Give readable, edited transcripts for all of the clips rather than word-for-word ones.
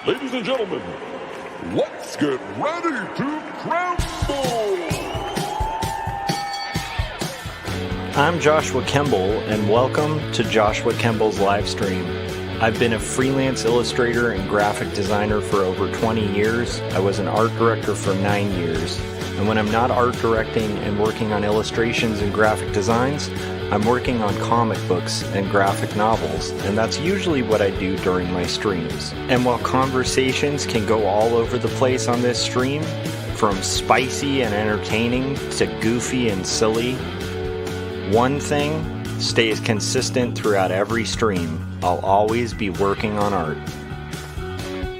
Ladies and gentlemen, let's get ready to crumble! I'm Joshua Kemble, and welcome to Joshua Kemble's Livestream. I've been a freelance illustrator and graphic designer for over 20 years. I was an art director for 9 years. And when I'm not art directing and working on illustrations and graphic designs, I'm working on comic books and graphic novels, and that's usually what I do during my streams. And while conversations can go all over the place on this stream, from spicy and entertaining to goofy and silly, one thing stays consistent throughout every stream. I'll always be working on art.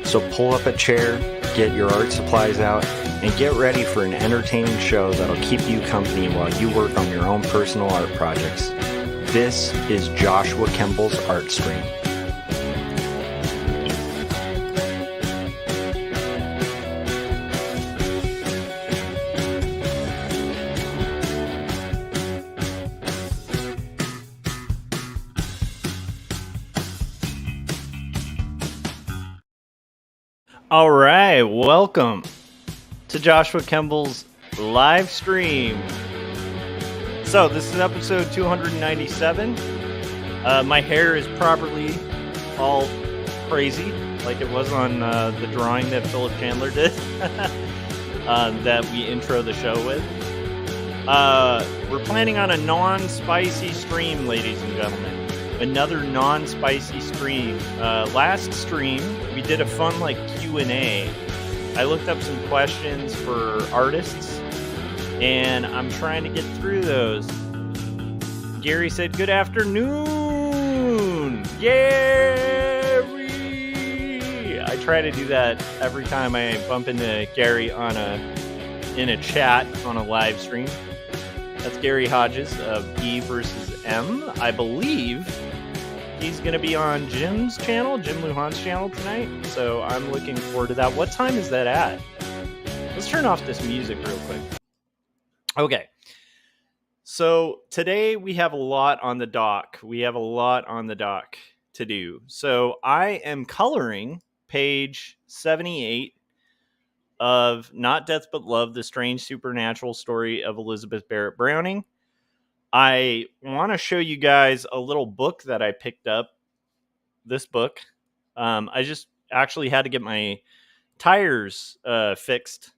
So pull up a chair, get your art supplies out, and get ready for an entertaining show that'll keep you company while you work on your own personal art projects. This is Joshua Kemble's Art Stream. All right, welcome to Joshua Kemble's live stream. So this is episode 297. My hair is properly all crazy, like it was on the drawing that Philip Chandler did, that we intro the show with. We're planning on a non-spicy stream, ladies and gentlemen. Another non-spicy stream. Last stream, we did a fun Q&A. I looked up some questions for artists, and I'm trying to get through those. Gary said, "Good afternoon, Gary." I try to do that every time I bump into Gary in a chat on a live stream. That's Gary Hodges of E versus M. I believe he's going to be on Jim's channel, Jim Lujan's channel tonight, so I'm looking forward to that. What time is that at? Let's turn off this music real quick. Okay, so today we have a lot on the dock. To do. So I am coloring page 78 of Not Death But Love, The Strange Supernatural Story of Elizabeth Barrett Browning. I want to show you guys a little book that I picked up. This book. I just actually had to get my tires fixed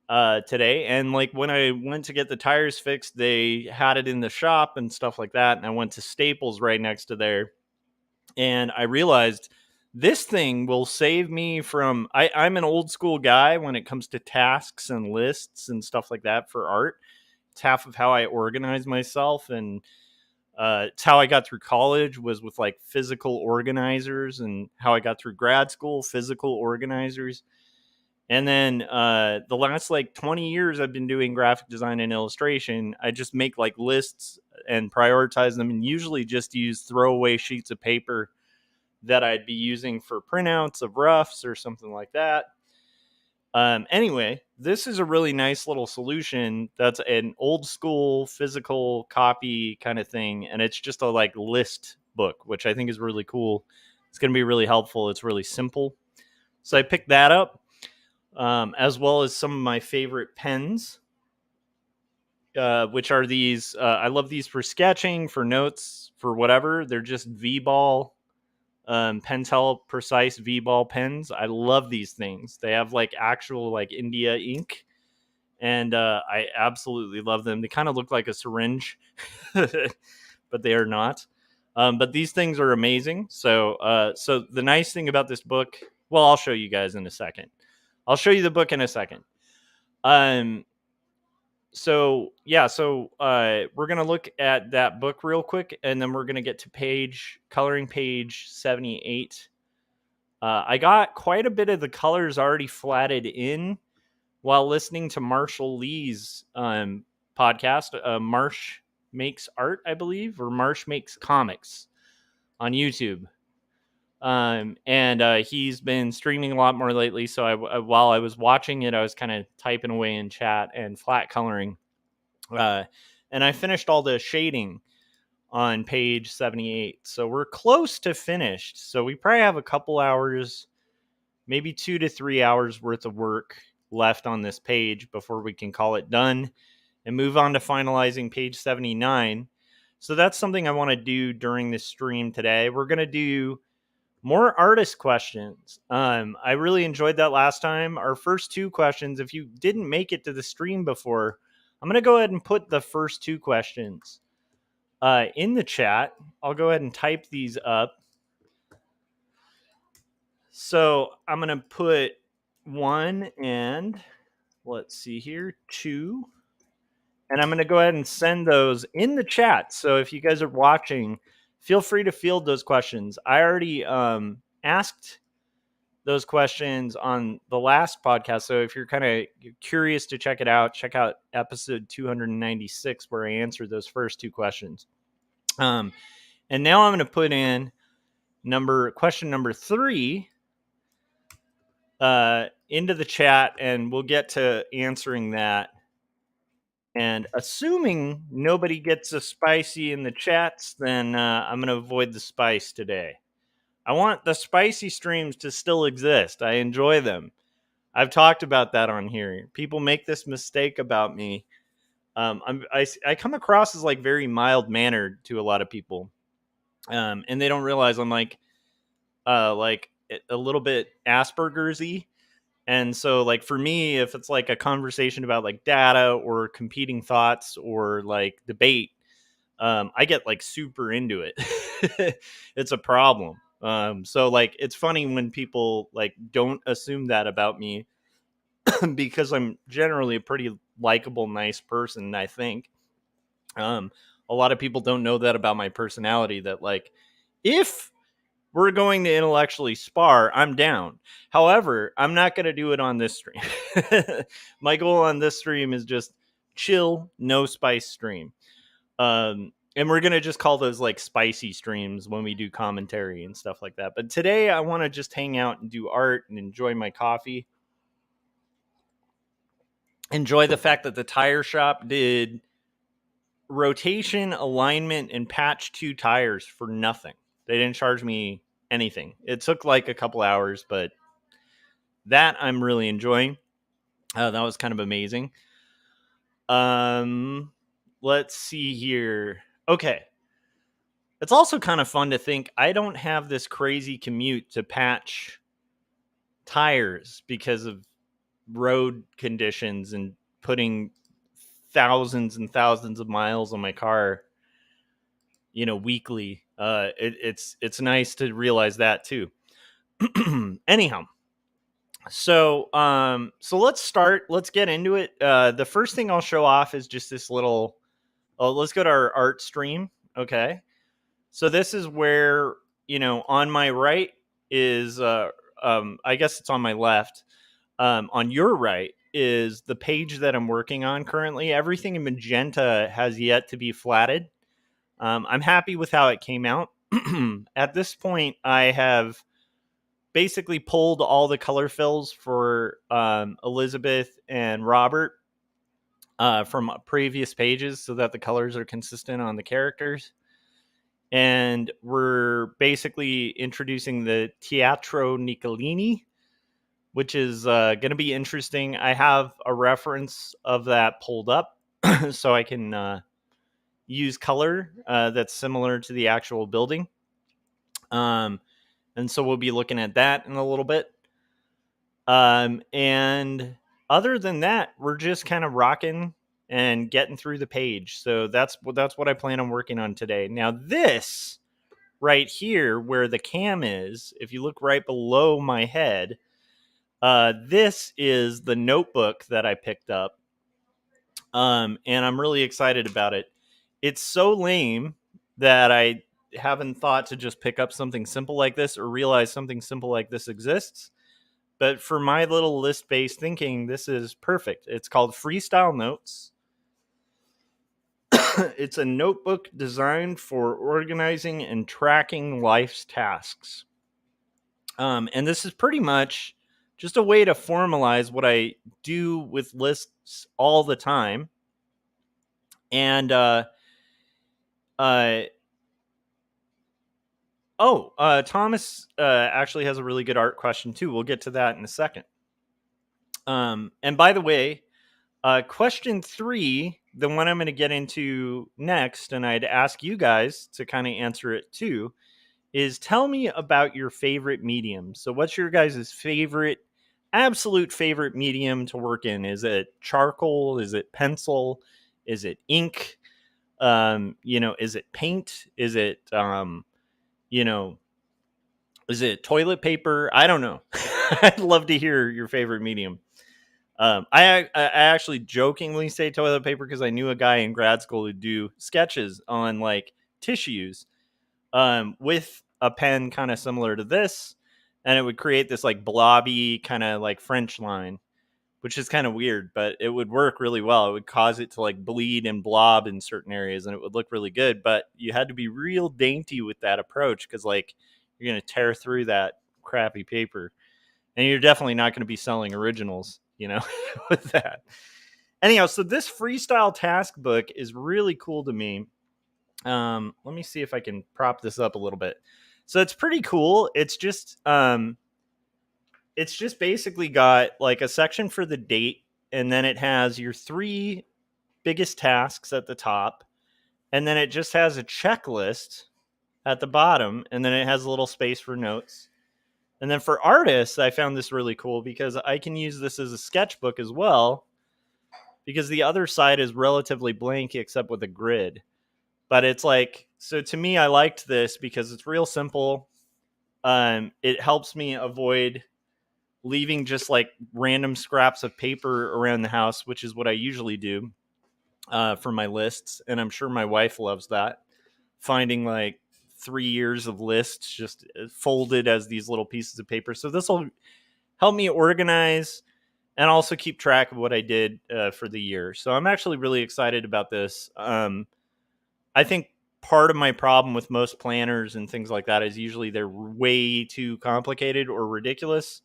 today. And when I went to get the tires fixed, they had it in the shop and stuff like that. And I went to Staples right next to there. And I realized this thing will save me from... I'm an old school guy when it comes to tasks and lists and stuff like that for art. It's half of how I organize myself, and it's how I got through college was with physical organizers, and how I got through grad school, physical organizers. And then the last 20 years I've been doing graphic design and illustration. I just make lists and prioritize them, and usually just use throwaway sheets of paper that I'd be using for printouts of roughs or something like that. Anyway, this is a really nice little solution that's an old school physical copy kind of thing. And it's just a list book, which I think is really cool. It's going to be really helpful. It's really simple. So I picked that up, as well as some of my favorite pens, which are these. I love these for sketching, for notes, for whatever. They're just V-Ball. Pentel Precise V-Ball pens. I love these things. They have actual India ink, and I absolutely love them. They kind of look like a syringe, but they are not. But these things are amazing. So the nice thing about this book, well, I'll show you guys in a second. I'll show you the book in a second. So we're going to look at that book real quick, and then we're going to get to coloring page 78. I got quite a bit of the colors already flatted in while listening to Marshall Lee's podcast, Marsh Makes Art, I believe, or Marsh Makes Comics on YouTube. And he's been streaming a lot more lately. So while I was watching it, I was kind of typing away in chat and flat coloring. And I finished all the shading on page 78. So we're close to finished. So we probably have a couple hours maybe 2 to 3 hours worth of work left on this page before we can call it done and move on to finalizing page 79. So that's something I want to do during this stream today. We're going to do more artist questions. I really enjoyed that last time. Our first 2 questions, if you didn't make it to the stream before, I'm going to go ahead and put the first 2 questions in the chat. I'll go ahead and type these up. So I'm going to put 1 and let's see here, 2. And I'm going to go ahead and send those in the chat. So if you guys are watching, feel free to field those questions. I already asked those questions on the last podcast. So if you're kind of curious to check it out, check out episode 296 where I answered those first 2 questions. And now I'm going to put in question number 3 into the chat, and we'll get to answering that. And assuming nobody gets a spicy in the chats, then I'm going to avoid the spice today. I want the spicy streams to still exist. I enjoy them. I've talked about that on here. People make this mistake about me. I come across as like very mild mannered to a lot of people, and they don't realize I'm like a little bit Asperger's-y. And so, like, for me, if it's like a conversation about like data or competing thoughts or like debate, I get like super into it. It's a problem. So like, it's funny when people like don't assume that about me because I'm generally a pretty likable, nice person, I think. A lot of people don't know that about my personality, that like, if we're going to intellectually spar, I'm down. However, I'm not going to do it on this stream. My goal on this stream is just chill, no spice stream. And we're going to just call those like spicy streams when we do commentary and stuff like that. But today I want to just hang out and do art and enjoy my coffee. Enjoy the fact that the tire shop did rotation, alignment, and patch 2 tires for nothing. They didn't charge me anything. It took like a couple hours, but that I'm really enjoying. That was kind of amazing. Let's see here. Okay. It's also kind of fun to think I don't have this crazy commute to patch tires because of road conditions and putting thousands and thousands of miles on my car, weekly. It's nice to realize that too. Anyhow, so let's start. Let's get into it. The first thing I'll show off is just this little. Let's go to our art stream. Okay, so this is where on my right is I guess it's on my left. On your right is the page that I'm working on currently. Everything in magenta has yet to be flatted. I'm happy with how it came out. At this point, I have basically pulled all the color fills for Elizabeth and Robert from previous pages so that the colors are consistent on the characters. And we're basically introducing the Teatro Niccolini, which is going to be interesting. I have a reference of that pulled up so I can use color that's similar to the actual building. And so we'll be looking at that in a little bit. And other than that, we're just kind of rocking and getting through the page. So that's what I plan on working on today. Now, this right here where the cam is, if you look right below my head, this is the notebook that I picked up. And I'm really excited about it. It's so lame that I haven't thought to just pick up something simple like this or realize something simple like this exists. But for my little list-based thinking, this is perfect. It's called Freestyle Notes. It's a notebook designed for organizing and tracking life's tasks. And this is pretty much just a way to formalize what I do with lists all the time. And Thomas actually has a really good art question too. We'll get to that in a second. And by the way, question 3, the one I'm going to get into next, and I'd ask you guys to kind of answer it too, is tell me about your favorite medium. So, what's your guys' absolute favorite medium to work in? Is it charcoal? Is it pencil? Is it ink? Is it paint? You know, is it toilet paper? I don't know. I'd love to hear your favorite medium. I actually jokingly say toilet paper because I knew a guy in grad school who'd do sketches on like tissues with a pen kind of similar to this, and it would create this like blobby kind of like French line, which is kind of weird, but it would work really well. It would cause it to like bleed and blob in certain areas, and it would look really good. But you had to be real dainty with that approach because like you're gonna tear through that crappy paper, and you're definitely not going to be selling originals, with that. Anyhow, so this freestyle task book is really cool to me. Let me see if I can prop this up a little bit. So it's pretty cool. It's just basically got like a section for the date, and then it has your 3 biggest tasks at the top, and then it just has a checklist at the bottom, and then it has a little space for notes. And then for artists, I found this really cool because I can use this as a sketchbook as well, because the other side is relatively blank except with a grid. But it's like, so to me, I liked this because it's real simple. It helps me avoid leaving just like random scraps of paper around the house, which is what I usually do for my lists. And I'm sure my wife loves that. Finding like 3 years of lists just folded as these little pieces of paper. So this will help me organize and also keep track of what I did for the year. So I'm actually really excited about this. I think part of my problem with most planners and things like that is usually they're way too complicated or ridiculous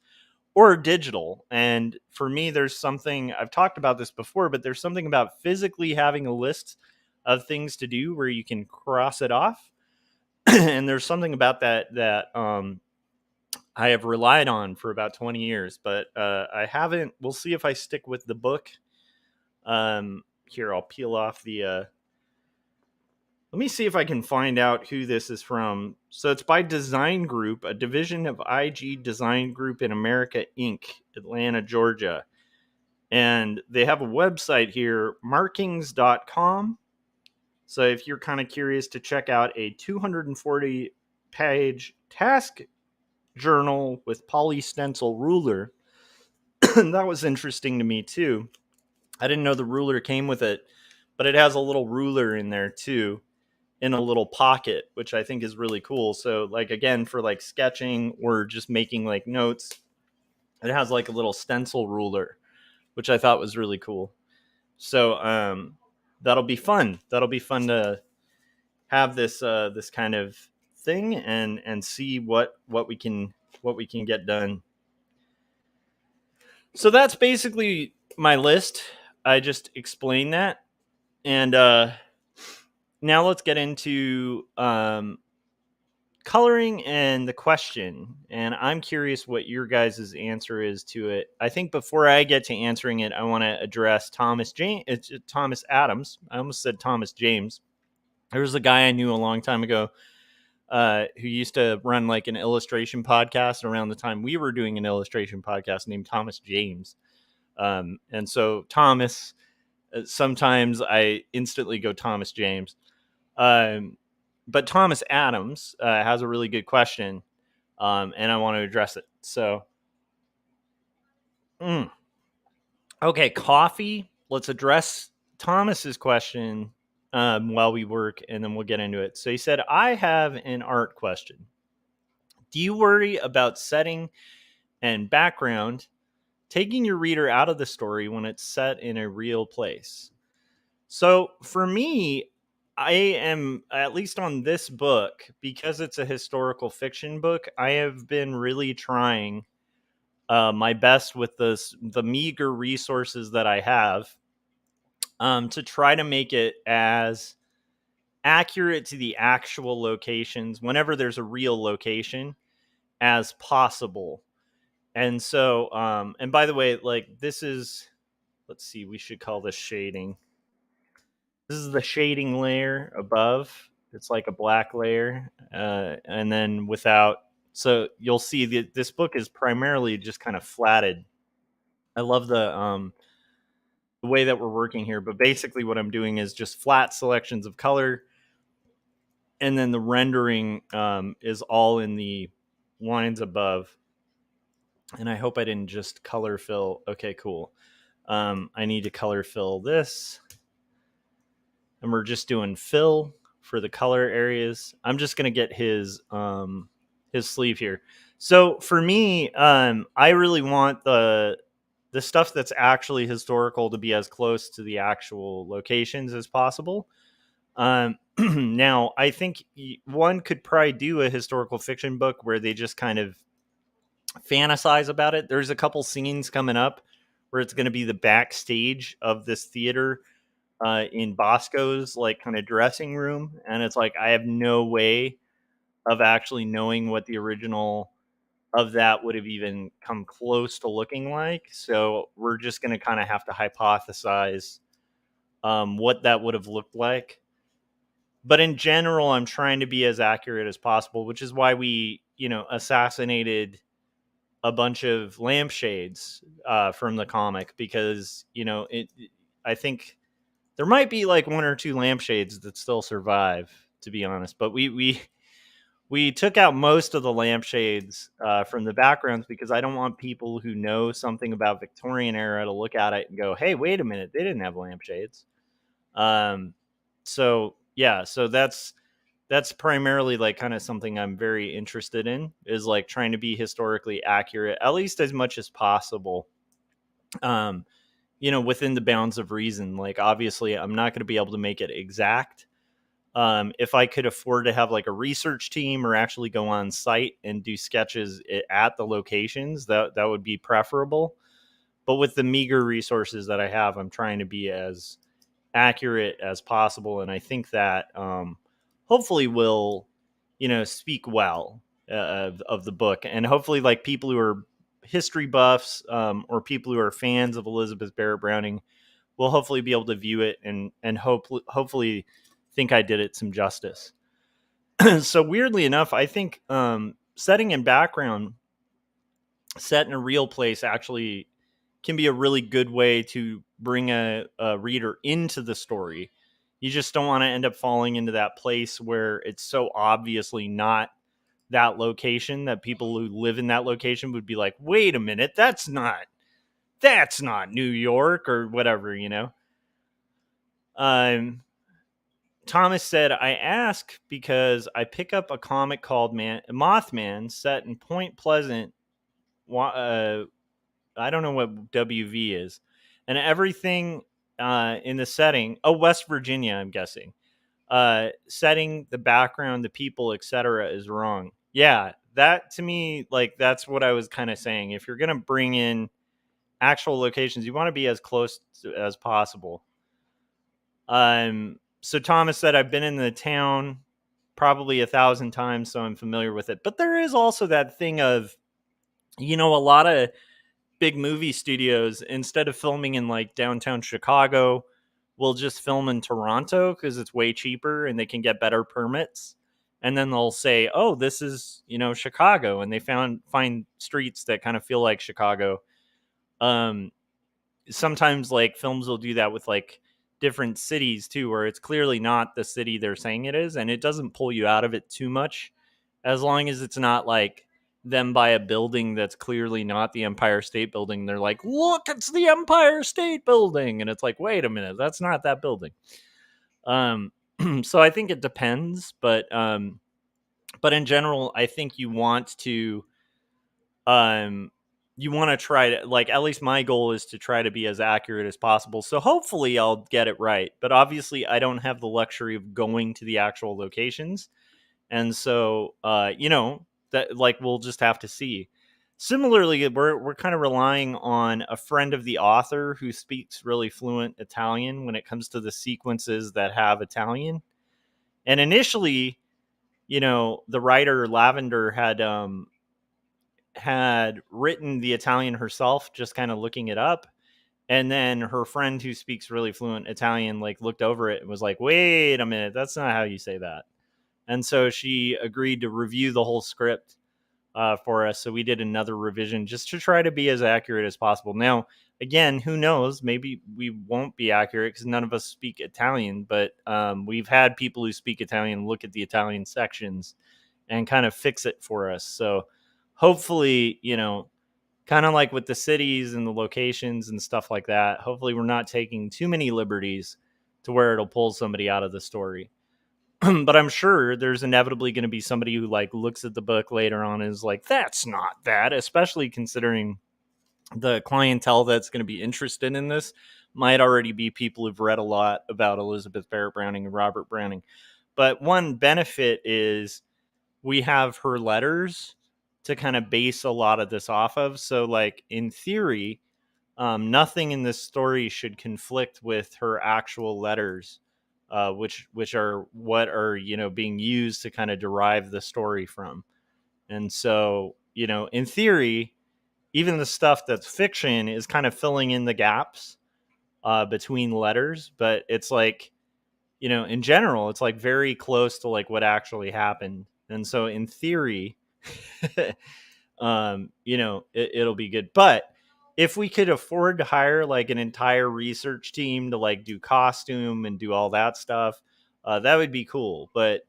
or digital. And for me, there's something, I've talked about this before, but there's something about physically having a list of things to do where you can cross it off. And there's something about that I have relied on for about 20 years, but I haven't. We'll see if I stick with the book. Here, I'll peel off the. Let me see if I can find out who this is from. So it's by Design Group, a division of IG Design Group in America, Inc., Atlanta, Georgia. And they have a website here, markings.com. So if you're kind of curious to check out a 240-page task journal with poly stencil ruler, that was interesting to me too. I didn't know the ruler came with it, but it has a little ruler in there too, in a little pocket, which I think is really cool. So like, again, for like sketching or just making like notes, it has like a little stencil ruler, which I thought was really cool. So that'll be fun. That'll be fun to have this kind of thing and see what we can get done. So that's basically my list. I just explained that. And now let's get into coloring and the question. And I'm curious what your guys' answer is to it. I think before I get to answering it, I want to address Thomas Adams. I almost said Thomas James. There was a guy I knew a long time ago who used to run like an illustration podcast around the time we were doing an illustration podcast, named Thomas James. And so Thomas, sometimes I instantly go Thomas James. But Thomas Adams has a really good question, and I want to address it. So, okay, coffee. Let's address Thomas's question while we work, and then we'll get into it. So he said, I have an art question. Do you worry about setting and background taking your reader out of the story when it's set in a real place? So for me, I am, at least on this book, because it's a historical fiction book, I have been really trying my best with the meager resources that I have to try to make it as accurate to the actual locations whenever there's a real location as possible. And so, and by the way, like this is, let's see, we should call this shading. This is the shading layer above. It's like a black layer. And then without, so you'll see that this book is primarily just kind of flatted. I love the way that we're working here, but basically what I'm doing is just flat selections of color, and then the rendering is all in the lines above. And I hope I didn't just color fill. Okay, cool. I need to color fill this, and we're just doing fill for the color areas. I'm just gonna get his sleeve here. So for me, I really want the stuff that's actually historical to be as close to the actual locations as possible. Now, I think one could probably do a historical fiction book where they just kind of fantasize about it. There's a couple scenes coming up where it's going to be the backstage of this theater in Bosco's like kind of dressing room, and it's like I have no way of actually knowing what the original of that would have even come close to looking like. So we're just going to kind of have to hypothesize what that would have looked like. But in general, I'm trying to be as accurate as possible, which is why we, assassinated a bunch of lampshades from the comic, because I think there might be like one or two lampshades that still survive, to be honest. But we took out most of the lampshades from the backgrounds because I don't want people who know something about Victorian era to look at it and go, "Hey, wait a minute, they didn't have lampshades." So yeah, so that's primarily like kind of something I'm very interested in, is like trying to be historically accurate, at least as much as possible. Within the bounds of reason. Like obviously I'm not going to be able to make it exact. If I could afford to have like a research team or actually go on site and do sketches at the locations, that would be preferable. But with the meager resources that I have, I'm trying to be as accurate as possible, and I think that hopefully will speak well of the book, and hopefully like people who are history buffs or people who are fans of Elizabeth Barrett Browning will hopefully be able to view it and hopefully think I did it some justice. So weirdly enough, I think setting in background set in a real place actually can be a really good way to bring a reader into the story. You just don't want to end up falling into that place where it's so obviously not that location that people who live in that location would be like, wait a minute, that's not New York or whatever. Um, Thomas said, I ask because I pick up a comic called Mothman set in Point Pleasant. I don't know what WV is. And everything in the setting, West Virginia, I'm guessing. Setting, the background, the people, etc., is wrong. Yeah, that to me, like, that's what I was kind of saying. If you're going to bring in actual locations, you want to be as close as possible. So Thomas said, I've been in the town probably 1,000 times, so I'm familiar with it. But there is also that thing of, a lot of big movie studios, instead of filming in like downtown Chicago, will just film in Toronto because it's way cheaper and they can get better permits. And then they'll say, "Oh, this is Chicago," and they find streets that kind of feel like Chicago. Um, Sometimes like films will do that with like different cities too, where it's clearly not the city they're saying it is, and it doesn't pull you out of it too much, as long as it's not like them by a building that's clearly not the Empire State Building. They're like, look, it's the Empire State Building, and it's like, wait a minute, that's not that building. So I think it depends, but in general, I think um you want to try to, like, at least my goal is to try to be as accurate as possible. So hopefully I'll get it right. But obviously I don't have the luxury of going to the actual locations. And so that, like, we'll just have to see. Similarly, we're kind of relying on a friend of the author who speaks really fluent Italian when it comes to the sequences that have Italian. And initially, the writer Lavender had written the Italian herself, just kind of looking it up. And then her friend who speaks really fluent Italian like looked over it and was like, "Wait a minute, that's not how you say that." And so she agreed to review the whole script for us. So we did another revision just to try to be as accurate as possible. Now, again, who knows? Maybe we won't be accurate because none of us speak Italian, but we've had people who speak Italian look at the Italian sections and kind of fix it for us. So hopefully, kind of like with the cities and the locations and stuff like that, hopefully we're not taking too many liberties to where it'll pull somebody out of the story. But I'm sure there's inevitably going to be somebody who like looks at the book later on and is like, that's not that, especially considering the clientele that's going to be interested in this might already be people who've read a lot about Elizabeth Barrett Browning and Robert Browning. But one benefit is we have her letters to kind of base a lot of this off of. So like in theory, nothing in this story should conflict with her actual letters, which are what are being used to kind of derive the story from. And so in theory, even the stuff that's fiction is kind of filling in the gaps between letters, but it's like in general, it's like very close to like what actually happened. And so in theory, it'll be good. But if we could afford to hire like an entire research team to like do costume and do all that stuff, that would be cool. But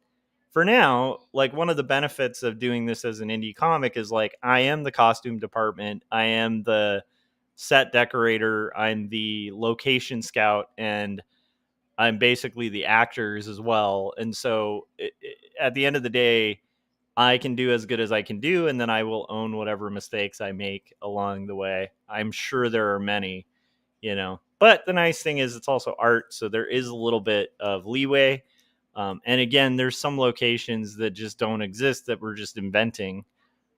for now, like one of the benefits of doing this as an indie comic is like I am the costume department, I am the set decorator, I'm the location scout, and I'm basically the actors as well. And so at the end of the day, I can do as good as I can do, and then I will own whatever mistakes I make along the way. I'm sure there are many, But the nice thing is it's also art, so there is a little bit of leeway. And again, there's some locations that just don't exist that we're just inventing,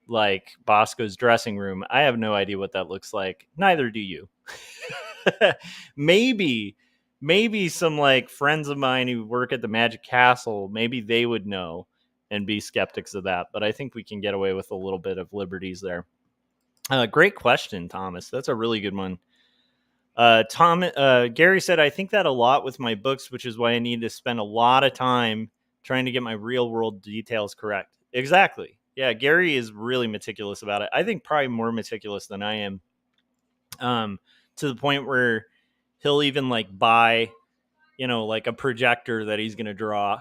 like Bosco's dressing room. I have no idea what that looks like. Neither do you. maybe maybe some like friends of mine who work at the Magic Castle, maybe they would know and be skeptics of that, but I think we can get away with a little bit of liberties there. Great question, Thomas. That's a really good one. Gary said, I think that a lot with my books, which is why I need to spend a lot of time trying to get my real world details correct. Exactly. Yeah, Gary is really meticulous about it. I think probably more meticulous than I am. To the point where he'll even like buy, like a projector that he's going to draw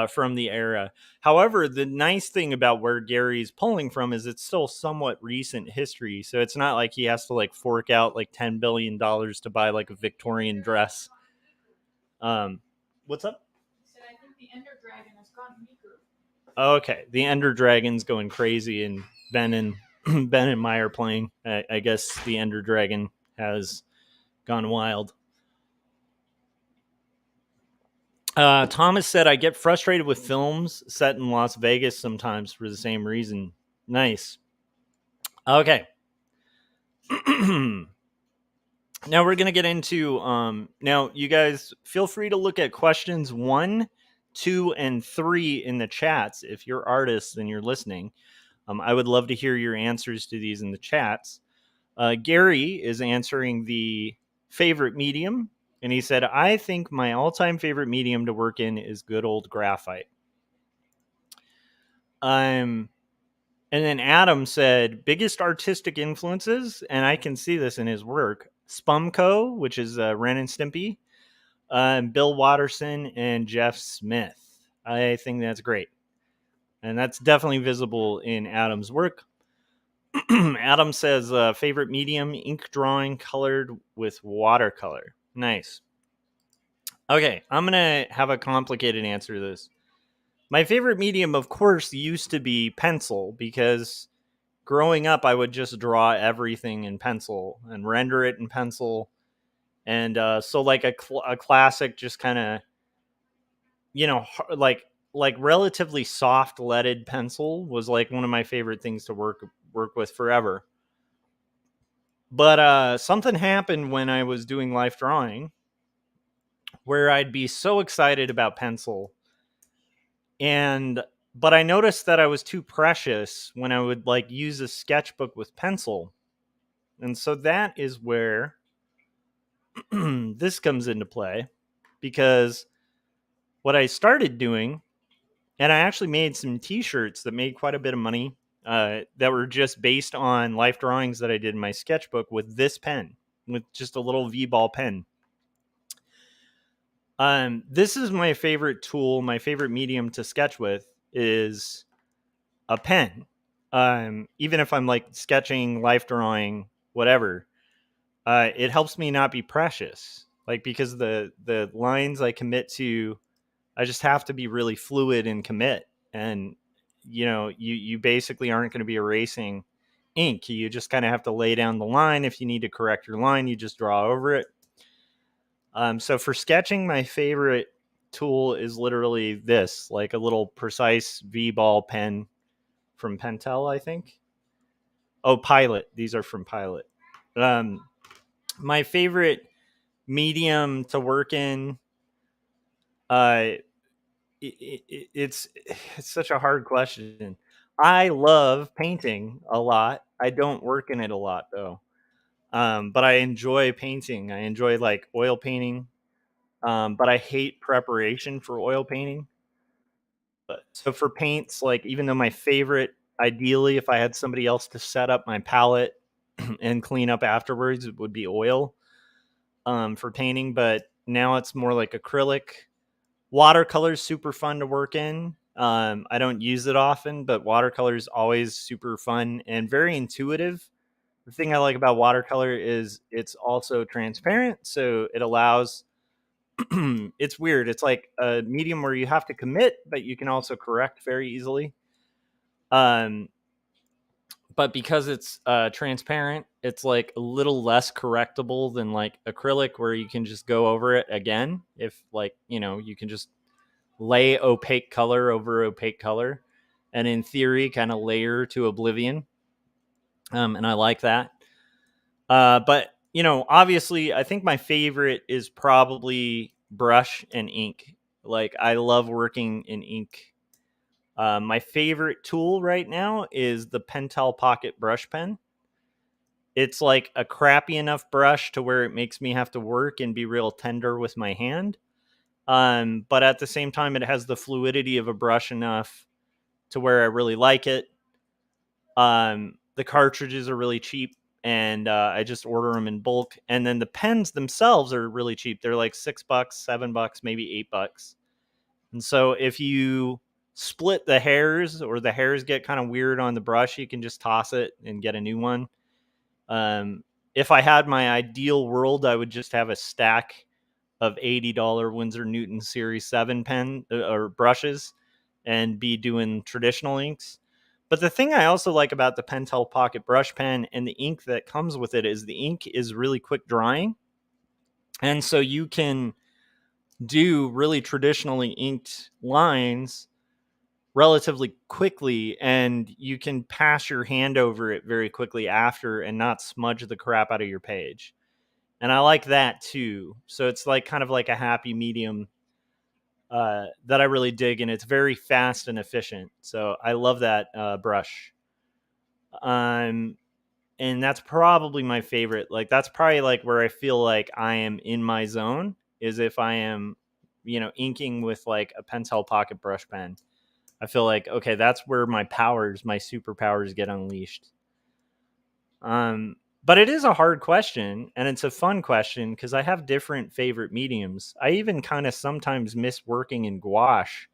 from the era. However, the nice thing about where Gary's pulling from is it's still somewhat recent history. So it's not like he has to like fork out like $10 billion to buy like a Victorian dress. What's up? I think the Ender Dragon has gone weaker. Okay, the Ender Dragon's going crazy, and Ben and Ben and Mai are playing. I guess the Ender Dragon has gone wild. Thomas said, I get frustrated with films set in Las Vegas sometimes for the same reason. Nice. Okay. Now we're going to get into, now you guys feel free to look at questions 1, 2, and 3 in the chats. If you're artists and you're listening, I would love to hear your answers to these in the chats. Gary is answering the favorite medium, and he said, I think my all-time favorite medium to work in is good old graphite. And then Adam said, biggest artistic influences, and I can see this in his work, Spumco, which is Ren and Stimpy, Bill Watterson, and Jeff Smith. I think that's great. And that's definitely visible in Adam's work. Adam says, favorite medium, ink drawing colored with watercolor. Nice. Okay, I'm going to have a complicated answer to this. My favorite medium, of course, used to be pencil, because growing up, I would just draw everything in pencil and render it in pencil. And so like a classic, just kind of, like relatively soft leaded pencil was like one of my favorite things to work with forever. But something happened when I was doing life drawing where I'd be so excited about pencil But I noticed that I was too precious when I would like use a sketchbook with pencil. And so that is where this comes into play, because what I started doing, and I actually made some t-shirts that made quite a bit of money, that were just based on life drawings that I did in my sketchbook with this pen, with just a little V-ball pen. This is my favorite tool. My favorite medium to sketch with is a pen. Even if I'm like sketching, life drawing, whatever, it helps me not be precious. Like, because the lines I commit to, I just have to be really fluid and commit. And you basically aren't going to be erasing ink. You just kind of have to lay down the line. If you need to correct your line, you just draw over it. So for sketching, my favorite tool is literally this, like a little precise V-ball pen from Pentel, I think. Oh, Pilot. These are from Pilot. My favorite medium to work in, uh, it's such a hard question. I love painting a lot. I don't work in it a lot though. But I enjoy painting. I enjoy like oil painting. But I hate preparation for oil painting. But so for paints, like, even though my favorite, ideally, if I had somebody else to set up my palette and clean up afterwards, it would be oil, for painting. But now it's more like acrylic. Watercolor is super fun to work in. I don't use it often, but watercolor is always super fun and very intuitive. The thing I like about watercolor is it's also transparent, so it allows it's weird. It's like a medium where you have to commit, but you can also correct very easily. Um, but because it's transparent, it's like a little less correctable than like acrylic, where you can just go over it again. If, like, you can just lay opaque color over opaque color, and in theory, kind of layer to oblivion. And I like that. But obviously, I think my favorite is probably brush and ink. Like, I love working in ink. My favorite tool right now is the Pentel Pocket Brush Pen. It's like a crappy enough brush to where it makes me have to work and be real tender with my hand. But at the same time, it has the fluidity of a brush enough to where I really like it. The cartridges are really cheap, and I just order them in bulk. And then the pens themselves are really cheap. They're like $6, $7, maybe $8. And so if you split the hairs, or the hairs get kind of weird on the brush, you can just toss it and get a new one. If I had my ideal world, I would just have a stack of $80 Winsor Newton Series 7 pen or brushes, and be doing traditional inks. But the thing I also like about the Pentel Pocket Brush Pen and the ink that comes with it is the ink is really quick drying. And so you can do really traditionally inked lines relatively quickly, and you can pass your hand over it very quickly after and not smudge the crap out of your page. And I like that too. So it's like kind of like a happy medium that I really dig, and it's very fast and efficient. So I love that brush. Um, and that's probably my favorite. Like, that's probably like where I feel like I am in my zone, is if I am, inking with like a Pentel Pocket Brush Pen. I feel like, okay, that's where my superpowers get unleashed. But it is a hard question, and it's a fun question because I have different favorite mediums. I even kind of sometimes miss working in gouache,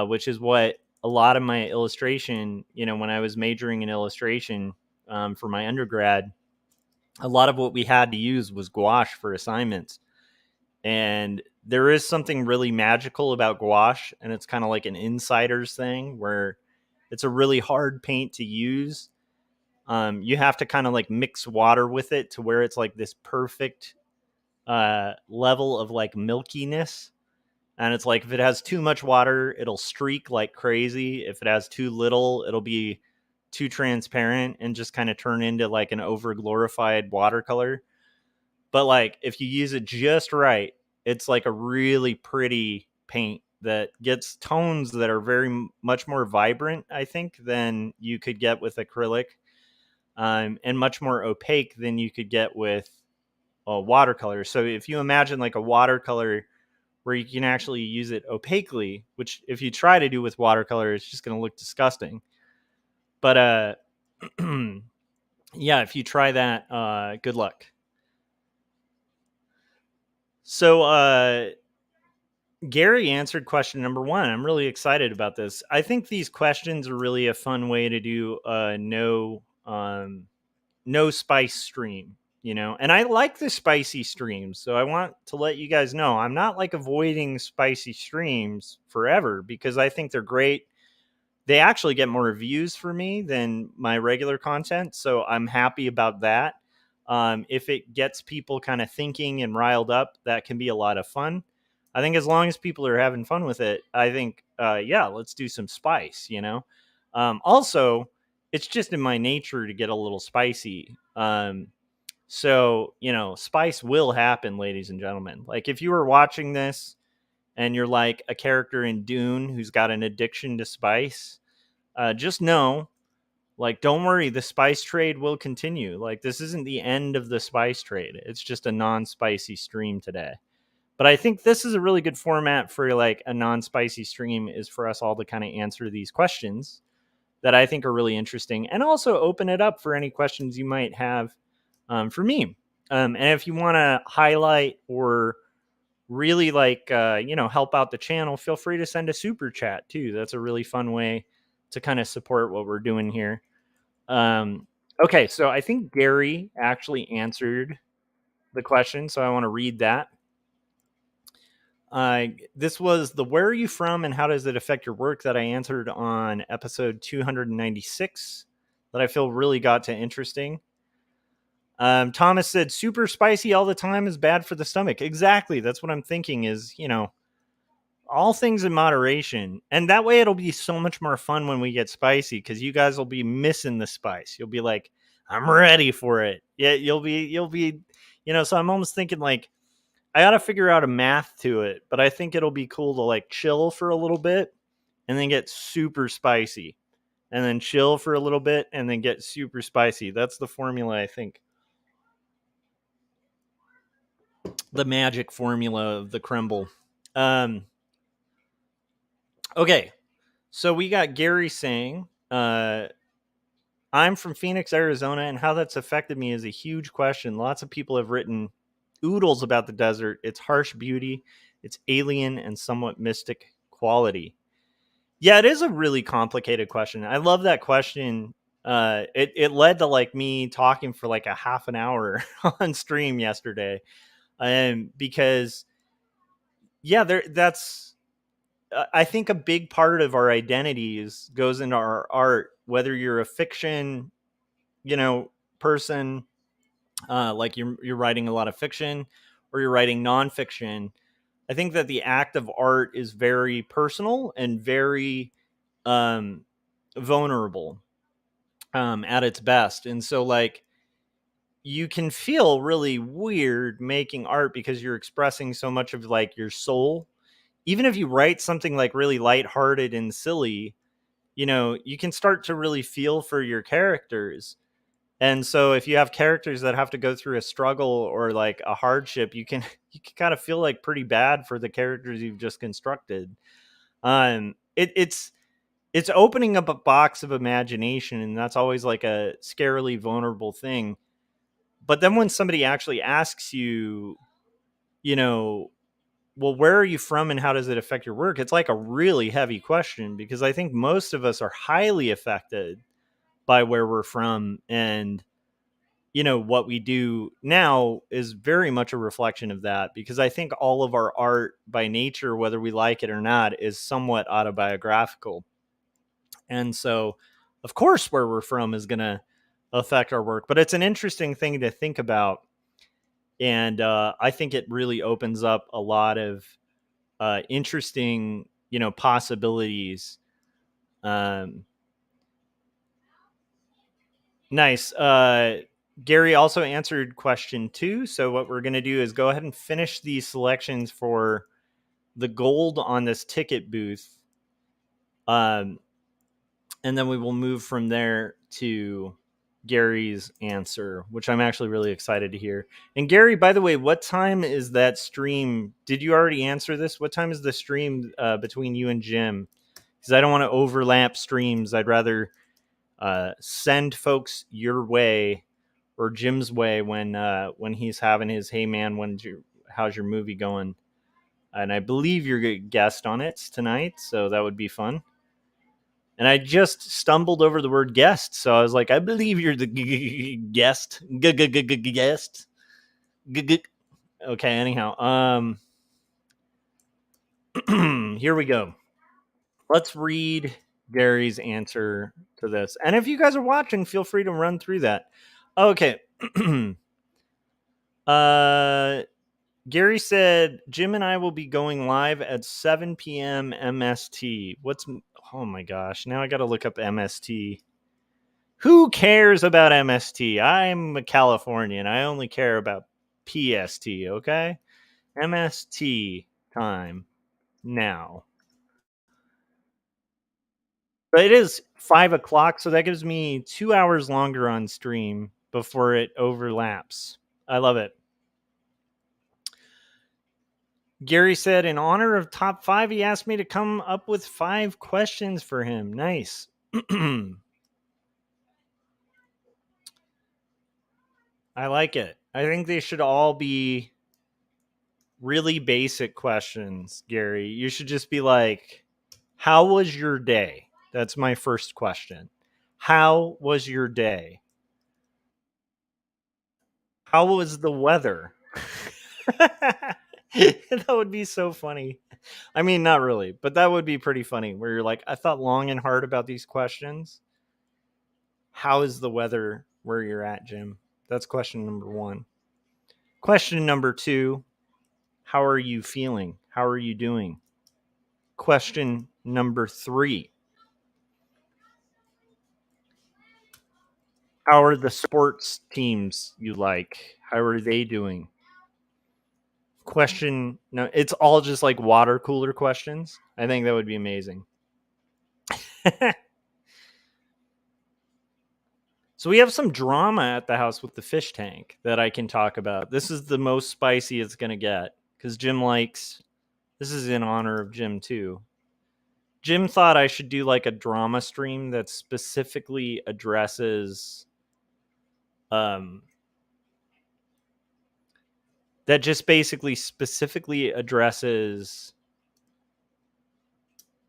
which is what a lot of my illustration, when I was majoring in illustration for my undergrad, a lot of what we had to use was gouache for assignments. And there is something really magical about gouache, and it's kind of like an insider's thing, where it's a really hard paint to use. You have to kind of like mix water with it to where it's like this perfect level of like milkiness. And it's like, if it has too much water, it'll streak like crazy. If it has too little, it'll be too transparent and just kind of turn into like an over glorified watercolor. But like, if you use it just right, it's like a really pretty paint. that gets tones that are very much more vibrant, I think, than you could get with acrylic, and much more opaque than you could get with watercolor. So if you imagine like a watercolor where you can actually use it opaquely, which if you try to do with watercolor, it's just going to look disgusting. But yeah, if you try that, good luck. So Gary answered question number 1. I'm really excited about this. I think these questions are really a fun way to do no spice stream, and I like the spicy streams. So I want to let you guys know I'm not like avoiding spicy streams forever, because I think they're great. They actually get more views for me than my regular content, so I'm happy about that. If it gets people kind of thinking and riled up, that can be a lot of fun. I think as long as people are having fun with it, I think, yeah, let's do some spice. Also, it's just in my nature to get a little spicy. So, spice will happen, ladies and gentlemen. Like if you were watching this and you're like a character in Dune who's got an addiction to spice, just know, like, don't worry, the spice trade will continue. Like, this isn't the end of the spice trade. It's just a non-spicy stream today. But I think this is a really good format for like a non-spicy stream, is for us all to kind of answer these questions that I think are really interesting, and also open it up for any questions you might have for me. And if you want to highlight or really help out the channel, feel free to send a super chat too. That's a really fun way to kind of support what we're doing here. Okay, so I think Gary actually answered the question, so I want to read that. This was the where are you from and how does it affect your work that I answered on episode 296 that I feel really got to interesting. Thomas said super spicy all the time is bad for the stomach. Exactly. That's what I'm thinking is, all things in moderation. And that way it'll be so much more fun when we get spicy, because you guys will be missing the spice. You'll be like, I'm ready for it. Yeah, you'll be, so I'm almost thinking like, I got to figure out a math to it, but I think it'll be cool to like chill for a little bit and then get super spicy, and then chill for a little bit and then get super spicy. That's the formula, I think. The magic formula of the Kemble. Okay. So we got Gary saying, I'm from Phoenix, Arizona, and how that's affected me is a huge question. Lots of people have written oodles about the desert, its harsh beauty, its alien and somewhat mystic quality. Yeah, it is a really complicated question. I love that question. It led to like me talking for like a half an hour on stream yesterday, because yeah, that's I think a big part of our identities goes into our art, whether you're a fiction, person, like you're writing a lot of fiction or you're writing nonfiction. I think that the act of art is very personal and very um, vulnerable at its best. And so, like, you can feel really weird making art because you're expressing so much of like your soul. Even if you write something like really lighthearted and silly, you can start to really feel for your characters. And so if you have characters that have to go through a struggle or like a hardship, you can you can kind of feel like pretty bad for the characters you've just constructed. It's opening up a box of imagination, and that's always like a scarily vulnerable thing. But then when somebody actually asks you, you know, well, where are you from and how does it affect your work? It's like a really heavy question, because I think most of us are highly affected by where we're from. And, what we do now is very much a reflection of that, because I think all of our art by nature, whether we like it or not, is somewhat autobiographical. And so, of course, where we're from is going to affect our work. But it's an interesting thing to think about. And I think it really opens up a lot of interesting, possibilities. Um, nice. Gary also answered question 2. So what we're going to do is go ahead and finish these selections for the gold on this ticket booth. And then we will move from there to Gary's answer, which I'm actually really excited to hear. And Gary, by the way, what time is that stream? Did you already answer this? What time is the stream between you and Jim? Because I don't want to overlap streams. I'd rather send folks your way or Jim's way when he's having his hey man, how's your movie going? And I believe you're a guest on it tonight, so that would be fun. And I just stumbled over the word guest, so I was like, I believe you're the guest. Guest. Okay, anyhow, here we go. Let's read Gary's answer to this. And if you guys are watching, feel free to run through that. Okay. Gary said, Jim and I will be going live at 7 p.m. MST. Oh my gosh, now I got to look up MST. Who cares about MST? I'm a Californian. I only care about PST, okay? MST time now. But it is 5 o'clock, so that gives me 2 hours longer on stream before it overlaps. I love it. Gary said, in honor of top 5, he asked me to come up with 5 questions for him. Nice. I like it. I think they should all be really basic questions, Gary. You should just be like, how was your day? That's my first question. How was your day? How was the weather? That would be so funny. I mean, not really, but that would be pretty funny where you're like, I thought long and hard about these questions. How is the weather where you're at, Jim? That's question number 1. Question number 2, how are you feeling? How are you doing? Question number 3, how are the sports teams you like? How are they doing? Question, no, it's all just like water cooler questions. I think that would be amazing. So we have some drama at the house with the fish tank that I can talk about. This is the most spicy it's going to get because Jim likes, this is in honor of Jim too. Jim thought I should do like a drama stream that specifically addresses, that just basically specifically addresses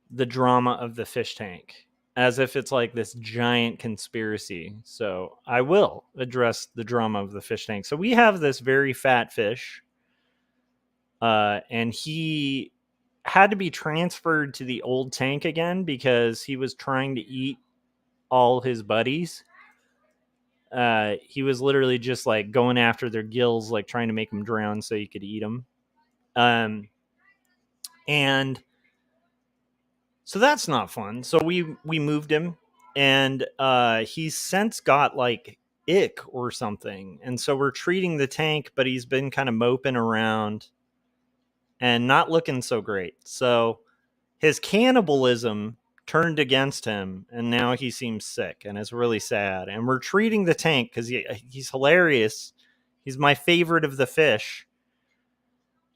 the drama of the fish tank as if it's like this giant conspiracy. So I will address the drama of the fish tank. So we have this very fat fish, and he had to be transferred to the old tank again because he was trying to eat all his buddies. He was literally just like going after their gills, like trying to make them drown so you could eat them. And so that's not fun. So we moved him, and he's since got like ick or something, and so we're treating the tank, but he's been kind of moping around and not looking so great. So his cannibalism turned against him, and now he seems sick, and it's really sad. And we're treating the tank because he's hilarious. He's my favorite of the fish.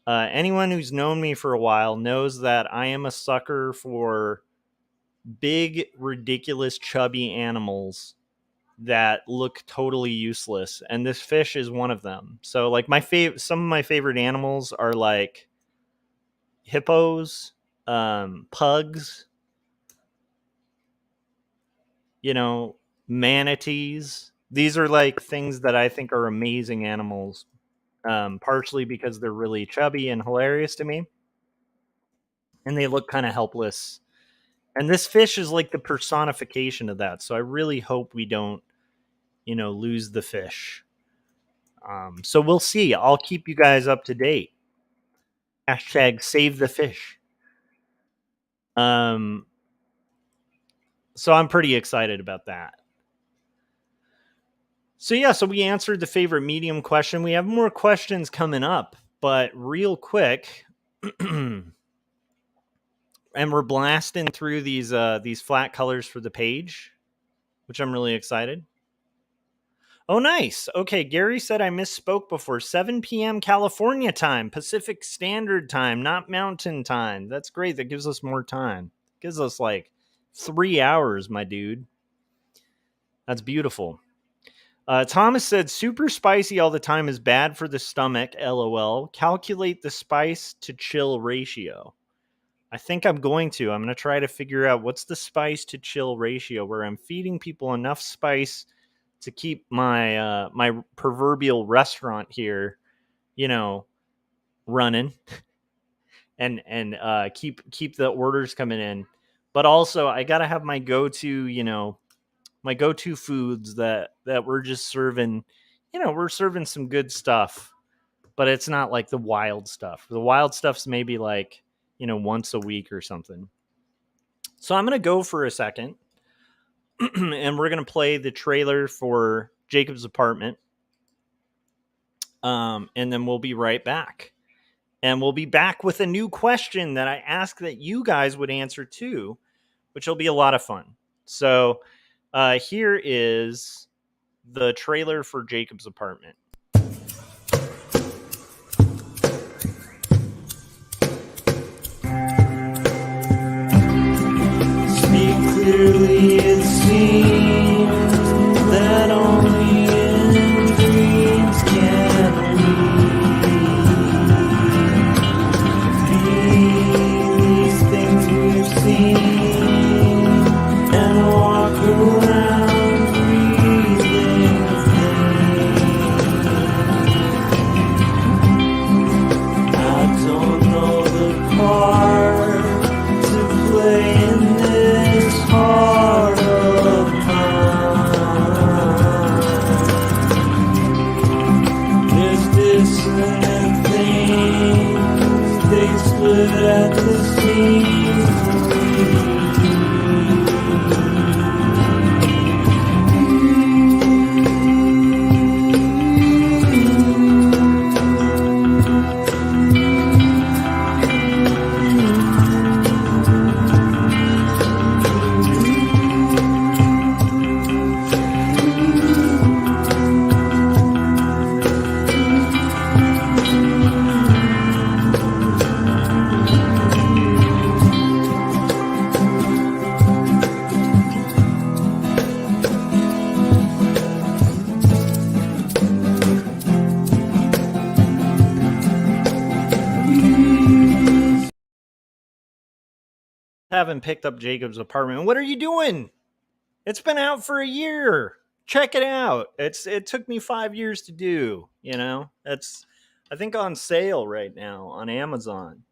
Anyone who's known me for a while knows that I am a sucker for big, ridiculous, chubby animals that look totally useless, and this fish is one of them. So, like some of my favorite animals are like hippos, pugs, manatees. These are like things that I think are amazing animals, partially because they're really chubby and hilarious to me, and they look kind of helpless. And this fish is like the personification of that. So I really hope we don't, lose the fish. So we'll see. I'll keep you guys up to date. Hashtag save the fish. So I'm pretty excited about that. So we answered the favorite medium question. We have more questions coming up, but real quick, we're blasting through these flat colors for the page, which I'm really excited. Oh, nice. Okay, Gary said I misspoke before. 7 p.m. California time, Pacific Standard Time, not Mountain Time. That's great. That gives us more time. Gives us like 3 hours, my dude. That's beautiful. Thomas said super spicy all the time is bad for the stomach. LOL. Calculate the spice to chill ratio. I think I'm going to try to figure out what's the spice to chill ratio where I'm feeding people enough spice to keep my my proverbial restaurant here, running and keep the orders coming in. But also I gotta have my go-to, my go-to foods that we're just serving. We're serving some good stuff, but it's not like the wild stuff. The wild stuff's maybe like, once a week or something. So I'm gonna go for a second and we're gonna play the trailer for Jacob's Apartment. And then we'll be right back. And we'll be back with a new question that I ask that you guys would answer too, which will be a lot of fun. So here is the trailer for Jacob's Apartment. Speak clearly, it seems that only in dreams can these things we've seen and walk around breathing I don't know the part to play in this heart of mine. There's dissonant things, they split at the seams. Haven't picked up Jacob's Apartment. What are you doing? It's been out for a year. Check it out. It took me 5 years to do. It's I think on sale right now on Amazon.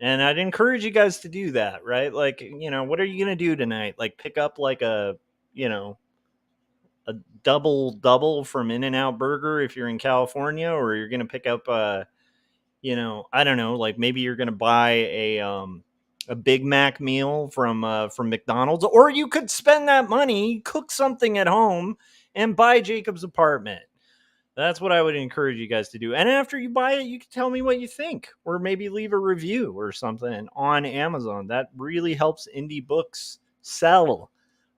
And I'd encourage you guys to do that, right? Like, what are you gonna do tonight? Like pick up like a double from In-N-Out Burger if you're in California, or you're gonna pick up I don't know, like maybe you're gonna buy a Big Mac meal from McDonald's, or you could spend that money, cook something at home, and buy Jacob's Apartment. That's what I would encourage you guys to do. And after you buy it, you can tell me what you think, or maybe leave a review or something on Amazon. That really helps indie books sell.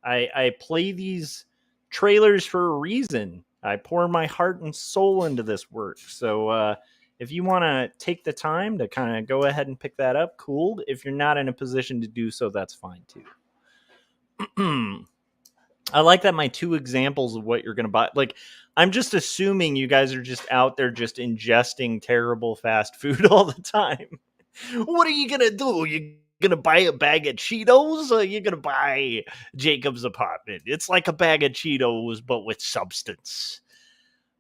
I play these trailers for a reason. I pour my heart and soul into this work. So if you want to take the time to kind of go ahead and pick that up, cool. If you're not in a position to do so, that's fine too. I like that my two examples of what you're going to buy. Like, I'm just assuming you guys are just out there just ingesting terrible fast food all the time. What are you going to do? You going to buy a bag of Cheetos, or you're going to buy Jacob's Apartment? It's like a bag of Cheetos, but with substance.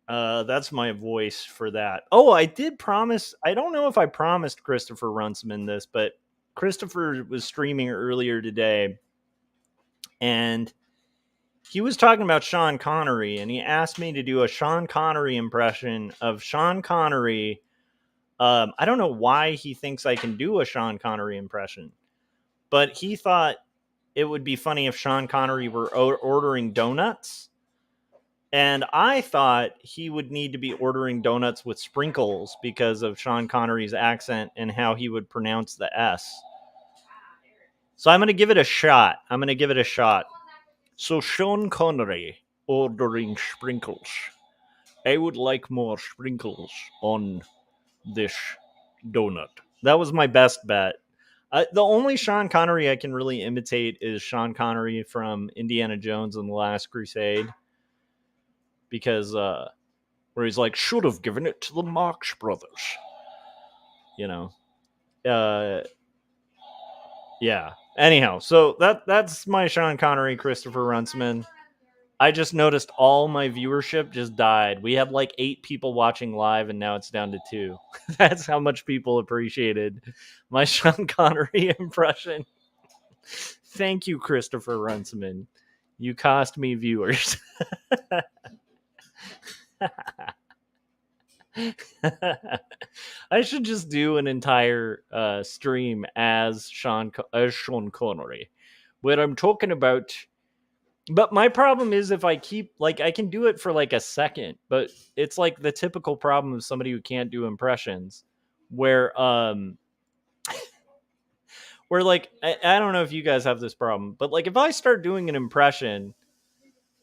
That's my voice for that. Oh, I did promise. I don't know if I promised Christopher Runciman this, but Christopher was streaming earlier today, and he was talking about Sean Connery, and he asked me to do a Sean Connery impression of Sean Connery. I don't know why he thinks I can do a Sean Connery impression, but he thought it would be funny if Sean Connery were ordering donuts. And I thought he would need to be ordering donuts with sprinkles because of Sean Connery's accent and how he would pronounce the S. So I'm going to give it a shot. So Sean Connery ordering sprinkles. I would like more sprinkles on this donut. That was my best bet. The only Sean Connery I can really imitate is Sean Connery from Indiana Jones and the Last Crusade, because where he's like, should have given it to the Marx Brothers. You know, yeah. Anyhow, so that's my Sean Connery, Christopher Runciman. I just noticed all my viewership just died. We had like 8 people watching live, and now it's down to 2. That's how much people appreciated my Sean Connery impression. Thank you, Christopher Runciman. You cost me viewers. I should just do an entire stream as Sean Connery, where I'm talking about. But my problem is, if I keep, like, I can do it for like a second, but it's like the typical problem of somebody who can't do impressions, where where like I don't know if you guys have this problem, but like if I start doing an impression,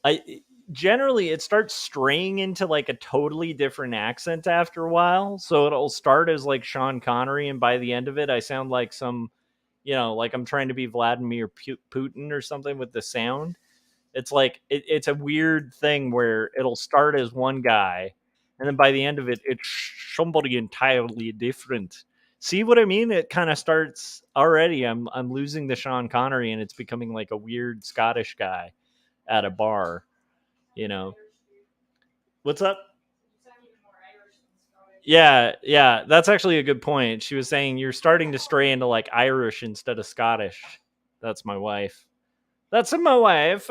I generally it starts straying into like a totally different accent after a while. So it'll start as like Sean Connery, and by the end of it, I sound like some, like I'm trying to be Vladimir Putin or something with the sound. It's like it's a weird thing where it'll start as one guy, and then by the end of it, it's somebody entirely different. See what I mean? It kind of starts already. I'm losing the Sean Connery, and it's becoming like a weird Scottish guy at a bar. You know what's up? Yeah, that's actually a good point. She was saying you're starting to stray into like Irish instead of Scottish. That's my wife. That's my wife.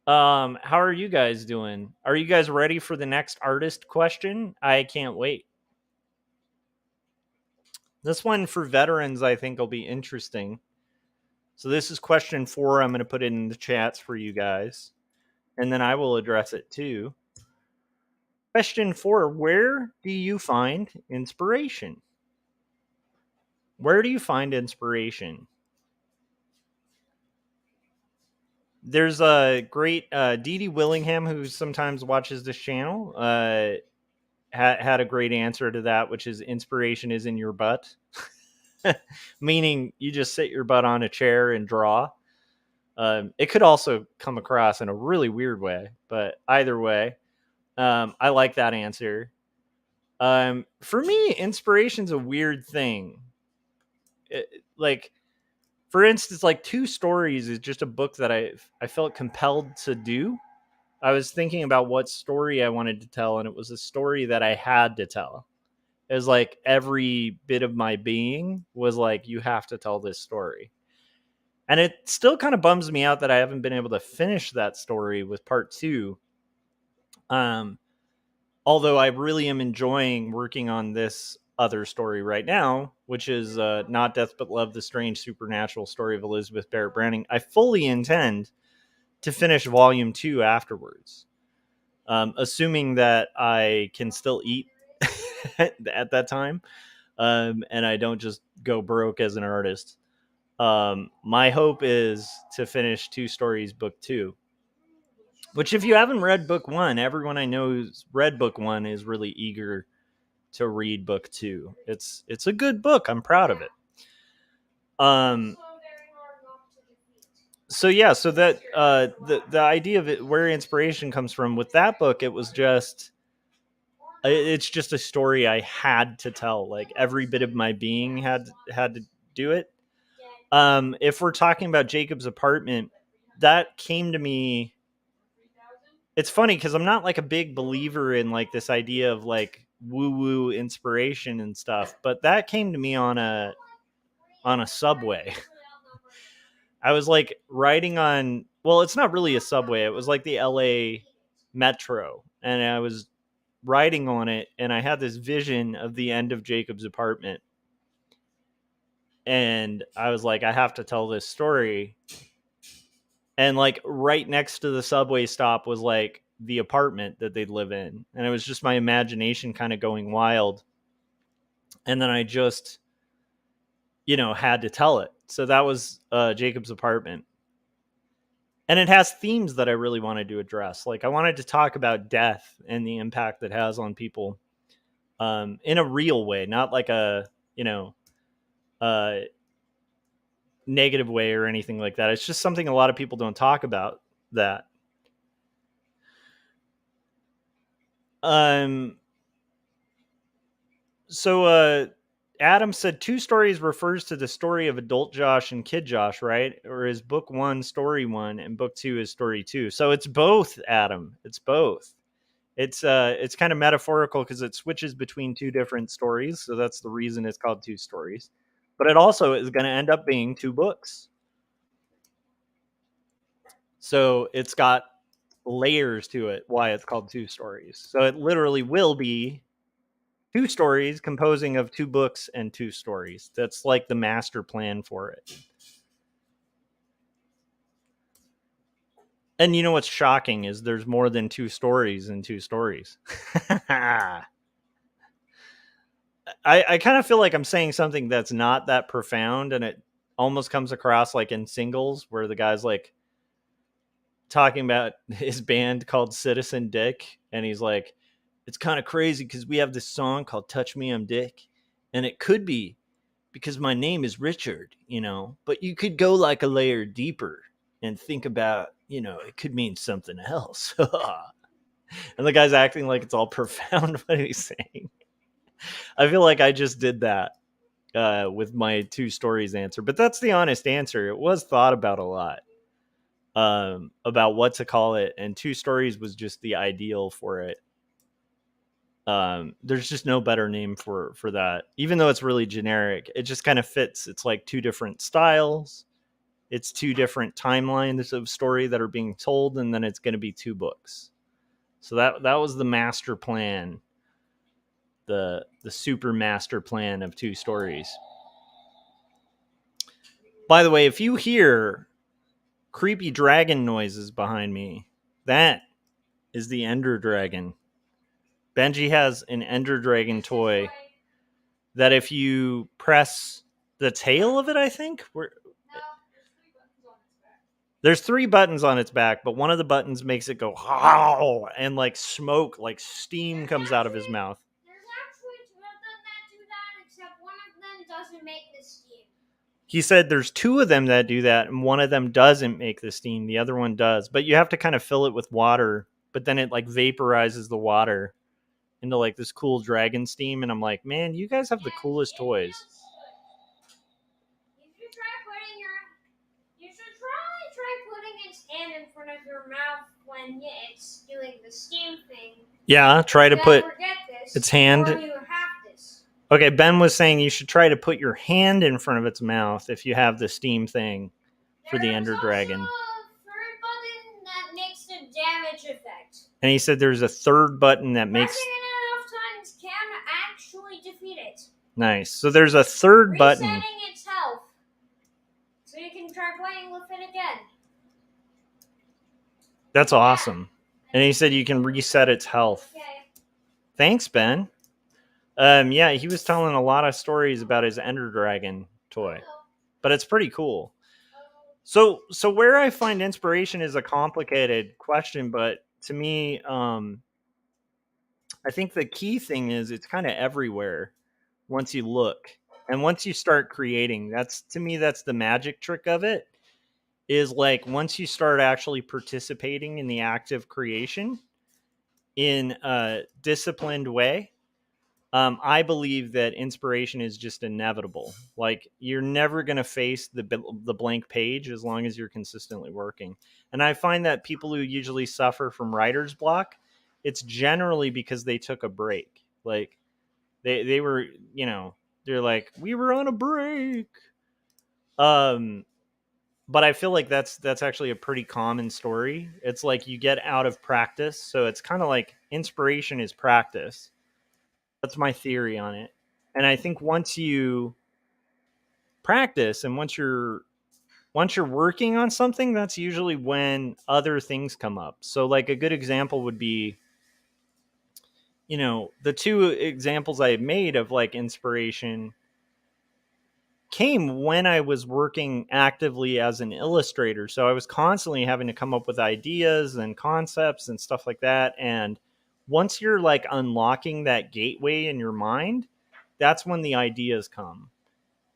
How are you guys doing? Are you guys ready for the next artist question? I can't wait. This one for veterans, I think, will be interesting. So this is question 4. I'm going to put it in the chats for you guys, and then I will address it too. Question 4: where do you find inspiration? Where do you find inspiration? There's a great Dee Dee Willingham, who sometimes watches this channel, had a great answer to that, which is inspiration is in your butt. Meaning you just sit your butt on a chair and draw. It could also come across in a really weird way, but either way, I like that answer. For me, inspiration's a weird thing. Like, for instance, like 2 Stories is just a book that I felt compelled to do. I was thinking about what story I wanted to tell, and it was a story that I had to tell. It was like every bit of my being was like, you have to tell this story. And it still kind of bums me out that I haven't been able to finish that story with part 2. Although I really am enjoying working on this other story right now, which is Not Death But Love, the Strange Supernatural Story of Elizabeth Barrett Browning. I fully intend to finish volume 2 afterwards, assuming that I can still eat at that time, and I don't just go broke as an artist. My hope is to finish 2 Stories book 2, which, if you haven't read book 1, everyone I know who's read book 1 is really eager to read book 2. It's a good book. I'm proud of it. So yeah, so that the idea of it, where inspiration comes from with that book, it's just a story I had to tell. Like, every bit of my being had to do it. If we're talking about Jacob's Apartment, that came to me. It's funny because I'm not like a big believer in like this idea of like woo inspiration and stuff, but that came to me on a subway. I was like riding on, well, it's not really a subway. It was like the LA Metro, and I was riding on it, and I had this vision of the end of Jacob's Apartment. And I was like, I have to tell this story. And like right next to the subway stop was like the apartment that they'd live in. And it was just my imagination kind of going wild. And then I just, had to tell it. So that was Jacob's apartment. And it has themes that I really wanted to address. Like I wanted to talk about death and the impact it has on people in a real way, not like a, uh, negative way or anything like that. It's just something a lot of people don't talk about that. Um, so Adam said two stories refers to the story of adult Josh and kid Josh, right? Or is book one story one and book two is story two? So it's both, Adam. It's both. It's kind of metaphorical because it switches between two different stories, so that's the reason it's called two stories. But it also is going to end up being two books. So it's got layers to it why it's called two stories. So it literally will be two stories composing of two books and two stories. That's like the master plan for it. And you know what's shocking is there's more than two stories in two stories. I kind of feel like I'm saying something that's not that profound, and it almost comes across like in Singles, where the guy's like talking about his band called Citizen Dick, and he's like, it's kind of crazy because we have this song called Touch Me, I'm Dick, and it could be because my name is Richard, but you could go like a layer deeper and think about, it could mean something else. And the guy's acting like it's all profound what he's saying. I feel like I just did that with my two stories answer, but that's the honest answer. It was thought about a lot, about what to call it, and two stories was just the ideal for it. There's just no better name for that, even though it's really generic. It just kind of fits. It's like two different styles, it's two different timelines of story that are being told, and then it's going to be two books. So that was the master plan, the super master plan of two stories. By the way, if you hear creepy dragon noises behind me, that is the Ender Dragon. Benji has an Ender Dragon toy that if you press the tail of it, I think, there's three buttons on its back, but one of the buttons makes it go howl, and like smoke, like steam comes out of his mouth. There's actually two of them that do that, except one of them doesn't make the steam. He said there's two of them that do that, and one of them doesn't make the steam. The other one does, but you have to kind of fill it with water, but then it like vaporizes the water into like this cool dragon steam. And I'm like, man, you guys have the coolest toys. You should try putting its hand in front of your mouth when it's doing the steam thing. Yeah, try to put its hand. Or you have this. Okay, Ben was saying you should try to put your hand in front of its mouth if you have the steam thing for the Ender Dragon. There's also a third button that makes the damage effect. And he said there's a third button that makes... Pressing it enough times can actually defeat it. Nice. So there's a third button. Resetting its health. So you can try playing with it again. That's awesome. And he said you can reset its health. Okay. Thanks, Ben. Yeah, he was telling a lot of stories about his Ender Dragon toy, but it's pretty cool. So where I find inspiration is a complicated question, but to me, I think the key thing is it's kind of everywhere once you look, and once you start creating. That's, to me, that's the magic trick of it. Is like once you start actually participating in the act of creation in a disciplined way. I believe that inspiration is just inevitable. Like you're never going to face the blank page as long as you're consistently working. And I find that people who usually suffer from writer's block, it's generally because they took a break. Like they were, they're like, we were on a break. But I feel like that's actually a pretty common story. It's like you get out of practice. So it's kind of like inspiration is practice. That's my theory on it. And I think once you practice and once you're working on something, that's usually when other things come up. So like a good example would be, the two examples I made of like inspiration came when I was working actively as an illustrator. So I was constantly having to come up with ideas and concepts and stuff like that. And once you're like unlocking that gateway in your mind, that's when the ideas come.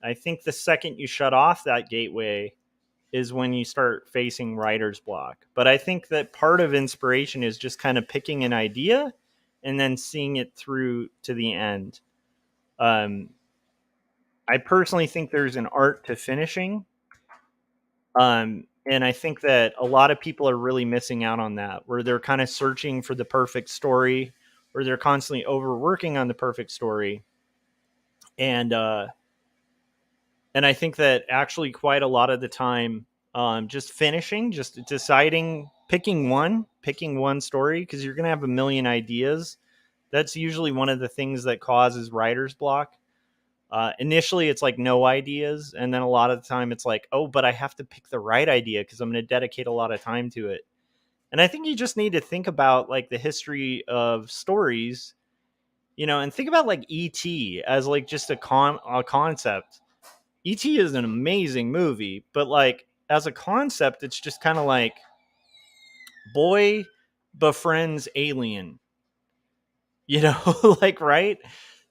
I think the second you shut off that gateway is when you start facing writer's block. But I think that part of inspiration is just kind of picking an idea and then seeing it through to the end. Um, I personally think there's an art to finishing. And I think that a lot of people are really missing out on that, where they're kind of searching for the perfect story, or they're constantly overworking on the perfect story. And I think that actually quite a lot of the time, just finishing, just deciding, picking one story, because you're going to have a million ideas. That's usually one of the things that causes writer's block. Initially, it's like no ideas. And then a lot of the time it's like, oh, but I have to pick the right idea because I'm going to dedicate a lot of time to it. And I think you just need to think about like the history of stories, and think about like E.T. as like just a concept. E.T. is an amazing movie, but like as a concept, it's just kind of like boy befriends alien, like, right?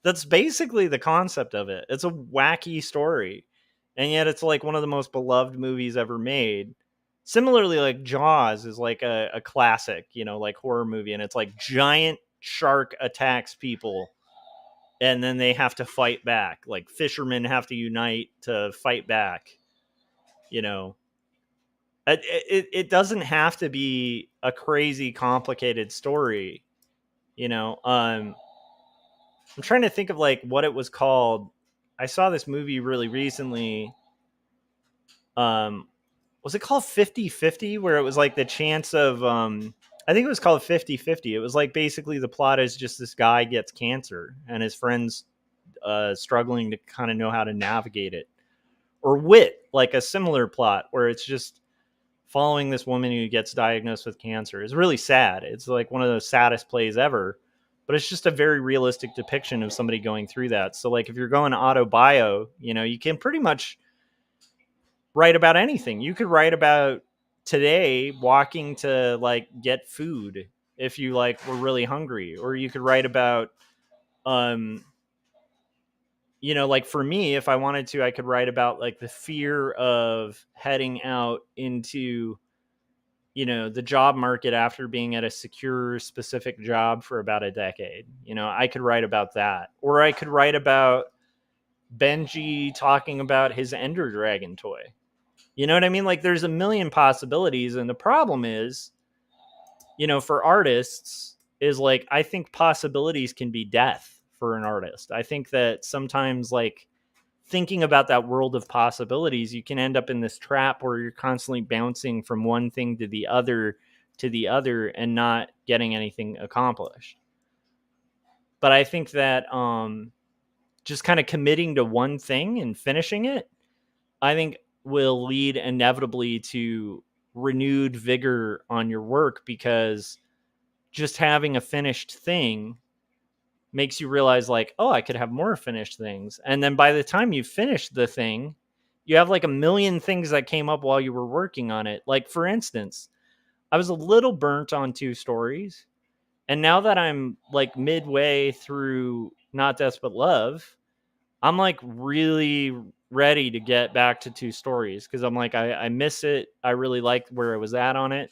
That's basically the concept of it. It's a wacky story, and yet it's like one of the most beloved movies ever made. Similarly, like Jaws is like a classic, like horror movie, and it's like giant shark attacks people, and then they have to fight back. Like fishermen have to unite to fight back. You know, it doesn't have to be a crazy complicated story. I'm trying to think of like what it was called. I saw this movie really recently. Was it called 50-50, where it was like the chance of I think it was called 50-50. It was like basically the plot is just this guy gets cancer and his friends struggling to kind of know how to navigate it. Or Wit, like a similar plot where it's just following this woman who gets diagnosed with cancer. It's really sad. It's like one of the saddest plays ever, but it's just a very realistic depiction of somebody going through that. So like if you're going autobio, you can pretty much write about anything. You could write about today walking to like get food if you like were really hungry, or you could write about like for me, if I wanted to, I could write about like the fear of heading out into the job market after being at a secure specific job for about a decade. I could write about that. Or I could write about Benji talking about his Ender Dragon toy. You know what I mean? Like there's a million possibilities. And the problem is, for artists is like, I think possibilities can be death for an artist. I think that sometimes like thinking about that world of possibilities, you can end up in this trap where you're constantly bouncing from one thing to the other and not getting anything accomplished. But I think that just kind of committing to one thing and finishing it, I think will lead inevitably to renewed vigor on your work, because just having a finished thing makes you realize like, oh, I could have more finished things. And then by the time you finish the thing, you have like a million things that came up while you were working on it. Like for instance, I was a little burnt on 2 stories. And now that I'm like midway through Not Death But Love, I'm like really ready to get back to 2 stories, because I'm like, I miss it. I really like where I was at on it.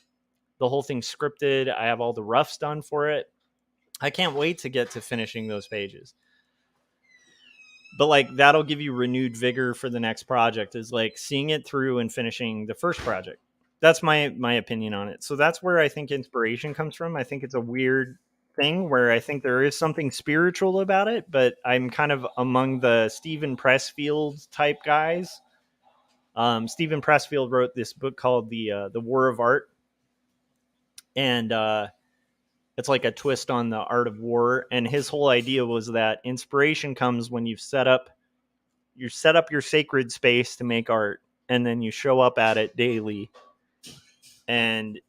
The whole thing's scripted. I have all the roughs done for it. I can't wait to get to finishing those pages. But like that'll give you renewed vigor for the next project, is like seeing it through and finishing the first project. That's my opinion on it. So that's where I think inspiration comes from. I think it's a weird thing where I think there is something spiritual about it, but I'm kind of among the Stephen Pressfield type guys. Stephen Pressfield wrote this book called the War of Art, and it's like a twist on the art of war. And his whole idea was that inspiration comes when you set up your sacred space to make art, and then you show up at it daily, and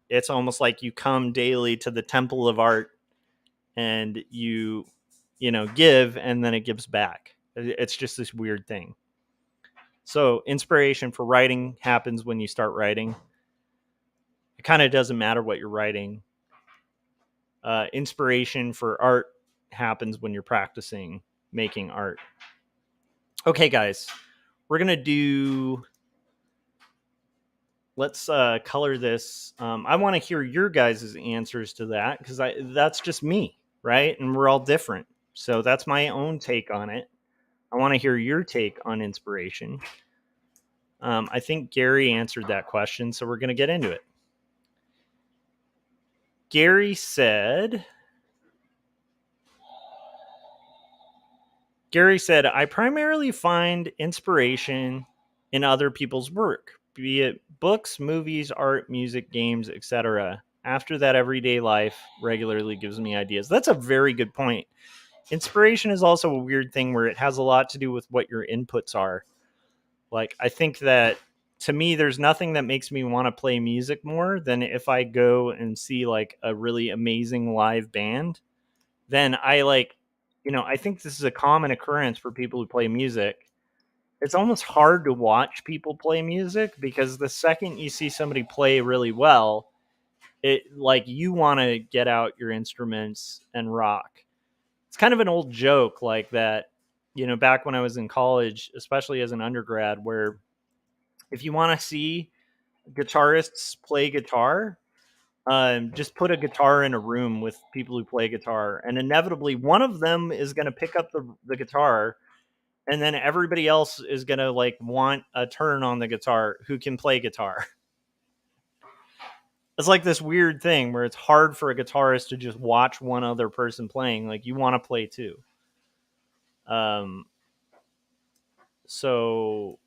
it's almost like you come daily to the temple of art, and you give, and then it gives back. It's just this weird thing. So inspiration for writing happens when you start writing. It kind of doesn't matter what you're writing. Inspiration for art happens when you're practicing making art. Okay, guys, we're going to do... Let's color this. I want to hear your guys' answers to that, because that's just me, right? And we're all different. So that's my own take on it. I want to hear your take on inspiration. I think Gary answered that question, so we're going to get into it. Gary said, I primarily find inspiration in other people's work, be it books, movies, art, music, games, etc. After that, everyday life regularly gives me ideas. That's a very good point. Inspiration is also a weird thing where it has a lot to do with what your inputs are. Like, I think that, to me, there's nothing that makes me want to play music more than if I go and see like a really amazing live band. Then I think this is a common occurrence for people who play music. It's almost hard to watch people play music, because the second you see somebody play really well, it like you want to get out your instruments and rock. It's kind of an old joke like that, back when I was in college, especially as an undergrad, where if you want to see guitarists play guitar, just put a guitar in a room with people who play guitar, and inevitably one of them is going to pick up the guitar, and then everybody else is going to like want a turn on the guitar who can play guitar. It's like this weird thing where it's hard for a guitarist to just watch one other person playing. Like, you want to play too. So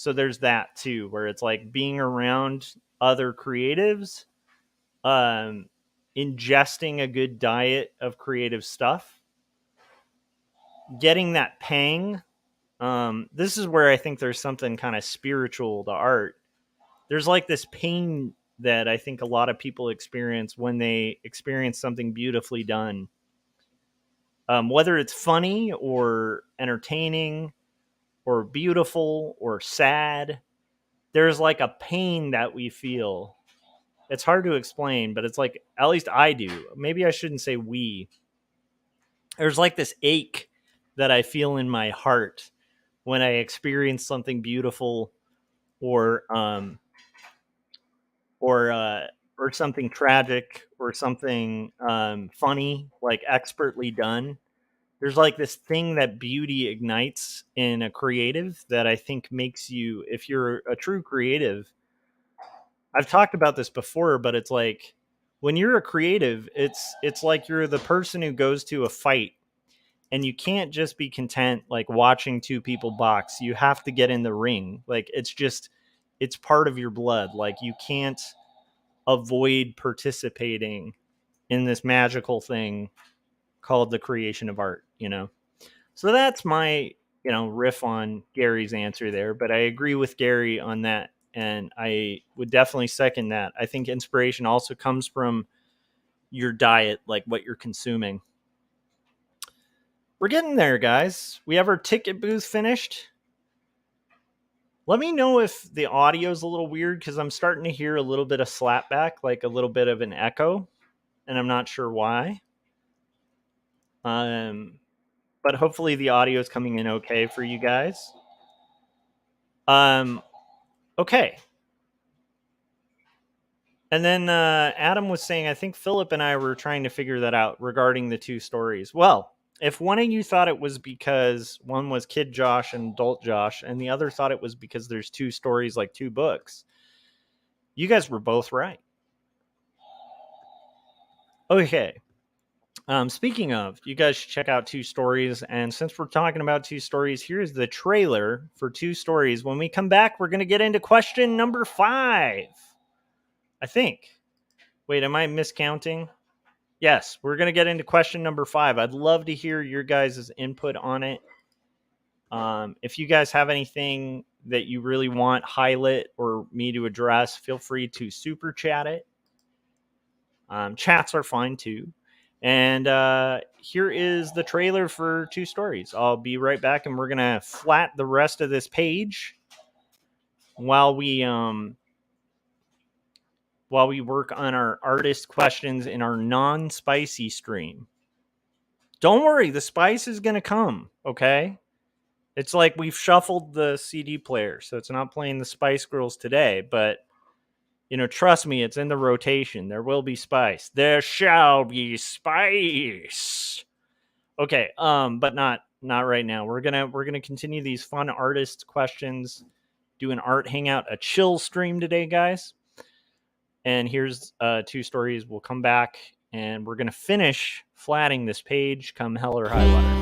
there's that too, where it's like being around other creatives, ingesting a good diet of creative stuff, getting that pang. This is where I think there's something kind of spiritual to art. There's like this pain that I think a lot of people experience when they experience something beautifully done. Whether it's funny or entertaining or beautiful or sad, there's like a pain that we feel. It's hard to explain, but it's like, at least I do. Maybe I shouldn't say we. There's like this ache that I feel in my heart when I experience something beautiful or something tragic or something funny, like expertly done. There's like this thing that beauty ignites in a creative that I think makes you, if you're a true creative, I've talked about this before, but it's like when you're a creative, it's like you're the person who goes to a fight, and you can't just be content like watching two people box. You have to get in the ring. Like, it's part of your blood. Like, you can't avoid participating in this magical thing called the creation of art, So that's my, riff on Gary's answer there, but I agree with Gary on that. And I would definitely second that. I think inspiration also comes from your diet, like what you're consuming. We're getting there, guys. We have our ticket booth finished. Let me know if the audio is a little weird, because I'm starting to hear a little bit of slapback, like a little bit of an echo, and I'm not sure why. But hopefully the audio is coming in okay for you guys. Okay. And then Adam was saying, I think Philip and I were trying to figure that out regarding the two stories. Well, if one of you thought it was because one was Kid Josh and Adult Josh, and the other thought it was because there's two stories, like two books, you guys were both right. Okay. Speaking of, you guys should check out Two Stories. And since we're talking about two stories, here's the trailer for Two Stories. When we come back, we're going to get into question number 5. I think. Wait, am I miscounting? Yes, we're going to get into question number 5. I'd love to hear your guys' input on it. If you guys have anything that you really want highlight or me to address, feel free to super chat it. Chats are fine too. And here is the trailer for Two Stories. I'll be right back, and we're going to flat the rest of this page while we work on our artist questions in our non-spicy stream. Don't worry, the spice is going to come, okay? It's like we've shuffled the CD player, so it's not playing the Spice Girls today, but trust me, it's in the rotation. There will be spice. There shall be spice. Okay, but not right now. We're gonna continue these fun artist questions, do an art hangout, a chill stream today, guys. And here's 2 stories. We'll come back and we're gonna finish flatting this page come hell or high water.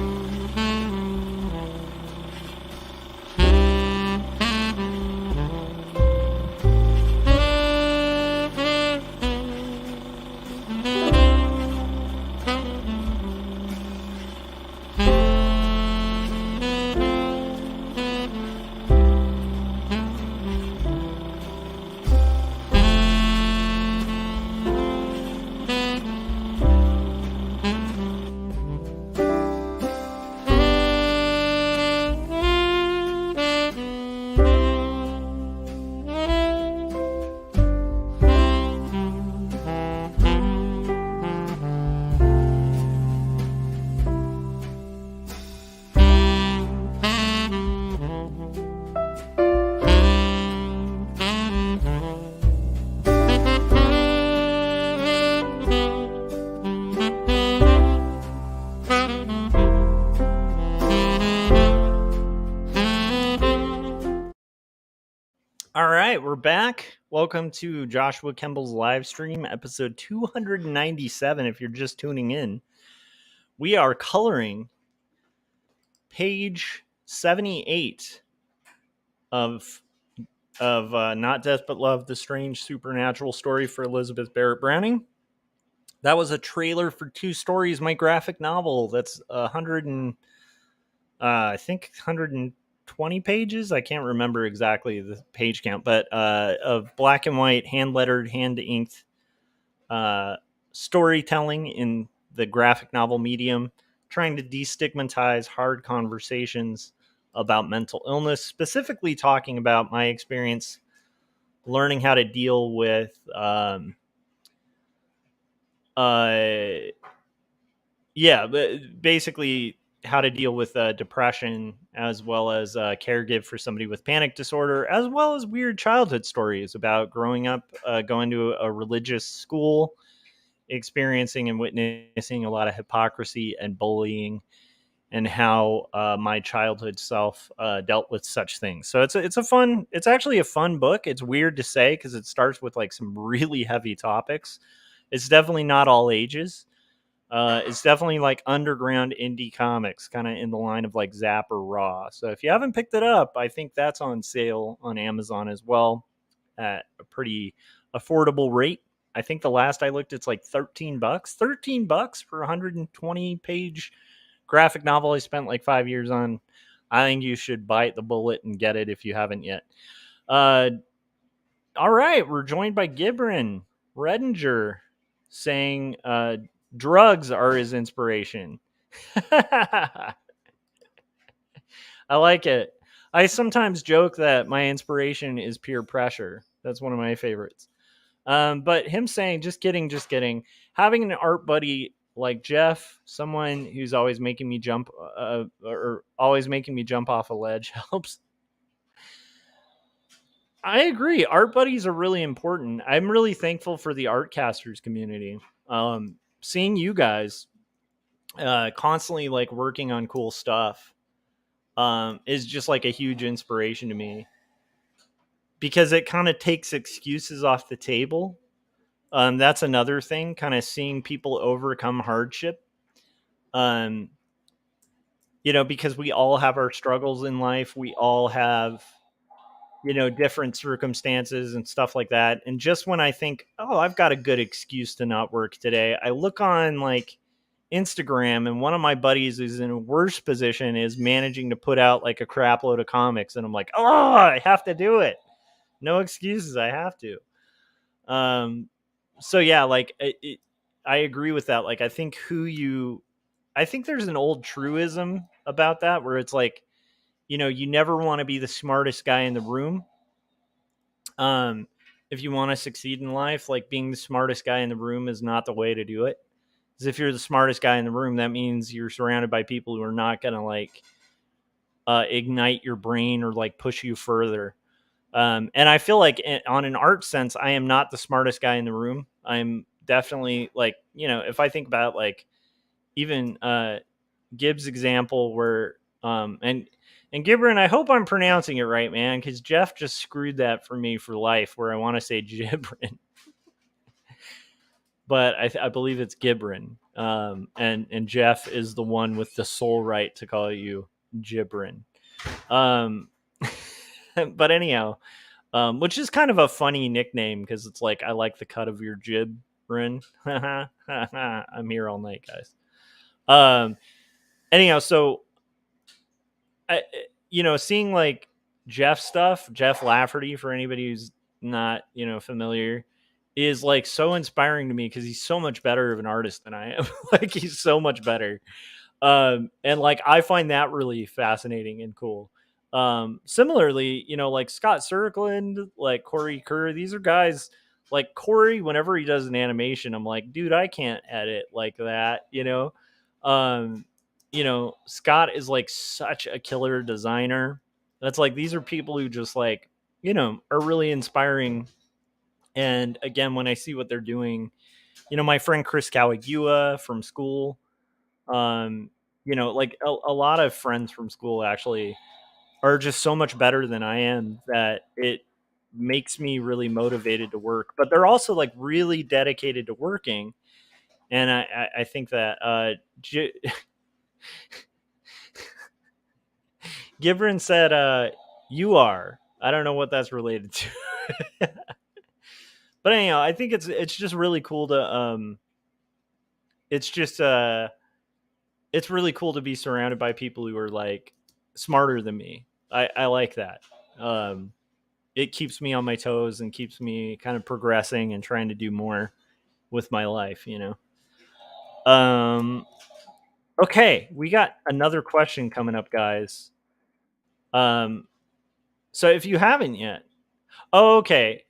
All right, we're back. Welcome to Joshua Kemble's live stream, episode 297. If you're just tuning in, we are coloring page 78 of Not Death But Love: The Strange Supernatural Story for Elizabeth Barrett Browning. That was a trailer for 2 stories, my graphic novel. That's 120 pages. I can't remember exactly the page count, but of black and white, hand lettered, hand inked storytelling in the graphic novel medium, trying to destigmatize hard conversations about mental illness, specifically talking about my experience learning how to deal with basically how to deal with depression, as well as caregive for somebody with panic disorder, as well as weird childhood stories about growing up, going to a religious school, experiencing and witnessing a lot of hypocrisy and bullying, and how my childhood self dealt with such things. So it's actually a fun book. It's weird to say because it starts with like some really heavy topics. It's definitely not all ages. It's definitely like underground indie comics, kind of in the line of like Zap or Raw. So if you haven't picked it up, I think that's on sale on Amazon as well at a pretty affordable rate. I think the last I looked, it's like $13. $13 for a 120 page graphic novel I spent like 5 years on. I think you should bite the bullet and get it if you haven't yet. All right, we're joined by Gibran Redinger saying drugs are his inspiration. I like it. I sometimes joke that my inspiration is peer pressure. That's one of my favorites. But him saying, just kidding, having an art buddy like Jeff, someone who's always making me jump or always making me jump off a ledge helps. I agree. Art buddies are really important. I'm really thankful for the Artcasters community. Seeing you guys constantly like working on cool stuff is just like a huge inspiration to me, because it kind of takes excuses off the table. That's another thing, kind of seeing people overcome hardship. Because we all have our struggles in life. We all have, different circumstances and stuff like that. And just when I think, oh, I've got a good excuse to not work today, I look on like Instagram, and one of my buddies is in a worse position, is managing to put out like a crap load of comics. And I'm like, oh, I have to do it. No excuses. I have to. So yeah, like I agree with that. Like, I think there's an old truism about that where it's like, you never want to be the smartest guy in the room. If you want to succeed in life, like being the smartest guy in the room is not the way to do it. Because if you're the smartest guy in the room, that means you're surrounded by people who are not going to like ignite your brain or like push you further. And I feel like on an art sense, I am not the smartest guy in the room. I'm definitely like, if I think about like even Gibbs' example where and Gibran, I hope I'm pronouncing it right, man, because Jeff just screwed that for me for life where I want to say Gibran. But I believe it's Gibran. And Jeff is the one with the sole right to call you Gibran. But anyhow, which is kind of a funny nickname because it's like, I like the cut of your Gibran. I'm here all night, guys. Anyhow, so seeing like Jeff stuff, Jeff Lafferty, for anybody who's not, familiar, is like so inspiring to me because he's so much better of an artist than I am. Like he's so much better. And like I find that really fascinating and cool. Similarly, like Scott Serkland, like Corey Kerr, these are guys like Corey, whenever he does an animation, I'm like, dude, I can't edit like that. Scott is like such a killer designer. That's like, these are people who just like, are really inspiring. And again, when I see what they're doing, my friend Chris Kawagua from school, like a lot of friends from school actually are just so much better than I am that it makes me really motivated to work. But they're also like really dedicated to working. And I think that Gibran said, you are. I don't know what that's related to. But anyhow, I think it's just really cool to it's really cool to be surrounded by people who are like smarter than me. I like that. It keeps me on my toes and keeps me kind of progressing and trying to do more with my life, Okay, we got another question coming up, guys. So if you haven't yet, okay.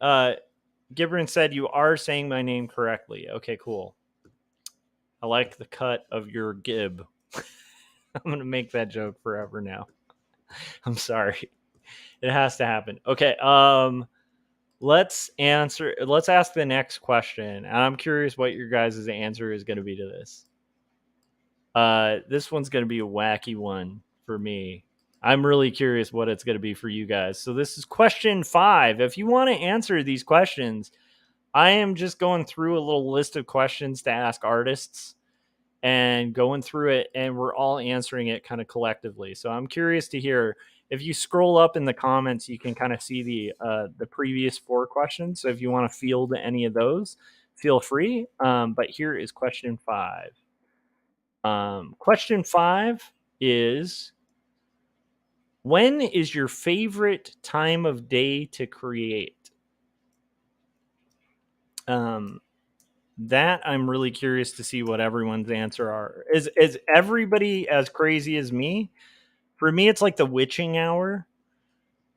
Gibran said you are saying my name correctly. Okay, cool. I like the cut of your Gib. I'm gonna make that joke forever now. I'm sorry. It has to happen. Okay. Let's ask the next question. And I'm curious what your guys' answer is going to be to this. This one's going to be a wacky one for me. I'm really curious what it's going to be for you guys. So this is question 5. If you want to answer these questions, I am just going through a little list of questions to ask artists and going through it, and we're all answering it kind of collectively. So I'm curious to hear. If you scroll up in the comments, you can kind of see the previous 4 questions. So if you want to field any of those, feel free. But here is question 5. Question 5 is, when is your favorite time of day to create? That I'm really curious to see what everyone's answer are. Is everybody as crazy as me? For me, it's like the witching hour.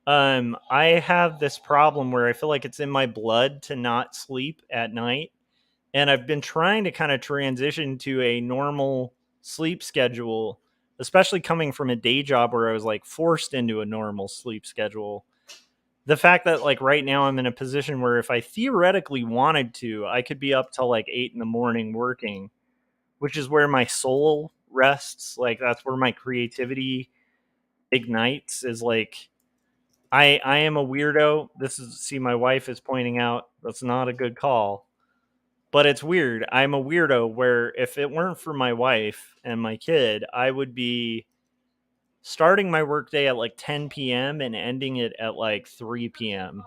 I have this problem where I feel like it's in my blood to not sleep at night. And I've been trying to kind of transition to a normal sleep schedule, especially coming from a day job where I was like forced into a normal sleep schedule. The fact that like right now I'm in a position where if I theoretically wanted to, I could be up till like 8 in the morning working, which is where my soul rests. Like that's where my creativity ignites, is like, I am a weirdo. My wife is pointing out that's not a good call, but it's weird. I'm a weirdo where if it weren't for my wife and my kid, I would be starting my workday at like 10 p.m. and ending it at like 3 p.m.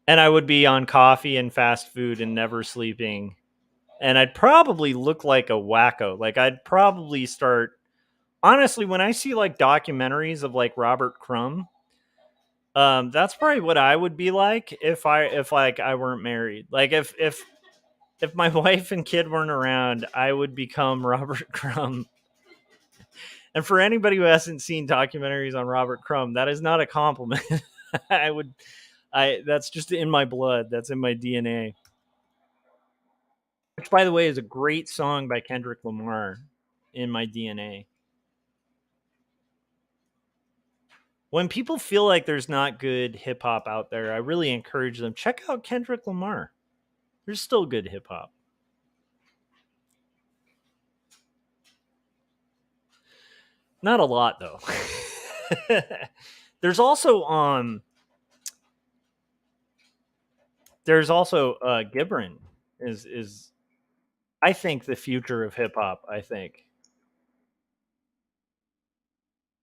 And I would be on coffee and fast food and never sleeping. And I'd probably look like a wacko. Like I'd probably start, honestly, when I see like documentaries of like Robert Crumb, that's probably what I would be like if I weren't married. Like if my wife and kid weren't around, I would become Robert Crumb. And for anybody who hasn't seen documentaries on Robert Crumb, that is not a compliment. That's just in my blood. That's in my DNA. Which, by the way, is a great song by Kendrick Lamar, In My DNA. When people feel like there's not good hip hop out there, I really encourage them, check out Kendrick Lamar. There's still good hip hop. Not a lot though. There's also Gibran is I think the future of hip hop. I think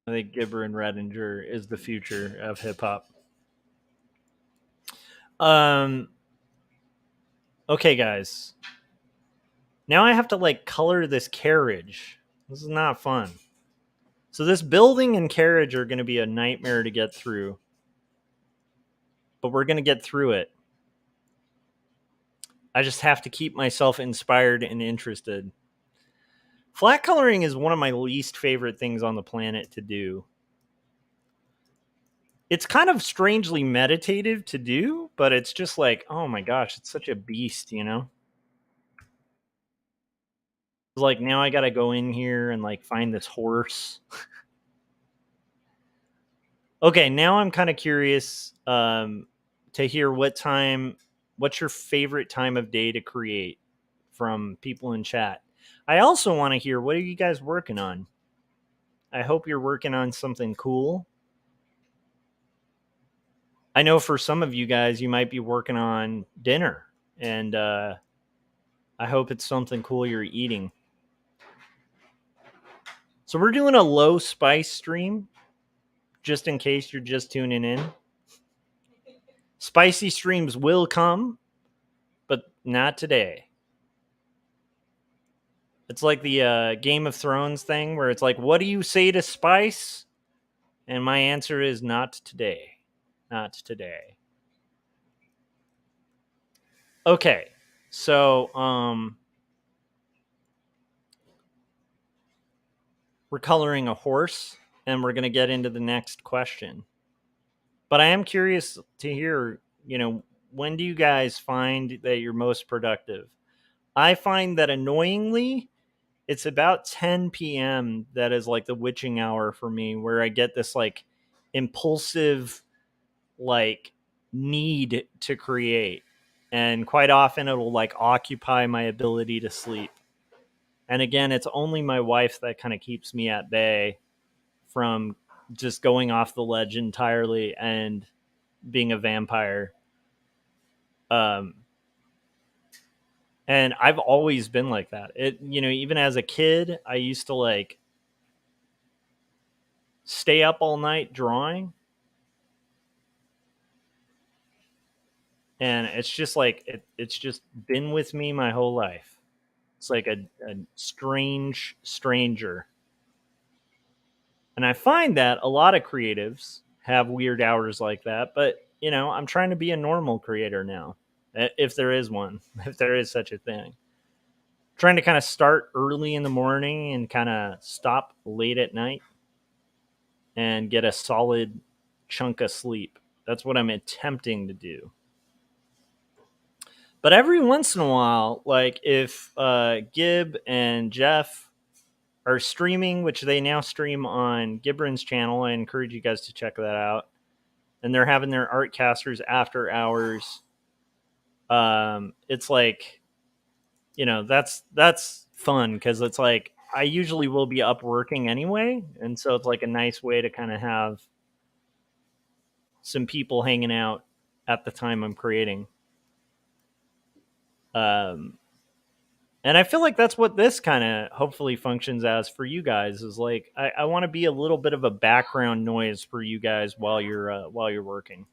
Gibran Redinger is the future of hip hop. Okay, guys. Now I have to like color this carriage. This is not fun. So this building and carriage are going to be a nightmare to get through. But we're going to get through it. I just have to keep myself inspired and interested. Flat coloring is one of my least favorite things on the planet to do. It's kind of strangely meditative to do, but it's just like, oh my gosh, it's such a beast, you know? It's like now I got to go in here and like find this horse. Okay, now I'm kind of curious to hear what's your favorite time of day to create from people in chat. I also want to hear, what are you guys working on? I hope you're working on something cool. I know for some of you guys, you might be working on dinner, and I hope it's something cool you're eating. So we're doing a low spice stream, just in case you're just tuning in. Spicy streams will come, but not today. It's like the Game of Thrones thing where it's like, what do you say to spice? And my answer is not today. Not today. Okay. So, we're coloring a horse, and we're going to get into the next question. But I am curious to hear, when do you guys find that you're most productive? I find that annoyingly, it's about 10 p.m. that is like the witching hour for me, where I get this like impulsive, like need to create. And quite often it'll like occupy my ability to sleep. And again, it's only my wife that kind of keeps me at bay from just going off the ledge entirely and being a vampire. And I've always been like that. Even as a kid, I used to like stay up all night drawing. And it's just like, it's just been with me my whole life. It's like a strange stranger. And I find that a lot of creatives have weird hours like that. But, I'm trying to be a normal creator now, if there is one, if there is such a thing. Trying to kind of start early in the morning and kind of stop late at night and get a solid chunk of sleep. That's what I'm attempting to do. But every once in a while, like if Gib and Jeff are streaming, which they now stream on Gibran's channel, I encourage you guys to check that out. And they're having their Artcasters after hours. It's like, that's fun because it's like I usually will be up working anyway, and so it's like a nice way to kind of have some people hanging out at the time I'm creating. And I feel like that's what this kind of hopefully functions as for you guys, is like I want to be a little bit of a background noise for you guys while you're working.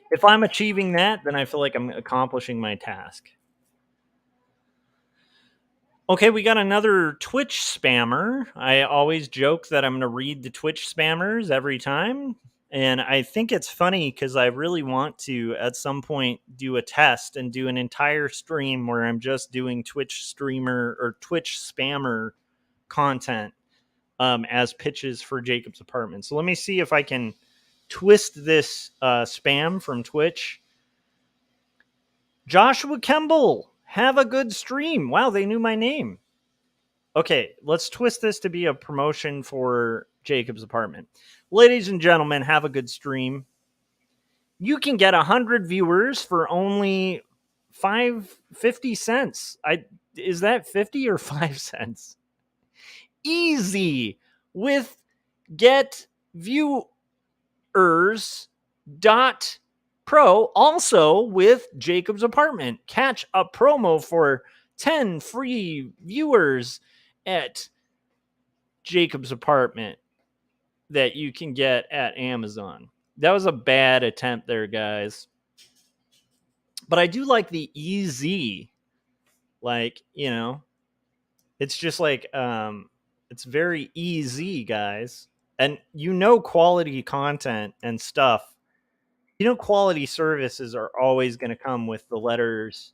If I'm achieving that, then I feel like I'm accomplishing my task. Okay, we got another Twitch spammer. I always joke that I'm going to read the Twitch spammers every time. And I think it's funny because I really want to, at some point, do a test and do an entire stream where I'm just doing Twitch streamer or Twitch spammer content as pitches for Jacob's Apartment. So let me see if I can twist this spam from Twitch. Joshua Kemble, have a good stream. Wow, they knew my name. Okay, let's twist this to be a promotion for Jacob's Apartment. Ladies and gentlemen, have a good stream. You can get 100 viewers for only 50 cents. Is that 50 or 5 cents? Easy with get viewers dot pro, also with Jacob's Apartment. Catch a promo for 10 free viewers at Jacob's Apartment that you can get at Amazon. That was a bad attempt there, guys. But I do like the easy, like, you know, it's just like it's very easy, guys. And you know, quality content and stuff, you know, quality services are always going to come with the letters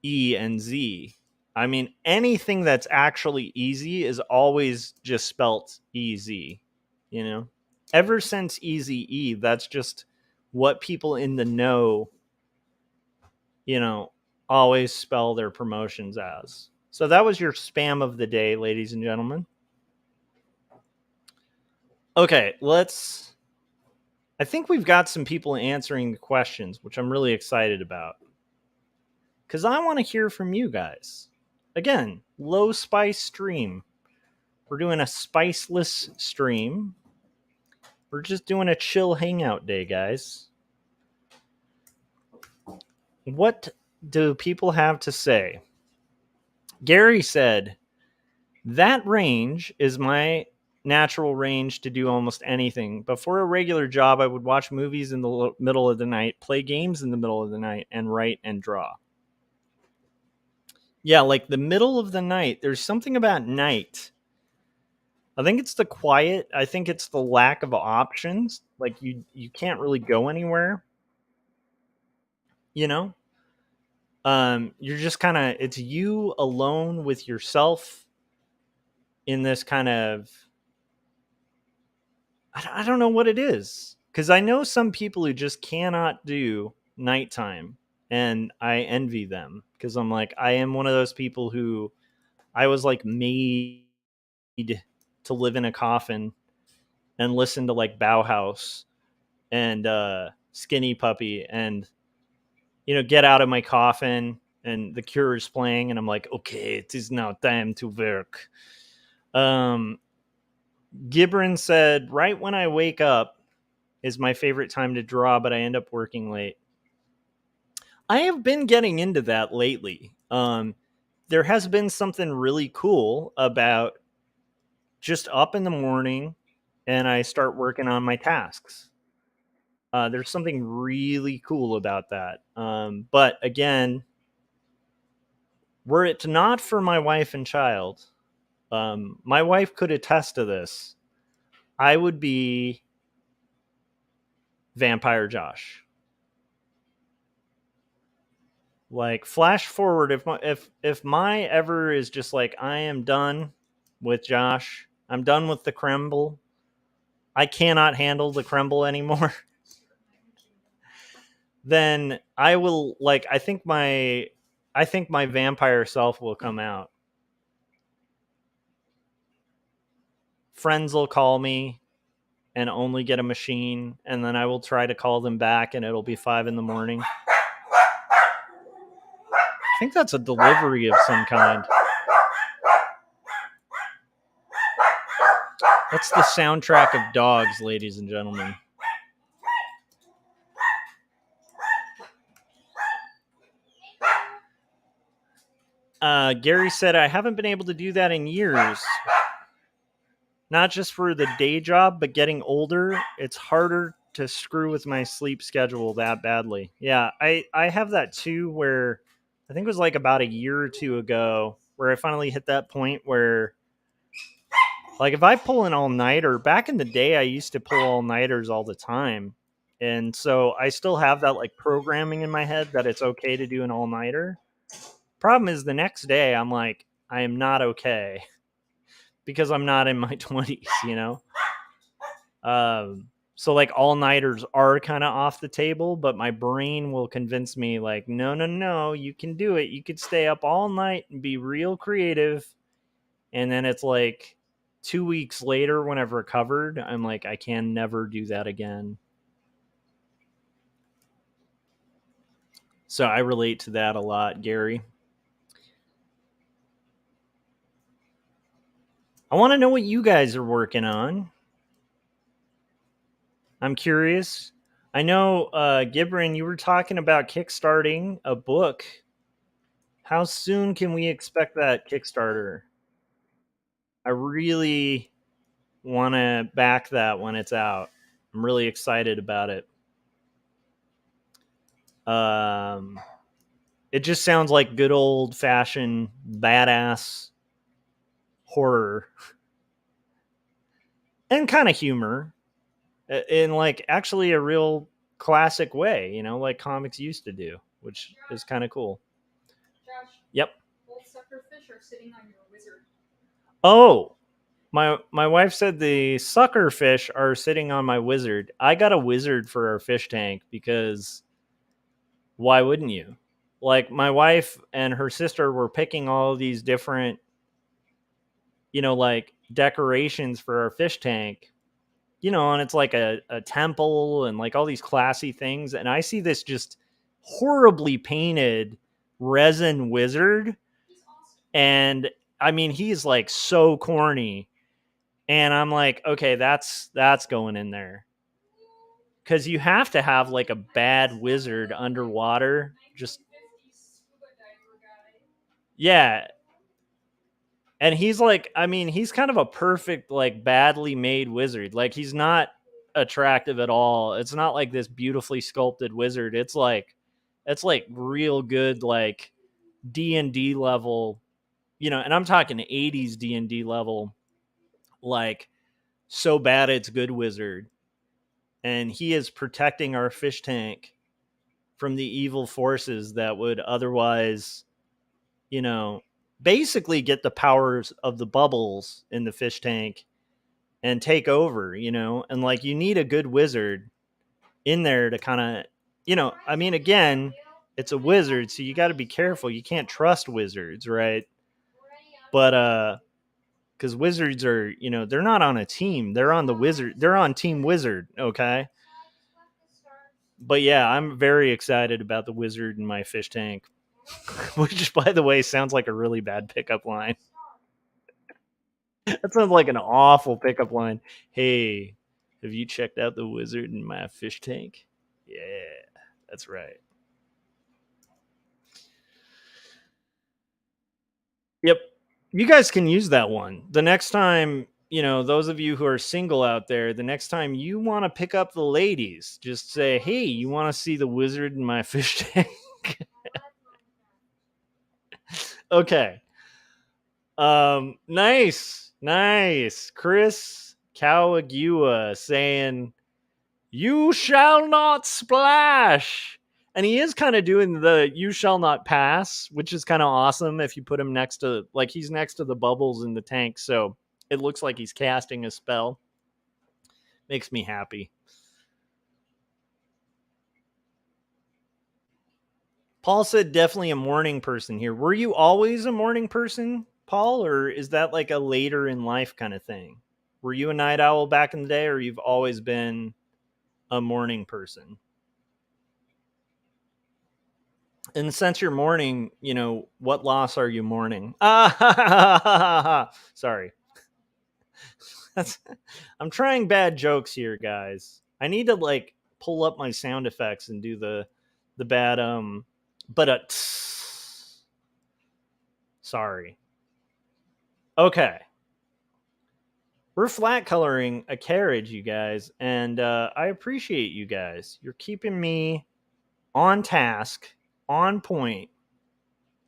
E and Z. I mean, anything that's actually easy is always just spelt easy, you know? Ever since Easy E, that's just what people in the know, you know, always spell their promotions as. So that was your spam of the day, ladies and gentlemen. Okay, I think we've got some people answering the questions, which I'm really excited about, because I want to hear from you guys. Again, low spice stream. We're doing a spiceless stream. We're just doing a chill hangout day, guys. What do people have to say? Gary said, that range is my natural range to do almost anything. But for a regular job, I would watch movies in the middle of the night, play games in the middle of the night, and write and draw. Yeah, like the middle of the night. There's something about night. I think it's the quiet. I think it's the lack of options. Like you can't really go anywhere. You know? You're just kind of, it's you alone with yourself in this kind of, I don't know what it is. Because I know some people who just cannot do nighttime, and I envy them, because I'm like, I am one of those people who I was like made to live in a coffin and listen to like Bauhaus and Skinny Puppy and, you know, get out of my coffin and The Cure is playing and I'm like, okay, it is now time to work. Gibran said, right when I wake up is my favorite time to draw, but I end up working late. I have been getting into that lately. There has been something really cool about just up in the morning and I start working on my tasks. There's something really cool about that. But again, were it not for my wife and child, my wife could attest to this, I would be Vampire Josh. Like, flash forward, if my ever is just like, I am done with Josh, I'm done with the Kemble, I cannot handle the Kemble anymore, then I will, like, I think my vampire self will come out. Friends will call me and only get a machine, and then I will try to call them back and it'll be 5 a.m. I think that's a delivery of some kind. That's the soundtrack of dogs, ladies and gentlemen. Gary said, I haven't been able to do that in years. Not just for the day job, but getting older, it's harder to screw with my sleep schedule that badly. Yeah, I have that too, where I think it was like about a year or two ago where I finally hit that point where, like, if I pull an all-nighter, back in the day, I used to pull all-nighters all the time. And so I still have that, like, programming in my head that it's okay to do an all-nighter. Problem is, the next day, I'm like, I am not okay. because I'm not in my 20s, you know? So like all-nighters are kind of off the table, but my brain will convince me like, no, no, no, you can do it. You could stay up all night and be real creative. And then it's like 2 weeks later when I've recovered, I'm like, I can never do that again. So I relate to that a lot, Gary. I want to know what you guys are working on. I'm curious. I know, Gibran, you were talking about kickstarting a book. How soon can we expect that Kickstarter? I really want to back that when it's out. I'm really excited about it. It just sounds like good old fashioned badass horror and kind of humor in like actually a real classic way, you know, like comics used to do, which is kind of cool. Josh, Yep. both suckerfish are sitting on your wizard. Oh, my wife said the sucker fish are sitting on my wizard. I got a wizard for our fish tank because why wouldn't you? Like my wife and her sister were picking all of these different, you know, like decorations for our fish tank, you know, and it's like a temple and like all these classy things. And I see this just horribly painted resin wizard. He's awesome. And I mean, he's like so corny. And I'm like, okay, that's going in there. Because you have to have like a bad wizard underwater. Just, 1950s scuba diver guy. yeah. And he's like, I mean, he's kind of a perfect, like, badly made wizard. Like, he's not attractive at all. It's not like this beautifully sculpted wizard. It's like real good, like D&D level, you know, and I'm talking 80s D&D level, like so bad it's good wizard. And he is protecting our fish tank from the evil forces that would otherwise, you know, basically get the powers of the bubbles in the fish tank and take over, you know, and like you need a good wizard in there to kind of, you know, I mean, again, it's a wizard, so you got to be careful. You can't trust wizards, right? But because wizards are, you know, they're not on a team. They're on the wizard. They're on Team Wizard, okay? But yeah, I'm very excited about the wizard in my fish tank, which, by the way, sounds like a really bad pickup line. That sounds like an awful pickup line. Hey, have you checked out the wizard in my fish tank? Yeah, that's right. Yep. You guys can use that one. The next time, you know, those of you who are single out there, the next time you want to pick up the ladies, just say, hey, you want to see the wizard in my fish tank? Okay. Nice. Chris Kawagua saying, "You shall not splash." And he is kind of doing the "you shall not pass," which is kind of awesome if you put him next to, like, he's next to the bubbles in the tank, so it looks like he's casting a spell. Makes me happy. Paul said definitely a morning person here. Were you always a morning person, Paul, or is that like a later in life kind of thing? Were you a night owl back in the day, or you've always been a morning person? And since you're mourning, you know, what loss are you mourning? Sorry. I'm trying bad jokes here, guys. I need to like pull up my sound effects and do the bad but sorry. Okay. We're flat coloring a carriage, you guys, and I appreciate you guys. You're keeping me on task, on point,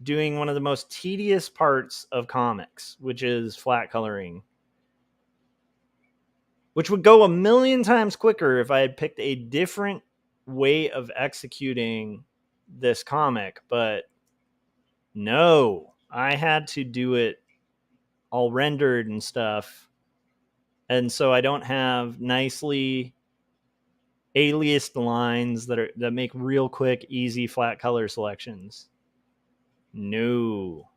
doing one of the most tedious parts of comics, which is flat coloring, which would go a million times quicker if I had picked a different way of executing this comic. But no, I had to do it all rendered and stuff. And so I don't have nicely aliased lines that make real quick, easy flat color selections. No.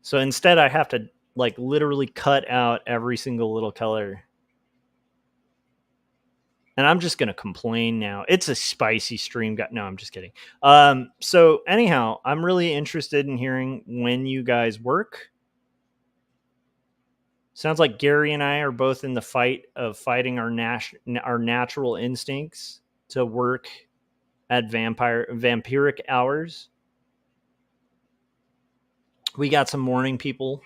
So instead I have to like literally cut out every single little color. And I'm just going to complain now. It's a spicy stream. No, I'm just kidding. So anyhow, I'm really interested in hearing when you guys work. Sounds like Gary and I are both in the fight of fighting our natural instincts to work at vampiric hours. We got some morning people.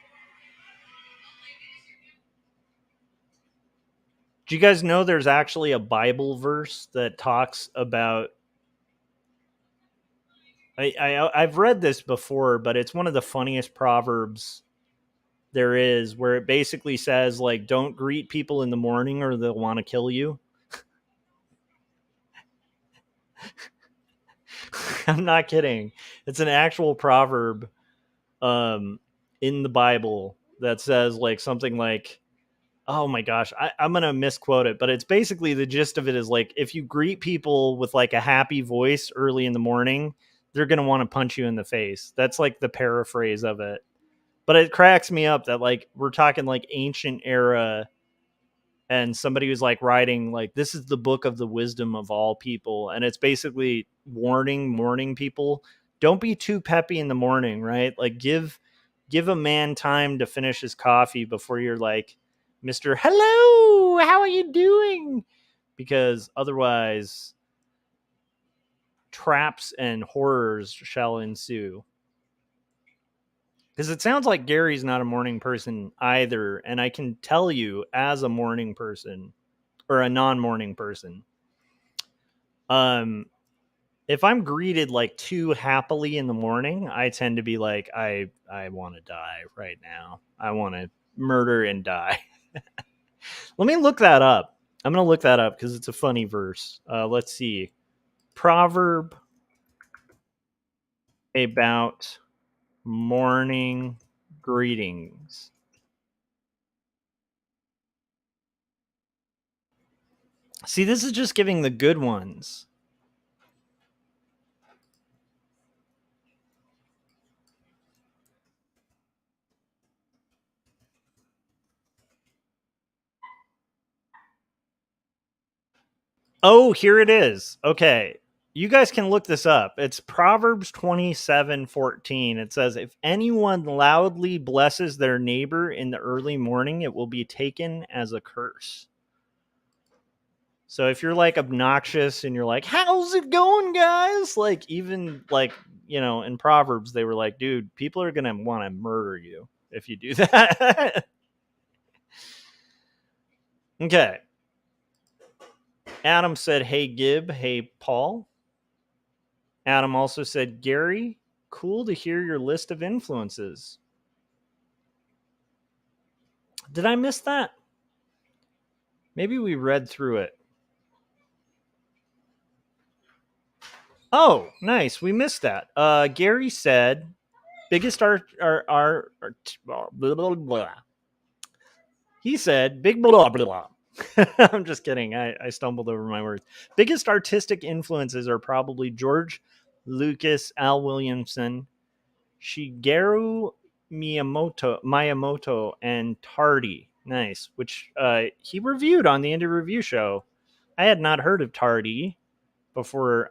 Do you guys know there's actually a Bible verse that talks about... I've read this before, but it's one of the funniest proverbs there is, where it basically says, like, don't greet people in the morning or they'll want to kill you. I'm not kidding. It's an actual proverb in the Bible that says like something like, oh my gosh, I'm going to misquote it, but it's basically the gist of it is like, if you greet people with like a happy voice early in the morning, they're going to want to punch you in the face. That's like the paraphrase of it. But it cracks me up that like we're talking like ancient era, and somebody was like writing like, this is the book of the wisdom of all people, and it's basically warning morning people, don't be too peppy in the morning, right? Like give a man time to finish his coffee before you're like, Mr. Hello, how are you doing? Because otherwise traps and horrors shall ensue. Because it sounds like Gary's not a morning person either. And I can tell you, as a morning person or a non-morning person, if I'm greeted like too happily in the morning, I tend to be like, I want to die right now. I want to murder and die. Let me look that up. I'm going to look that up because it's a funny verse. Let's see. Proverb about morning greetings. See, this is just giving the good ones. Oh, here it is. Okay. You guys can look this up. It's Proverbs 27:14. It says, if anyone loudly blesses their neighbor in the early morning, it will be taken as a curse. So if you're like obnoxious and you're like, how's it going, guys? Like, even like, you know, in Proverbs, they were like, dude, people are going to want to murder you if you do that. Okay. Adam said, hey, Gib. Hey, Paul. Adam also said, Gary, cool to hear your list of influences. Did I miss that? Maybe we read through it. Oh, nice. We missed that. Gary said, biggest blah, blah, blah. He said, big blah, blah, blah. I'm just kidding. I stumbled over my words. Biggest artistic influences are probably George Lucas, Al Williamson, Shigeru Miyamoto, and Tardy. Nice. Which he reviewed on the Indie Review Show. I had not heard of Tardy before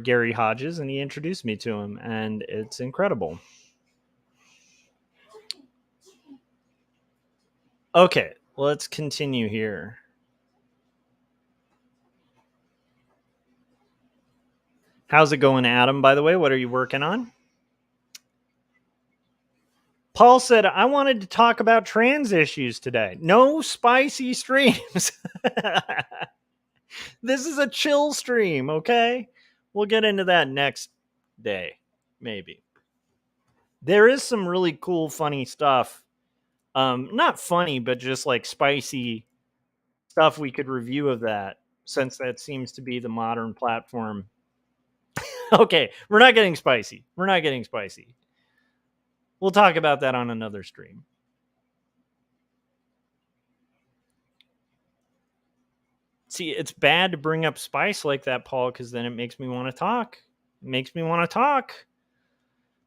Gary Hodges, and he introduced me to him, and it's incredible. Okay, let's continue here. How's it going, Adam, by the way? What are you working on? Paul said, I wanted to talk about trans issues today. No spicy streams. This is a chill stream, okay? We'll get into that next day, maybe. There is some really cool, funny stuff. Not funny, but just like spicy stuff we could review of that, since that seems to be the modern platform. Okay, we're not getting spicy. We're not getting spicy. We'll talk about that on another stream. See, it's bad to bring up spice like that, Paul, because then it makes me want to talk. It makes me want to talk.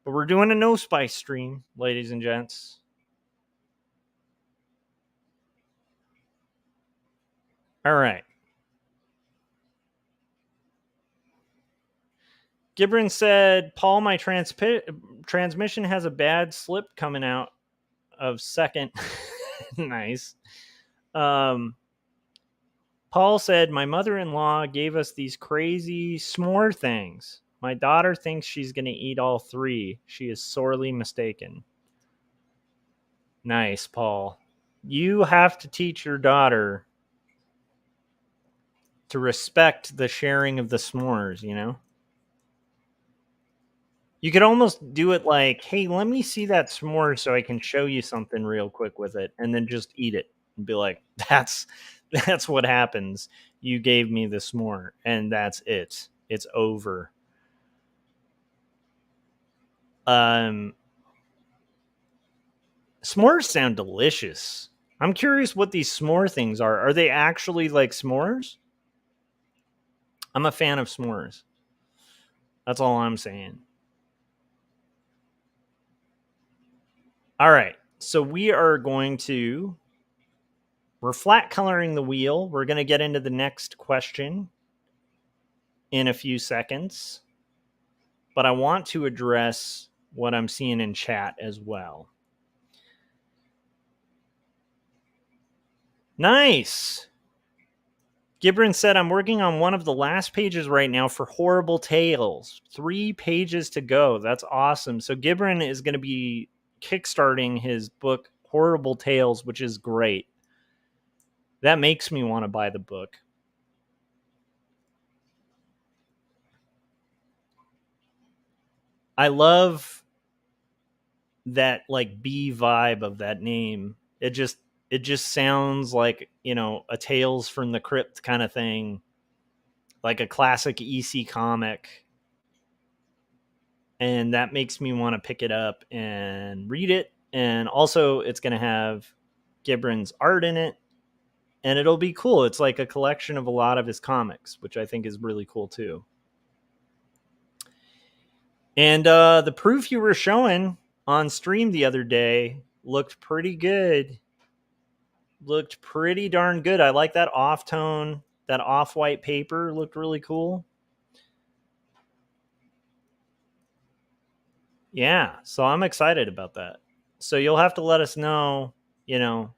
But we're doing a no spice stream, ladies and gents. All right. Gibran said, Paul, my transmission has a bad slip coming out of second. Nice. Paul said, my mother-in-law gave us these crazy s'more things. My daughter thinks she's going to eat all three. She is sorely mistaken. Nice, Paul. You have to teach your daughter to respect the sharing of the s'mores, you know? You could almost do it like, hey, let me see that s'more so I can show you something real quick with it, and then just eat it and be like, that's what happens. You gave me the s'more, and that's it. It's over. S'mores sound delicious. I'm curious what these s'more things are. Are they actually like s'mores? I'm a fan of s'mores. That's all I'm saying. All right. So we're flat coloring the wheel. We're going to get into the next question in a few seconds. But I want to address what I'm seeing in chat as well. Nice. Gibran said, I'm working on one of the last pages right now for Horrible Tales. 3 pages to go. That's awesome. So Gibran is going to be kickstarting his book, Horrible Tales, which is great. That makes me want to buy the book. I love that like B vibe of that name. It just sounds like, you know, a Tales from the Crypt kind of thing. Like a classic EC comic. And that makes me want to pick it up and read it. And also it's going to have Gibran's art in it. And it'll be cool. It's like a collection of a lot of his comics, which I think is really cool too. And the proof you were showing on stream the other day looked pretty good. Looked pretty darn good. I like that off-tone, that off-white paper looked really cool. Yeah, so I'm excited about that. So you'll have to let us know, you know.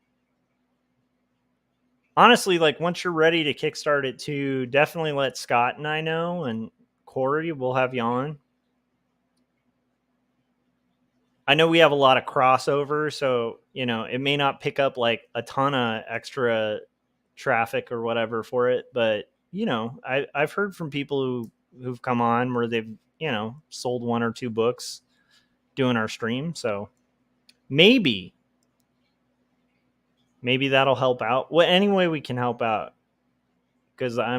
Honestly, like once you're ready to kickstart it too, definitely let Scott and I know, and Corey, we'll have you on. I know we have a lot of crossover, so, you know, it may not pick up like a ton of extra traffic or whatever for it, but, you know, I've heard from people who've come on where they've, you know, sold 1 or 2 books doing our stream, so maybe that'll help out. Well, any way we can help out, because I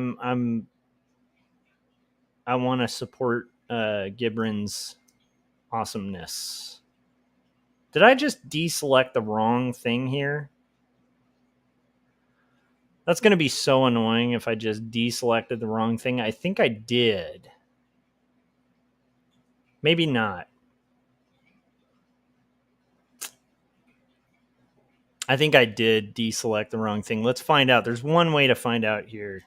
want to support Gibran's awesomeness. Did I just deselect the wrong thing here? That's going to be so annoying if I just deselected the wrong thing. I think I did. Maybe not. I think I did deselect the wrong thing. Let's find out. There's one way to find out here.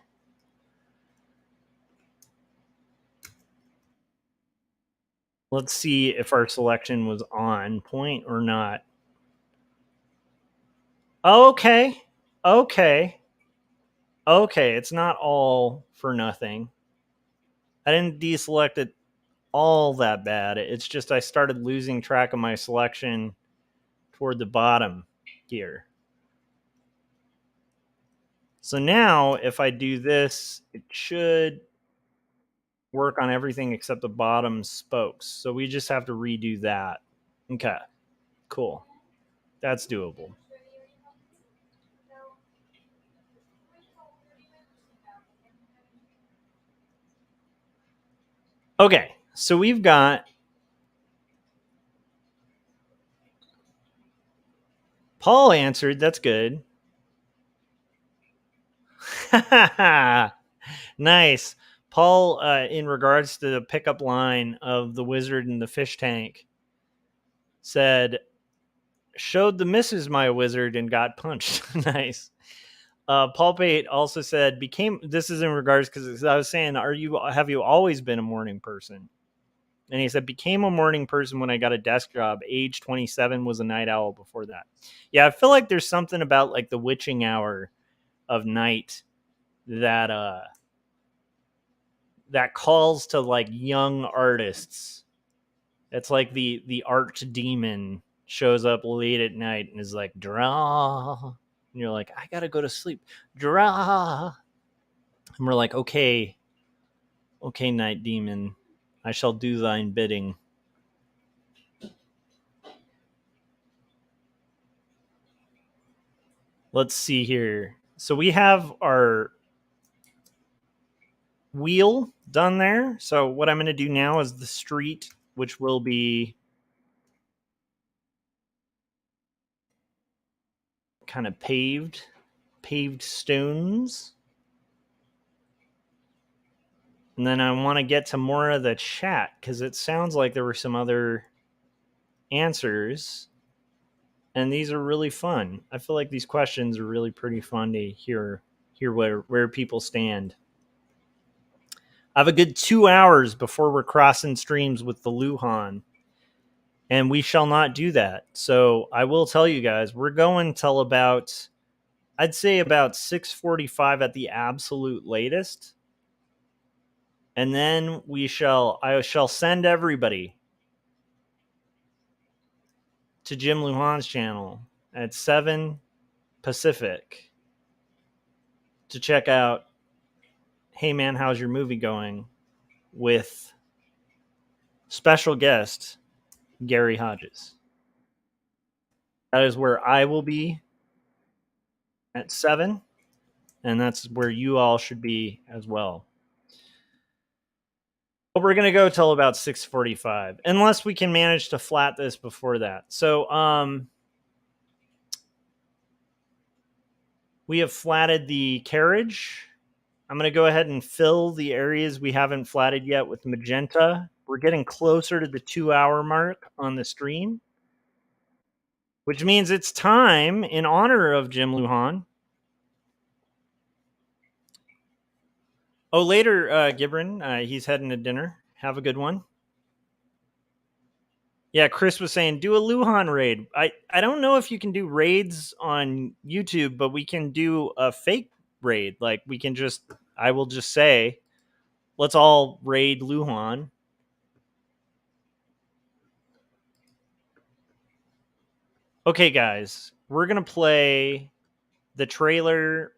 Let's see if our selection was on point or not. Okay. It's not all for nothing. I didn't deselect it all that bad. It's just I started losing track of my selection toward the bottom here. So now if I do this, it should work on everything except the bottom spokes. So we just have to redo that. Okay, cool. That's doable. Okay, so we've got Paul answered. That's good. Nice. Paul, in regards to the pickup line of the wizard in the fish tank, said, showed the missus my wizard and got punched. Nice. Paul Pate also said, this is in regards, because I was saying, have you always been a morning person? And he said, became a morning person when I got a desk job. Age 27, was a night owl before that. Yeah, I feel like there's something about like the witching hour of night that that calls to like young artists. It's like the art demon shows up late at night and is like, draw. And you're like, I gotta go to sleep. Draw. And we're like, okay, night demon, I shall do thine bidding. Let's see here. So we have our wheel done there. So what I'm going to do now is the street, which will be kind of paved stones. And then I want to get to more of the chat because it sounds like there were some other answers. And these are really fun. I feel like these questions are really pretty fun to hear where people stand. I have a good 2 hours before we're crossing streams with the Luhan. And we shall not do that. So I will tell you guys, we're going till about, I'd say about 6:45 at the absolute latest. And then I shall send everybody to Jim Luhan's channel at 7 Pacific to check out Hey Man, How's Your Movie Going? With special guest Gary Hodges. That is where I will be at 7, and that's where you all should be as well. But we're going to go till about 6:45, unless we can manage to flat this before that. So, we have flatted the carriage. I'm going to go ahead and fill the areas we haven't flatted yet with magenta. We're getting closer to the 2-hour mark on the stream, which means it's time, in honor of Jim Luhan. Oh, later, Gibran, he's heading to dinner. Have a good one. Yeah, Chris was saying, do a Luhan raid. I don't know if you can do raids on YouTube, but we can do a fake raid. Like, I will just say, let's all raid Luhan. Okay, guys, we're going to play the trailer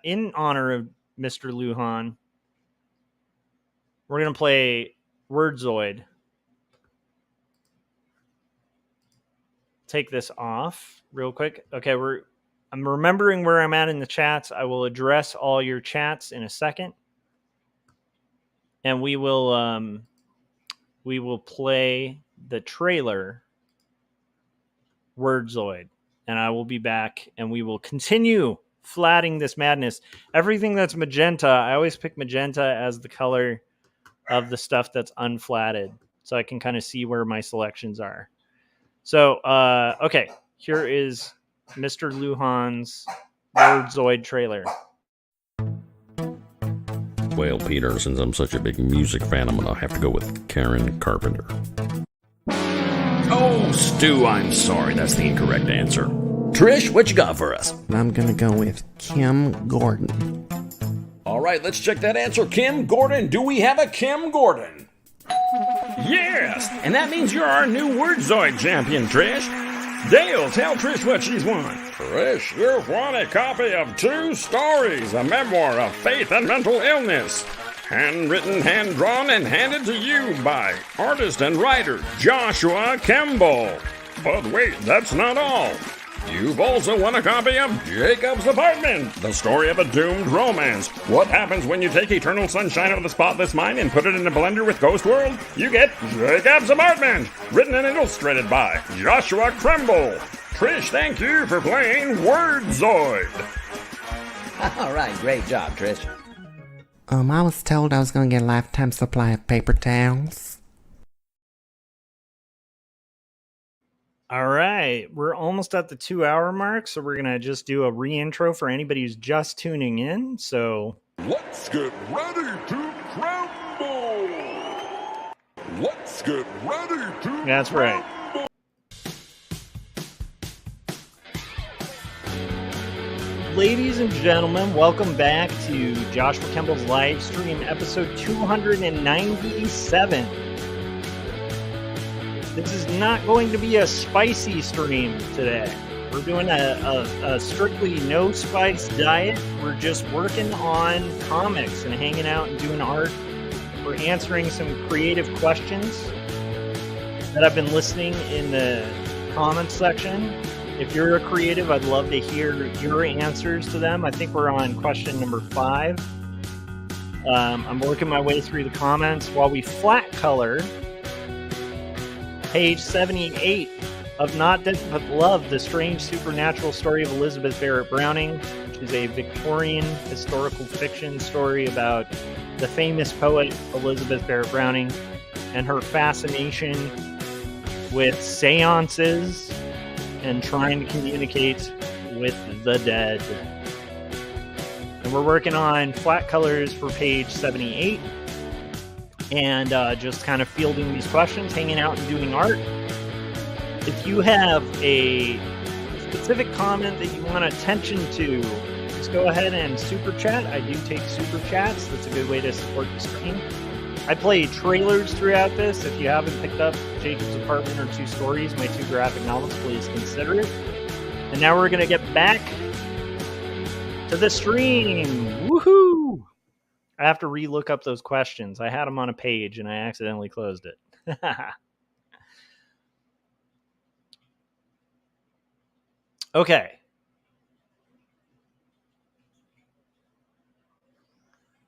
in honor of Mr. Luhan. We're going to play Wordzoid. Take this off real quick. Okay, I'm remembering where I'm at in the chats. I will address all your chats in a second. And we will play the trailer Wordzoid. And I will be back and we will continue flatting this madness. Everything that's magenta, I always pick magenta as the color of the stuff that's unflatted, so I can kind of see where my selections are. So, okay, here is Mr. Luhan's Wordzoid trailer. Well, Peter, since I'm such a big music fan, I'm going to have to go with Karen Carpenter. Oh, Stu, I'm sorry. That's the incorrect answer. Trish, what you got for us? I'm going to go with Kim Gordon. All right, let's check that answer. Kim Gordon. Do we have a Kim Gordon? Yes, and that means you're our new Wordzoid champion, Trish. Dale, tell Trish what she's won. Trish, you've won a copy of 2 stories, a memoir of faith and mental illness. Handwritten, hand-drawn, and handed to you by artist and writer Joshua Kemble. But wait, that's not all. You've also won a copy of Jacob's Apartment, the story of a doomed romance. What happens when you take Eternal Sunshine of the Spotless Mind and put it in a blender with Ghost World? You get Jacob's Apartment, written and illustrated by Joshua Kemble. Trish, thank you for playing Wordzoid. All right, great job, Trish. I was told I was gonna get a lifetime supply of paper towels. All right, we're almost at the 2-hour mark, so we're going to just do a re-intro for anybody who's just tuning in. So let's get ready to crumble. Let's get ready to That's right. Ladies and gentlemen, welcome back to Joshua Kemble's live stream, episode 297. This is not going to be a spicy stream today. We're doing a strictly no spice diet. We're just working on comics and hanging out and doing art. We're answering some creative questions that I've been listening in the comments section. If you're a creative, I'd love to hear your answers to them. I think we're on question number 5. I'm working my way through the comments while we flat color page 78 of Not Dead But Love, the strange supernatural story of Elizabeth Barrett Browning, which is a Victorian historical fiction story about the famous poet Elizabeth Barrett Browning and her fascination with seances and trying to communicate with the dead. And we're working on flat colors for page 78. And just kind of fielding these questions, hanging out and doing art. If you have a specific comment that you want attention to, just go ahead and super chat. I do take super chats. That's a good way to support the stream. I play trailers throughout this. If you haven't picked up Jacob's Apartment or 2 Stories, my 2 graphic novels, please consider it. And now we're going to get back to the stream. Woohoo! I have to re-look up those questions. I had them on a page and I accidentally closed it. Okay.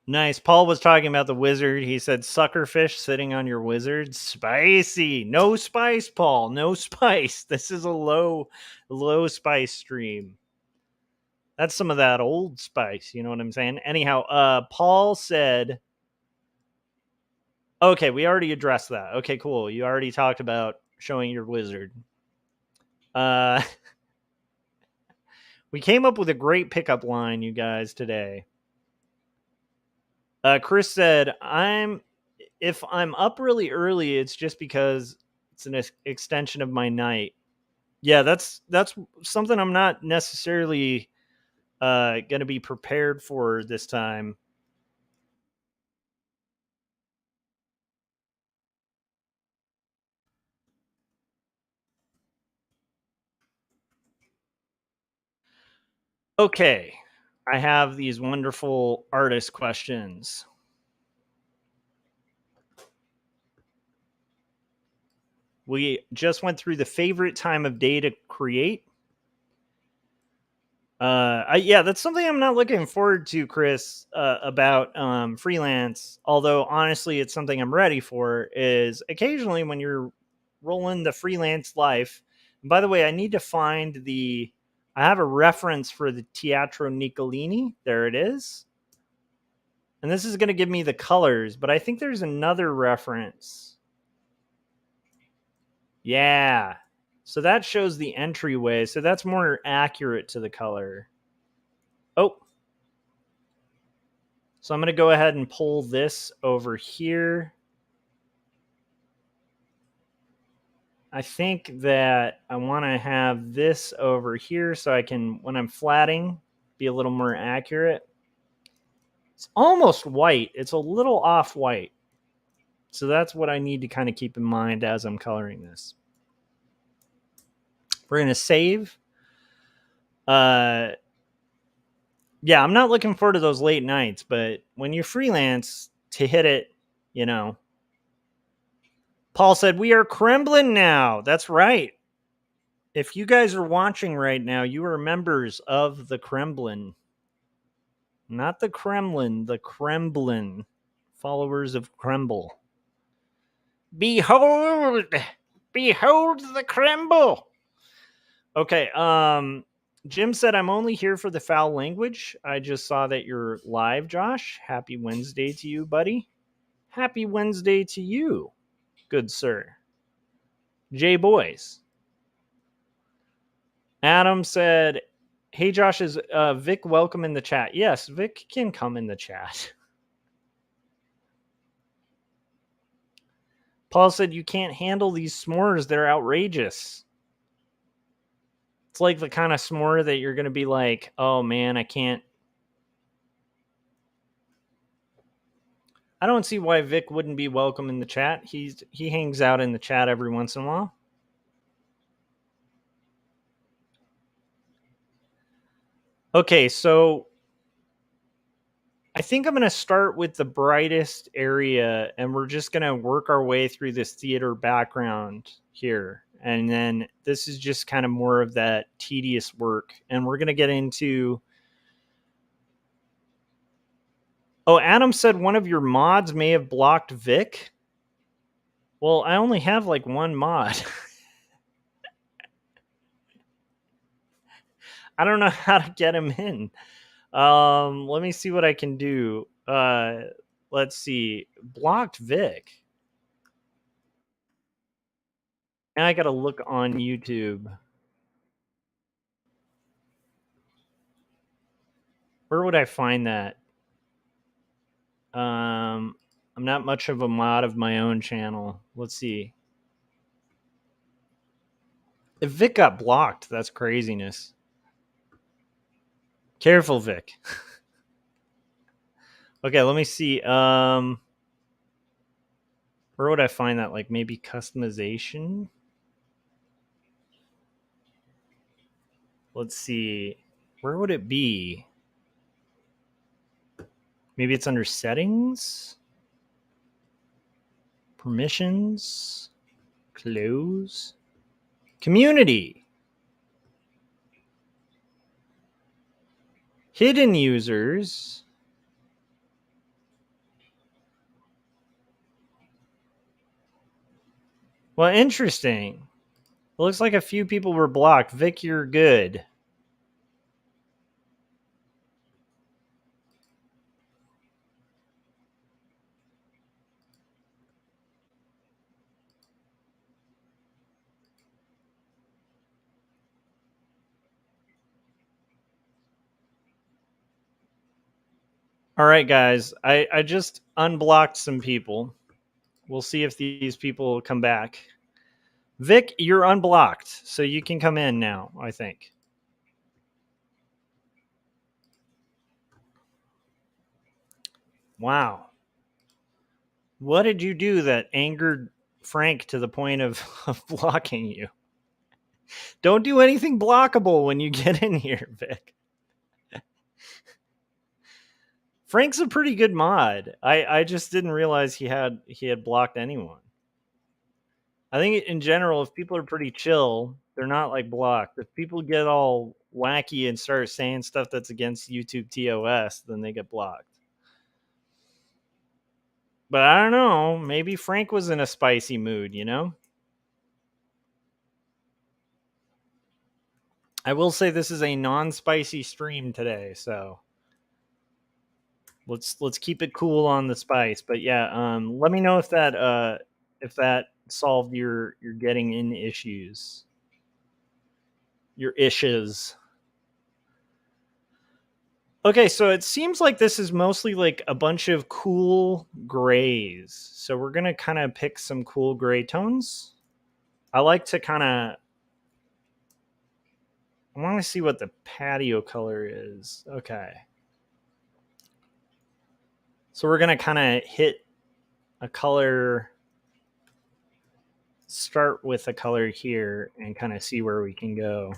Nice. Paul was talking about the wizard. He said, suckerfish sitting on your wizard. Spicy. No spice, Paul. No spice. This is a low spice stream. That's some of that old spice. You know what I'm saying? Anyhow, Paul said, okay, we already addressed that. Okay, cool. You already talked about showing your wizard. We came up with a great pickup line, you guys, today. Chris said, if I'm up really early, it's just because it's an extension of my night. Yeah, that's something I'm not necessarily going to be prepared for this time. Okay, I have these wonderful artist questions. We just went through the favorite time of day to create. Yeah, that's something I'm not looking forward to, Chris, about freelance. Although, honestly, it's something I'm ready for, is occasionally when you're rolling the freelance life. And by the way, I need to find I have a reference for the Teatro Niccolini. There it is. And this is going to give me the colors, but I think there's another reference. Yeah. So that shows the entryway. So that's more accurate to the color. Oh. So I'm going to go ahead and pull this over here. I think that I want to have this over here so I can, when I'm flatting, be a little more accurate. It's almost white. It's a little off white. So that's what I need to kind of keep in mind as I'm coloring this. We're going to save. Yeah, I'm not looking forward to those late nights, but when you're freelance, to hit it, you know. Paul said, we are Kremlin now. That's right. If you guys are watching right now, you are members of the Kremlin. Not the Kremlin, the Kremlin. Followers of Kremble. Behold! Behold the Kremble! Okay, Jim said, I'm only here for the foul language. I just saw that you're live, Josh. Happy Wednesday to you, buddy. Happy Wednesday to you, good sir. Jay Boys. Adam said, hey, Josh, is Vic welcome in the chat? Yes, Vic can come in the chat. Paul said, you can't handle these s'mores. They're outrageous. It's like the kind of s'more that you're going to be like, oh, man, I can't. I don't see why Vic wouldn't be welcome in the chat. He hangs out in the chat every once in a while. Okay, so I think I'm going to start with the brightest area, and we're just going to work our way through this theater background here. And then this is just kind of more of that tedious work. And we're going to get into... Oh, Adam said one of your mods may have blocked Vic. Well, I only have like one mod. I don't know how to get him in. Let me see what I can do. Let's see. Blocked Vic. Now I got to look on YouTube. Where would I find that? I'm not much of a mod of my own channel. Let's see. If Vic got blocked, that's craziness. Careful, Vic. Okay, let me see. Where would I find that? Like maybe customization? Let's see. Where would it be? Maybe it's under settings? Permissions? Close? Community? Hidden users? Well, interesting. It looks like a few people were blocked. Vic, you're good. All right, guys. I just unblocked some people. We'll see if these people will come back. Vic, you're unblocked, so you can come in now, I think. Wow. What did you do that angered Frank to the point of blocking you? Don't do anything blockable when you get in here, Vic. Frank's a pretty good mod. I just didn't realize he had blocked anyone. I think in general, if people are pretty chill, they're not like blocked. If people get all wacky and start saying stuff that's against YouTube TOS, then they get blocked. But I don't know. Maybe Frank was in a spicy mood, you know? I will say this is a non-spicy stream today, so let's keep it cool on the spice. But yeah, let me know if that solved your getting in issues. Your issues. Okay, so it seems like this is mostly like a bunch of cool grays. So we're going to kind of pick some cool gray tones. I like to kind of... I want to see what the patio color is. Okay. So we're going to kind of hit a color... Start with a color here and kind of see where we can go.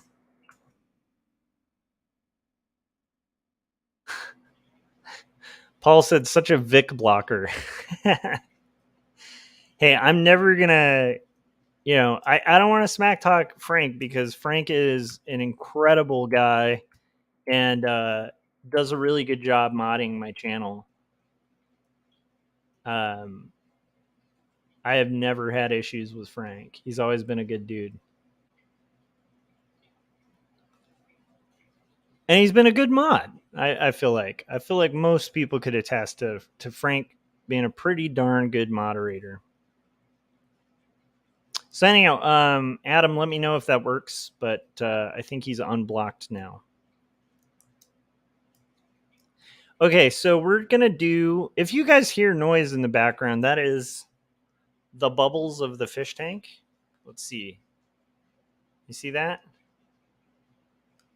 Paul said, such a Vic blocker. Hey, I'm never going to you know, I don't want to smack talk Frank because Frank is an incredible guy and does a really good job modding my channel. I have never had issues with Frank. He's always been a good dude. And he's been a good mod. I feel like most people could attest to Frank being a pretty darn good moderator. So anyhow, Adam, let me know if that works, but I think he's unblocked now. Okay, so we're gonna do, if you guys hear noise in the background, that is the bubbles of the fish tank. Let's see. You see that?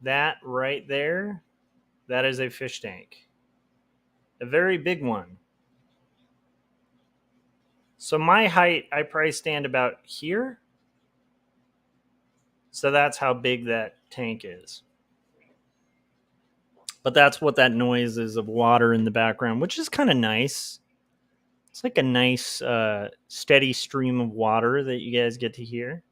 That right there, that is a fish tank. A very big one. So my height, I probably stand about here. So that's how big that tank is. But that's what that noise is of water in the background, which is kind of nice. It's like a nice steady stream of water that you guys get to hear.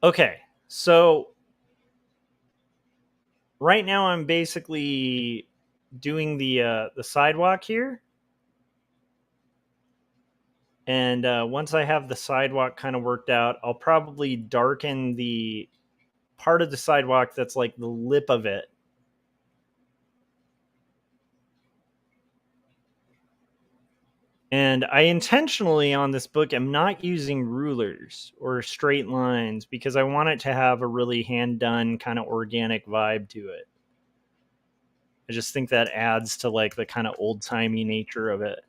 Okay, so right now I'm basically doing the sidewalk here. And once I have the sidewalk kind of worked out, I'll probably darken the part of the sidewalk that's like the lip of it. And I intentionally on this book am not using rulers or straight lines because I want it to have a really hand-done kind of organic vibe to it. I just think that adds to like the kind of old-timey nature of it.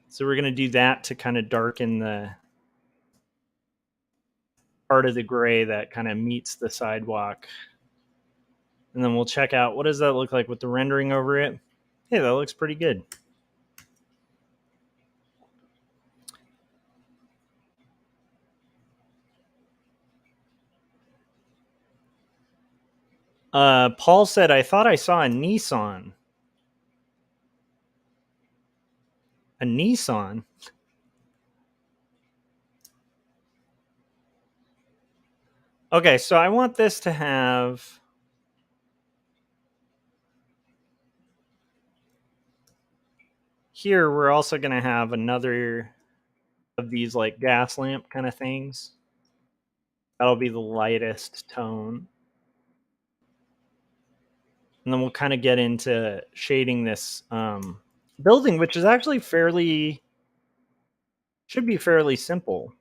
So we're going to do that to kind of darken the part of the gray that kind of meets the sidewalk. And then we'll check out, what does that look like with the rendering over it? Hey, that looks pretty good. Paul said, I thought I saw a Nissan. A Nissan? Okay, so I want this to have... Here, we're also going to have another of these like gas lamp kind of things. That'll be the lightest tone. And then we'll kind of get into shading this building, which is actually should be fairly simple.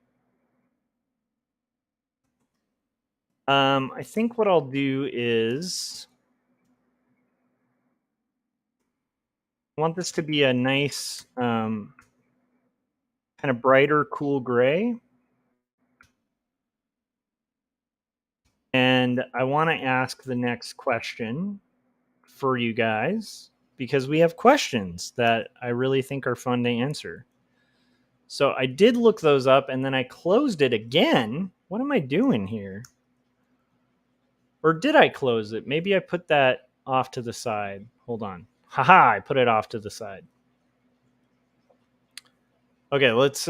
I think what I'll do is I want this to be a nice kind of brighter, cool gray. And I want to ask the next question for you guys because we have questions that I really think are fun to answer. So I did look those up and then I closed it again. What am I doing here? Or did I close it? Maybe I put that off to the side. Hold on. Haha, I put it off to the side. Okay, let's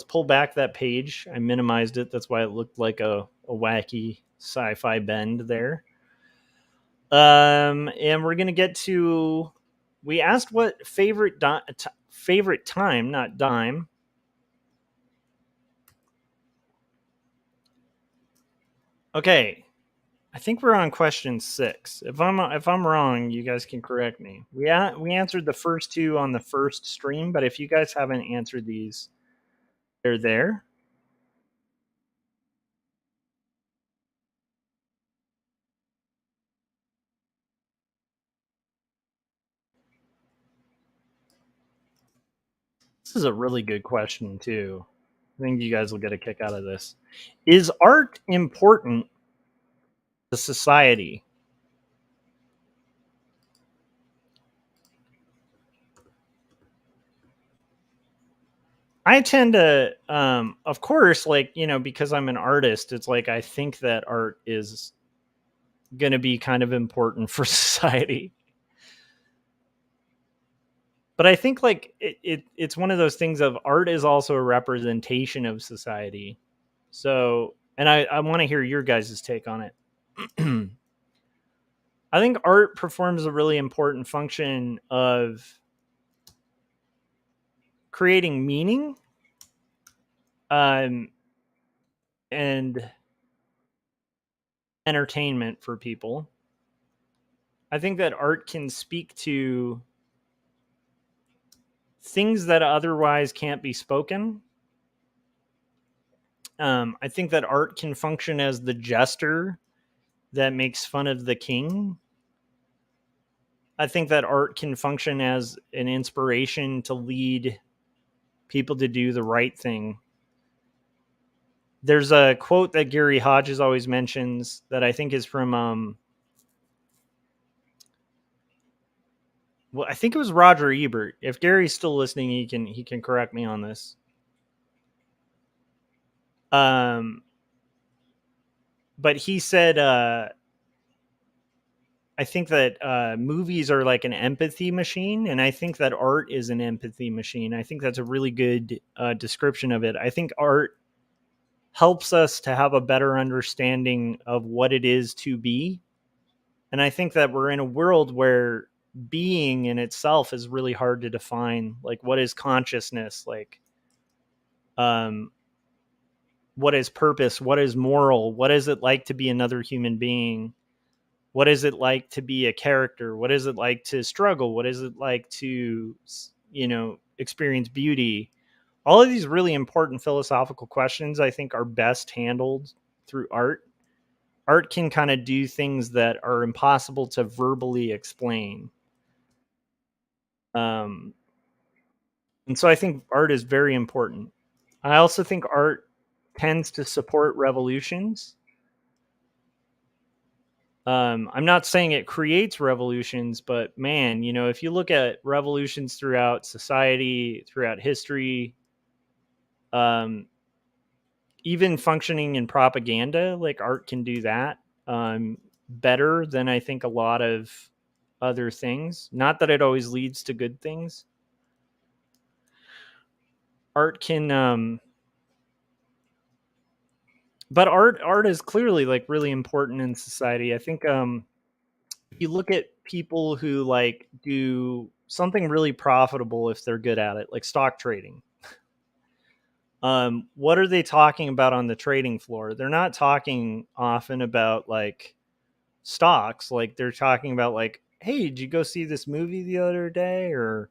pull back that page. I minimized it. That's why it looked like a wacky sci-fi bend there. And we're gonna get to. We asked what favorite time, not dime. Okay, I think we're on question 6. If I'm wrong, you guys can correct me. We answered the first 2 on the first stream, but if you guys haven't answered these, they're there. This is a really good question too. I think you guys will get a kick out of this. Is art important to society? I tend to, of course, like, you know, because I'm an artist, it's like I think that art is going to be kind of important for society. but I think like it's one of those things of art is also a representation of society. So, and I want to hear your guys' take on it. I think art performs a really important function of creating meaning, and entertainment for people. I think that art can speak to things that otherwise can't be spoken. I think that art can function as the jester that makes fun of the king. I think that art can function as an inspiration to lead people to do the right thing. There's a quote that Gary Hodges always mentions that I think is from well, I think it was Roger Ebert. If Gary's still listening, he can correct me on this. But he said, I think that movies are like an empathy machine, and I think that art is an empathy machine. I think that's a really good description of it. I think art helps us to have a better understanding of what it is to be. And I think that we're in a world where being in itself is really hard to define. Like, what is consciousness? Like, what is purpose? What is moral? What is it like to be another human being? What is it like to be a character? What is it like to struggle? What is it like to, experience beauty? All of these really important philosophical questions, I think, are best handled through art. Art can kind of do things that are impossible to verbally explain. And so I think art is very important. I also think art tends to support revolutions. I'm not saying it creates revolutions, but man, if you look at revolutions throughout society, throughout history, um, even functioning in propaganda, like art can do that better than I think a lot of other things. Not that it always leads to good things. Art can, but art is clearly like really important in society. I think you look at people who like do something really profitable if they're good at it, like stock trading. What are they talking about on the trading floor? They're not talking often about like stocks. Like they're talking about like, hey, did you go see this movie the other day? Or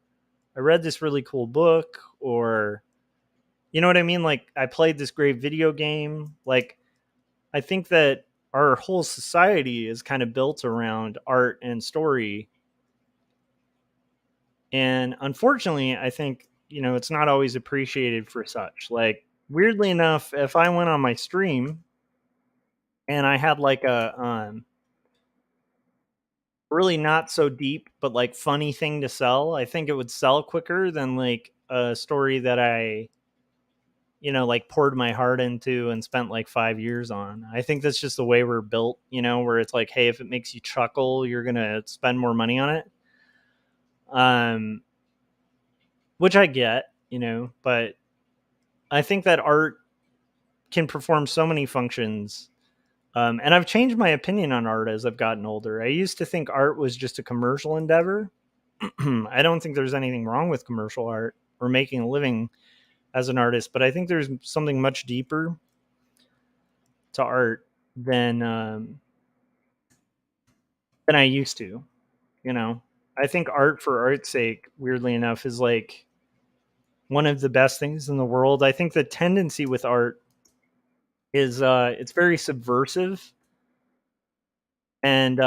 I read this really cool book, or you know what I mean? Like I played this great video game. Like I think that our whole society is kind of built around art and story. And unfortunately, I think, it's not always appreciated for such. Like, weirdly enough, if I went on my stream and I had like a really not so deep, but like funny thing to sell, I think it would sell quicker than like a story that I, like poured my heart into and spent like 5 years on. I think that's just the way we're built, where it's like, hey, if it makes you chuckle, you're going to spend more money on it. Which I get, but I think that art can perform so many functions. And I've changed my opinion on art as I've gotten older. I used to think art was just a commercial endeavor. I don't think there's anything wrong with commercial art or making a living as an artist, but I think there's something much deeper to art than I used to. I think art for art's sake, weirdly enough, is like one of the best things in the world. I think the tendency with art is it's very subversive, and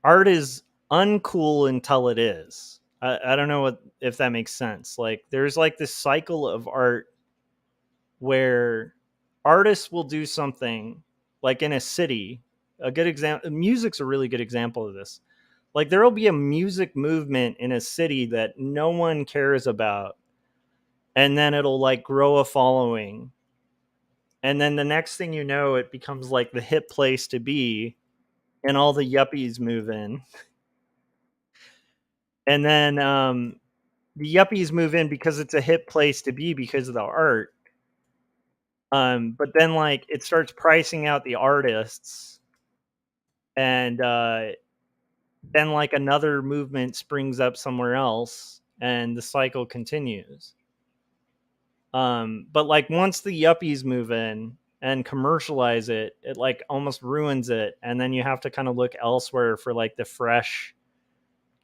art is uncool until it is. I don't know if that makes sense. Like there's like this cycle of art where artists will do something like in a city. A good example, music's a really good example of this. Like there will be a music movement in a city that no one cares about, and then it'll like grow a following, and then the next thing you know, it becomes like the hip place to be, and all the yuppies move in. And then the yuppies move in because it's a hip place to be because of the art. But then like it starts pricing out the artists, and then like another movement springs up somewhere else, and the cycle continues. But like once the yuppies move in and commercialize it, it like almost ruins it, and then you have to kind of look elsewhere for like the fresh,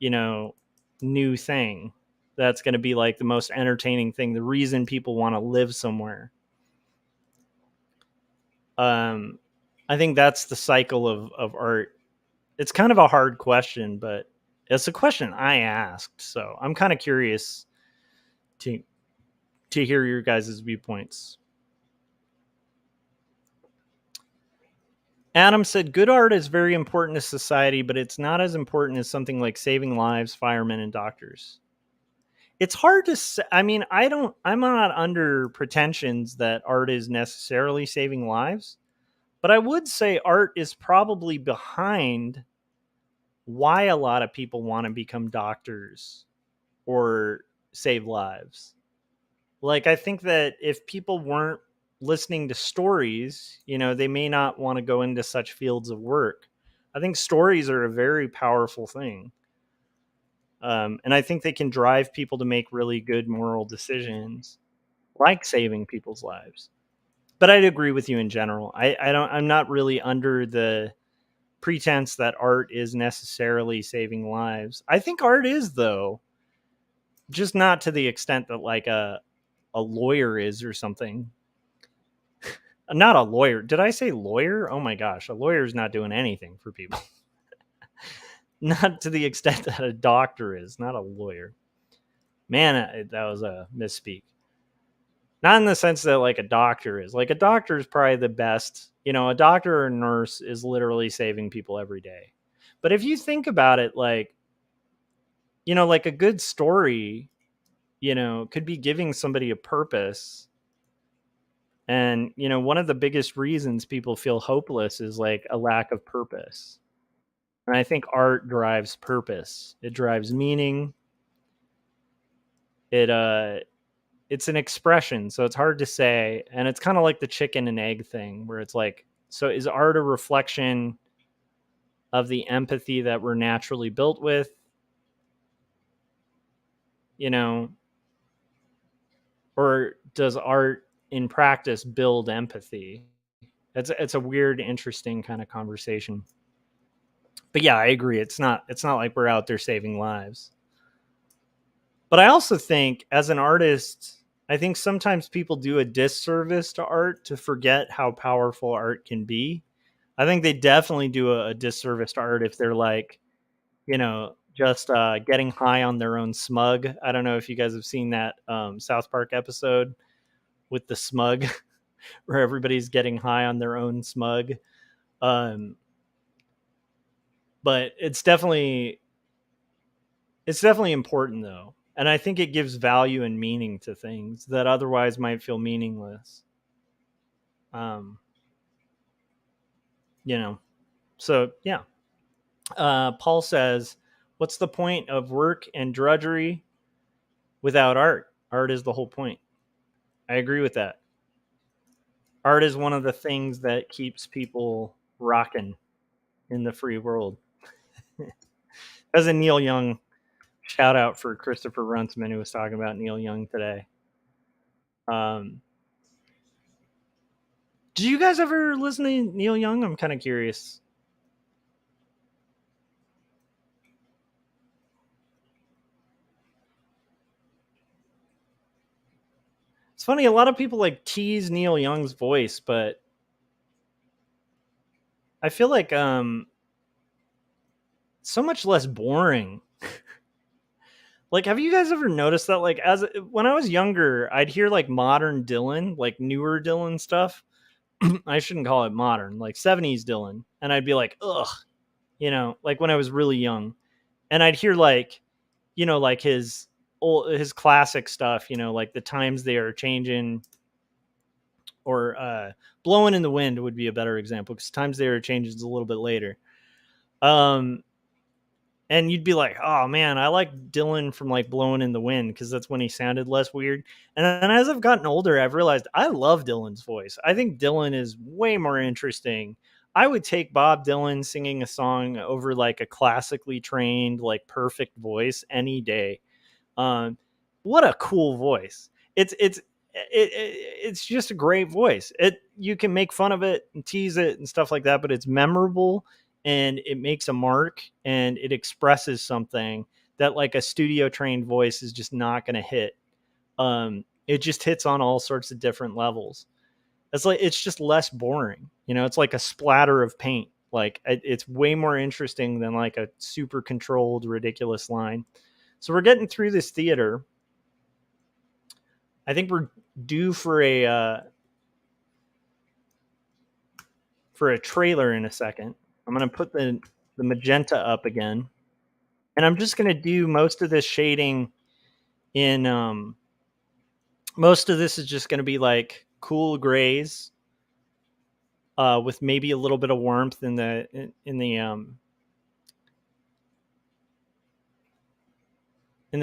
new thing that's going to be like the most entertaining thing, the reason people want to live somewhere. I think that's the cycle of art. It's kind of a hard question, but it's a question I asked, so I'm kind of curious to hear your guys' viewpoints. Adam said, good art is very important to society, but it's not as important as something like saving lives, firemen, and doctors. It's hard to say. I mean, I'm not under pretensions that art is necessarily saving lives, but I would say art is probably behind why a lot of people want to become doctors or save lives. Like, I think that if people weren't listening to stories, they may not want to go into such fields of work. I think stories are a very powerful thing. And I think they can drive people to make really good moral decisions, like saving people's lives. But I'd agree with you in general. I'm not really under the pretense that art is necessarily saving lives. I think art is, though, just not to the extent that like a lawyer is or something. Not a lawyer. Did I say lawyer? Oh my gosh, a lawyer's not doing anything for people. Not to the extent that a doctor is, not a lawyer. Man, that was a misspeak. Not in the sense that like a doctor is. Like a doctor is probably the best. A doctor or a nurse is literally saving people every day. But if you think about it, like, like a good story, could be giving somebody a purpose. And, one of the biggest reasons people feel hopeless is like a lack of purpose. And I think art drives purpose. It drives meaning. It's an expression, so it's hard to say. And it's kind of like the chicken and egg thing, where it's like, so is art a reflection of the empathy that we're naturally built with? Or does art in practice build empathy? It's a weird, interesting kind of conversation. But yeah, I agree. It's not like we're out there saving lives. But I also think as an artist, I think sometimes people do a disservice to art to forget how powerful art can be. I think they definitely do a disservice to art if they're like, just getting high on their own smug. I don't know if you guys have seen that South Park episode with the smug where everybody's getting high on their own smug. But it's definitely important though. And I think it gives value and meaning to things that otherwise might feel meaningless. So yeah. Paul says, what's the point of work and drudgery without art? Art is the whole point. I agree with that. Art is one of the things that keeps people rocking in the free world. As a Neil Young shout out for Christopher Runciman, who was talking about Neil Young today. Did you guys ever listen to Neil Young? I'm kind of curious. It's funny, a lot of people like tease Neil Young's voice, but I feel like so much less boring. Like, have you guys ever noticed that? Like, when I was younger, I'd hear like modern Dylan, like newer Dylan stuff. I shouldn't call it modern, like 70s Dylan, and I'd be like, ugh, like when I was really young, and I'd hear like, like his classic stuff, like The Times They Are Changing, or Blowing in the Wind would be a better example, because Times They Are Changing is a little bit later. And you'd be like, oh man, I like Dylan from like Blowing in the Wind because that's when he sounded less weird. And then as I've gotten older, I've realized I love Dylan's voice. I think Dylan is way more interesting. I would take Bob Dylan singing a song over like a classically trained, like perfect voice any day. What a cool voice! It's just a great voice. You can make fun of it and tease it and stuff like that, but it's memorable and it makes a mark and it expresses something that like a studio trained voice is just not going to hit. It just hits on all sorts of different levels. It's just less boring. It's like a splatter of paint. Like it's way more interesting than like a super controlled, ridiculous line. So we're getting through this theater. I think we're due for a trailer in a second. I'm going to put the magenta up again. And I'm just going to do most of this shading in most of this is just going to be like cool grays with maybe a little bit of warmth in the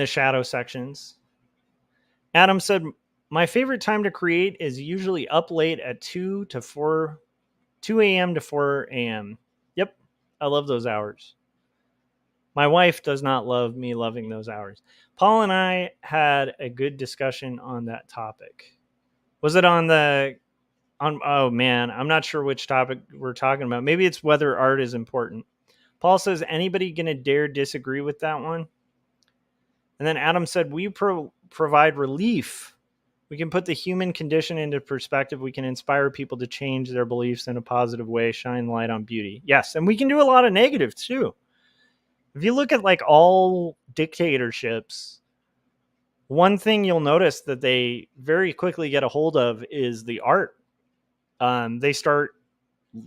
shadow sections. Adam said, my favorite time to create is usually up late at 2 a.m. to 4 a.m. Yep, I love those hours. My wife does not love me loving those hours. Paul and I had a good discussion on that topic. Was it oh man, I'm not sure which topic we're talking about. Maybe it's whether art is important. Paul says, anybody going to dare disagree with that one? And then Adam said, we provide relief. We can put the human condition into perspective. We can inspire people to change their beliefs in a positive way, shine light on beauty. Yes, and we can do a lot of negative too. If you look at like all dictatorships, one thing you'll notice that they very quickly get a hold of is the art. They start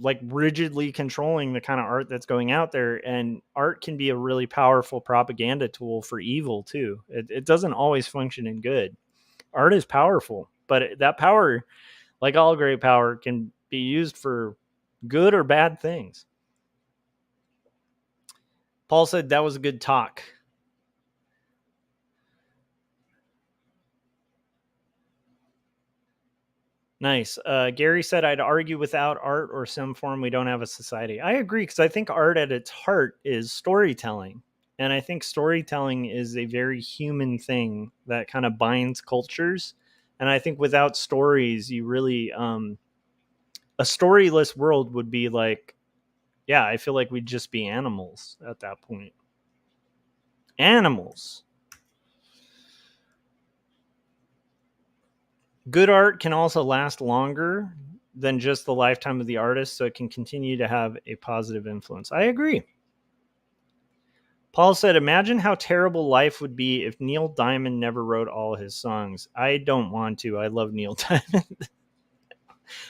like rigidly controlling the kind of art that's going out there, and art can be a really powerful propaganda tool for evil too. It doesn't always function in good. Art is powerful, but that power, like all great power, can be used for good or bad things. Paul said that was a good talk. Nice. Gary said, I'd argue without art or some form, we don't have a society. I agree, because I think art at its heart is storytelling. And I think storytelling is a very human thing that kind of binds cultures. And I think without stories, you really, a storyless world would be like, yeah, I feel like we'd just be animals at that point. Animals. Good art can also last longer than just the lifetime of the artist, so it can continue to have a positive influence. I agree. Paul said, imagine how terrible life would be if Neil Diamond never wrote all his songs. I don't want to. I love Neil Diamond.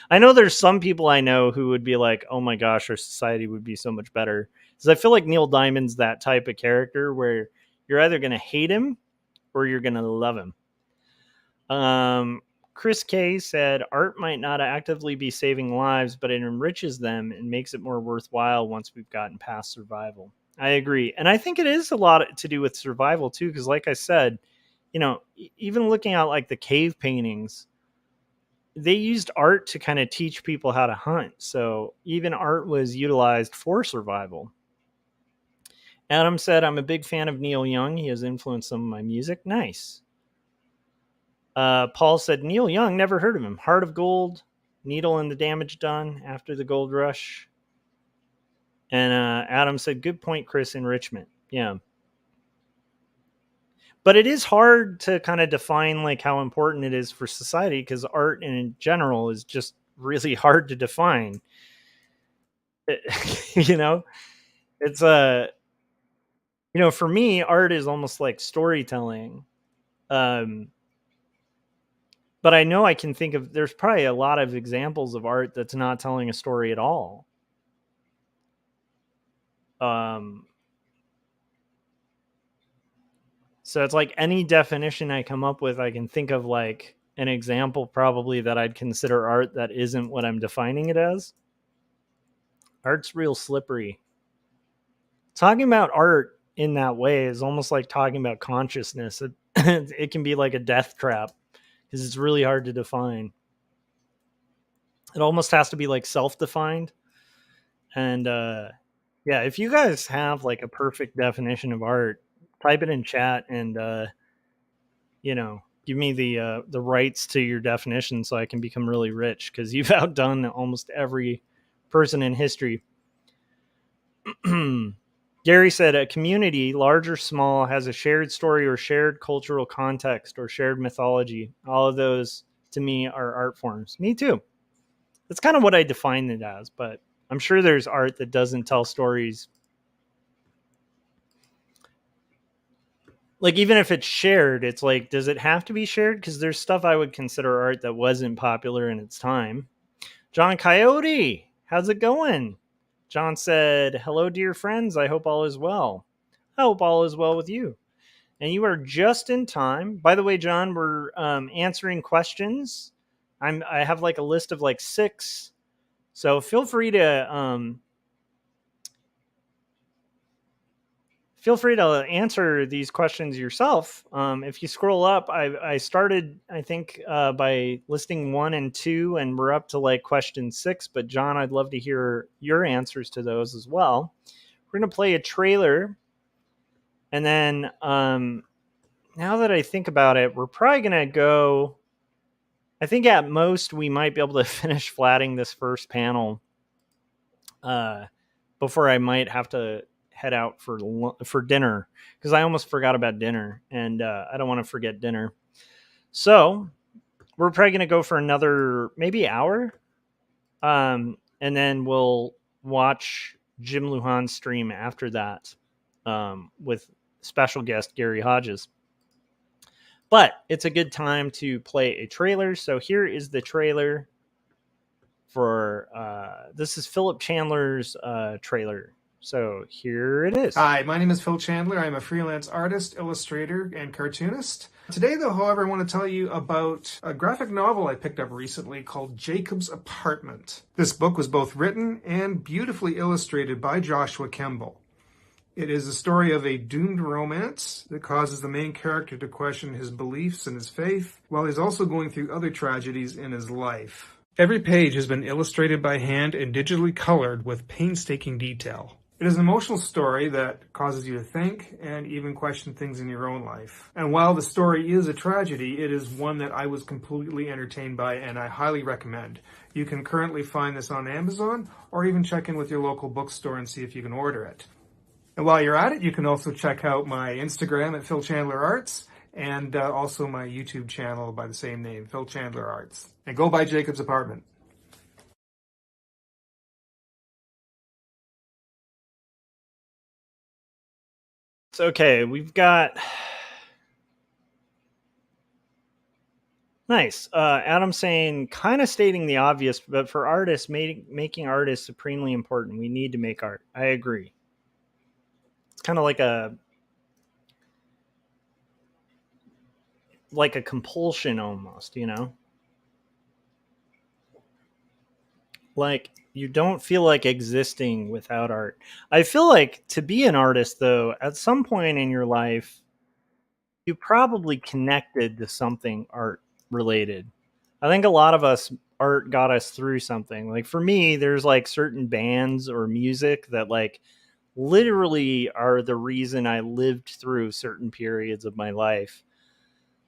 I know there's some people I know who would be like, oh my gosh, our society would be so much better. Because I feel like Neil Diamond's that type of character where you're either going to hate him or you're going to love him. Chris K said, art might not actively be saving lives, but it enriches them and makes it more worthwhile once we've gotten past survival. I agree. And I think it is a lot to do with survival too, because like I said, even looking at like the cave paintings, they used art to kind of teach people how to hunt. So even art was utilized for survival. Adam said, I'm a big fan of Neil Young. He has influenced some of my music. Nice. Paul said, Neil Young, never heard of him. Heart of Gold, Needle and the Damage Done, After the Gold Rush. And Adam said, good point, Chris, enrichment. Yeah. But it is hard to kind of define like how important it is for society, because art in general is just really hard to define. It's for me, art is almost like storytelling. But I know I can think of, there's probably a lot of examples of art that's not telling a story at all. So it's like any definition I come up with, I can think of like an example probably that I'd consider art that isn't what I'm defining it as. Art's real slippery. Talking about art in that way is almost like talking about consciousness. It can be like a death trap because it's really hard to define. It almost has to be like self-defined. And yeah, if you guys have like a perfect definition of art, type it in chat and give me the rights to your definition so I can become really rich, because you've outdone almost every person in history. Gary said a community, large or small, has a shared story or shared cultural context or shared mythology. All of those to me are art forms. Me too. That's kind of what I define it as, but I'm sure there's art that doesn't tell stories. Like, even if it's shared, it's like, does it have to be shared? Because there's stuff I would consider art that wasn't popular in its time. John Coyote, how's it going? John said, hello, dear friends. I hope all is well. I hope all is well with you. And you are just in time. By the way, John, we're answering questions. I have like a list of like 6. So feel free to answer these questions yourself. If you scroll up, I started, I think, by listing 1 and 2, and we're up to like question 6. But John, I'd love to hear your answers to those as well. We're going to play a trailer. And then now that I think about it, we're probably going to go, I think at most we might be able to finish flatting this first panel before I might have to head out for dinner, because I almost forgot about dinner, and I don't want to forget dinner. So we're probably going to go for another maybe hour, and then we'll watch Jim Lujan's stream after that with special guest Gary Hodges. But it's a good time to play a trailer. So here is the trailer for this is Philip Chandler's trailer. So here it is. Hi, my name is Phil Chandler. I'm a freelance artist, illustrator, and cartoonist. Today, though, however, I want to tell you about a graphic novel I picked up recently called Jacob's Apartment. This book was both written and beautifully illustrated by Joshua Kemble. It is the story of a doomed romance that causes the main character to question his beliefs and his faith, while he's also going through other tragedies in his life. Every page has been illustrated by hand and digitally colored with painstaking detail. It is an emotional story that causes you to think and even question things in your own life. And while the story is a tragedy, it is one that I was completely entertained by and I highly recommend. You can currently find this on Amazon, or even check in with your local bookstore and see if you can order it. And while you're at it, you can also check out my Instagram at Phil Chandler Arts, and also my YouTube channel by the same name, Phil Chandler Arts. And go buy Jacob's Apartment. Okay, we've got nice. Adam saying, kind of stating the obvious, but for artists, making art is supremely important. We need to make art. I agree. It's kind of like a compulsion almost, like you don't feel like existing without art. I feel like to be an artist, though, at some point in your life, you probably connected to something art related. I think a lot of us, art got us through something. Like for me, there's like certain bands or music that like literally are the reason I lived through certain periods of my life.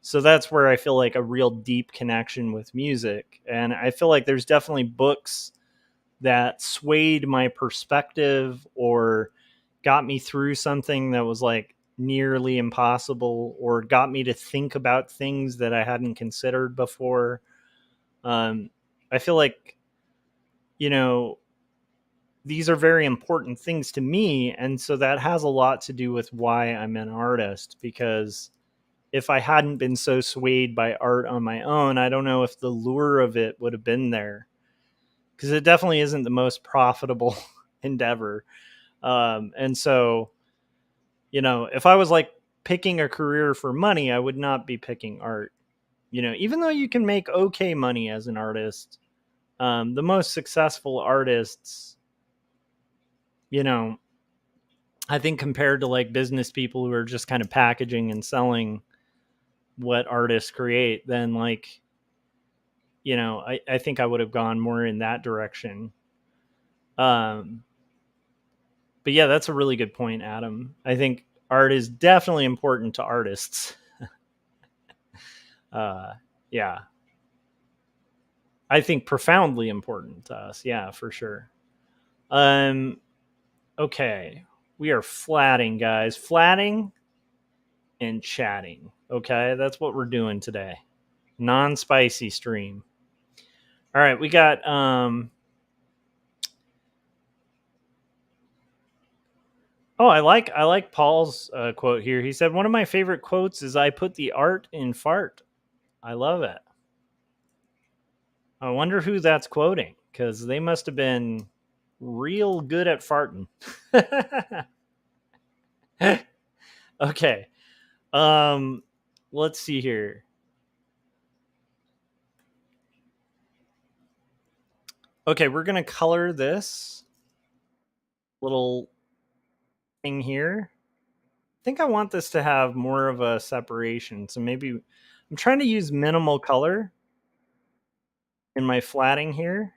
So that's where I feel like a real deep connection with music. And I feel like there's definitely books that swayed my perspective or got me through something that was like nearly impossible, or got me to think about things that I hadn't considered before. I feel like, these are very important things to me. And so that has a lot to do with why I'm an artist, because if I hadn't been so swayed by art on my own, I don't know if the lure of it would have been there, because it definitely isn't the most profitable endeavor. And so, if I was like picking a career for money, I would not be picking art. Even though you can make okay money as an artist, the most successful artists, I think compared to like business people who are just kind of packaging and selling what artists create, then like, I think I would have gone more in that direction. But yeah, that's a really good point, Adam. I think art is definitely important to artists. Yeah. I think profoundly important to us. Yeah, for sure. Okay. We are flatting, guys. Flatting and chatting. Okay, that's what we're doing today. Non-spicy stream. All right, we got Oh, I like Paul's quote here. He said one of my favorite quotes is "I put the art in fart." I love it. I wonder who that's quoting because they must have been real good at farting. Okay. Let's see here. Okay, we're gonna color this little thing here. I think I want this to have more of a separation. So maybe I'm trying to use minimal color in my flatting here.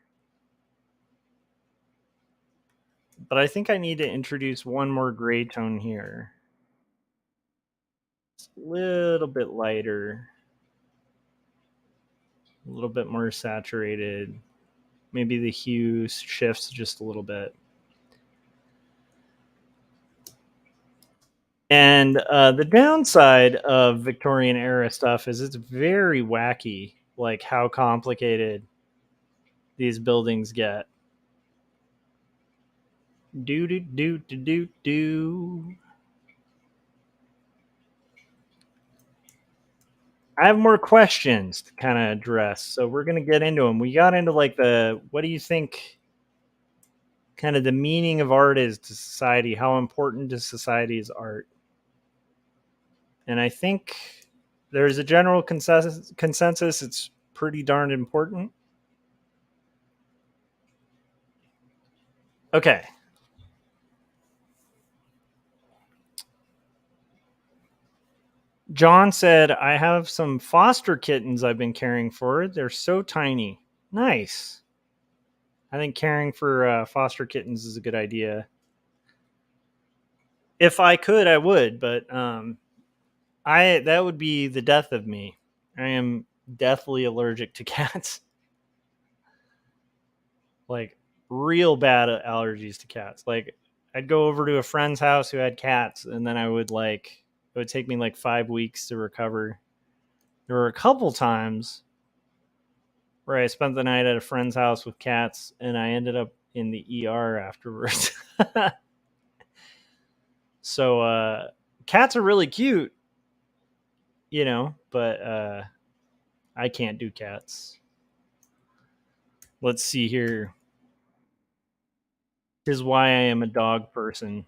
But I think I need to introduce one more gray tone here. It's a little bit lighter. A little bit more saturated. Maybe the hue shifts just a little bit. And the downside of Victorian era stuff is it's very wacky, like how complicated these buildings get. Do do do do do do. I have more questions to kind of address, so we're gonna get into them. We got into like what do you think kind of the meaning of art is to society? How important to society is art? And I think there's a general consensus it's pretty darn important. Okay. John said, I have some foster kittens I've been caring for. They're so tiny. Nice. I think caring for foster kittens is a good idea. If I could, I would, but that would be the death of me. I am deathly allergic to cats. Like real bad allergies to cats. Like I'd go over to a friend's house who had cats, and then it would take me like 5 weeks to recover. There were a couple times where I spent the night at a friend's house with cats, and I ended up in the ER afterwards. So cats are really cute, but I can't do cats. Let's see here. This is why I am a dog person.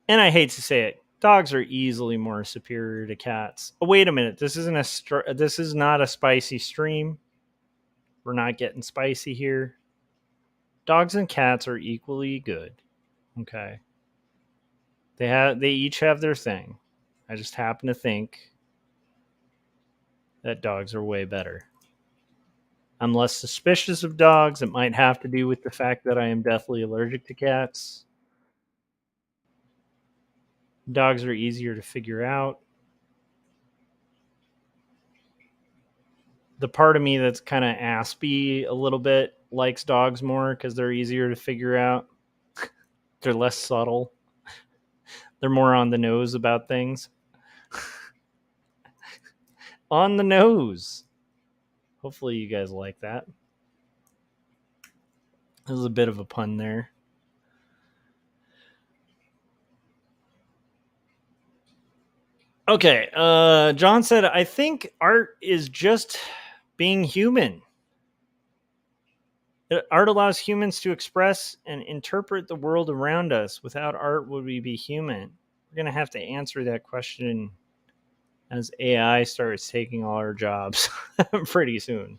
And I hate to say it, dogs are easily more superior to cats. Oh, wait a minute. This is not a spicy stream. We're not getting spicy here. Dogs and cats are equally good. Okay. They each have their thing. I just happen to think that dogs are way better. I'm less suspicious of dogs. It might have to do with the fact that I am deathly allergic to cats. Dogs are easier to figure out. The part of me that's kind of aspy a little bit likes dogs more because they're easier to figure out. They're less subtle. They're more on the nose about things. On the nose. Hopefully you guys like that. There's a bit of a pun there. Okay, John said, I think art is just being human. Art allows humans to express and interpret the world around us. Without art, would we be human? We're going to have to answer that question as AI starts taking all our jobs pretty soon.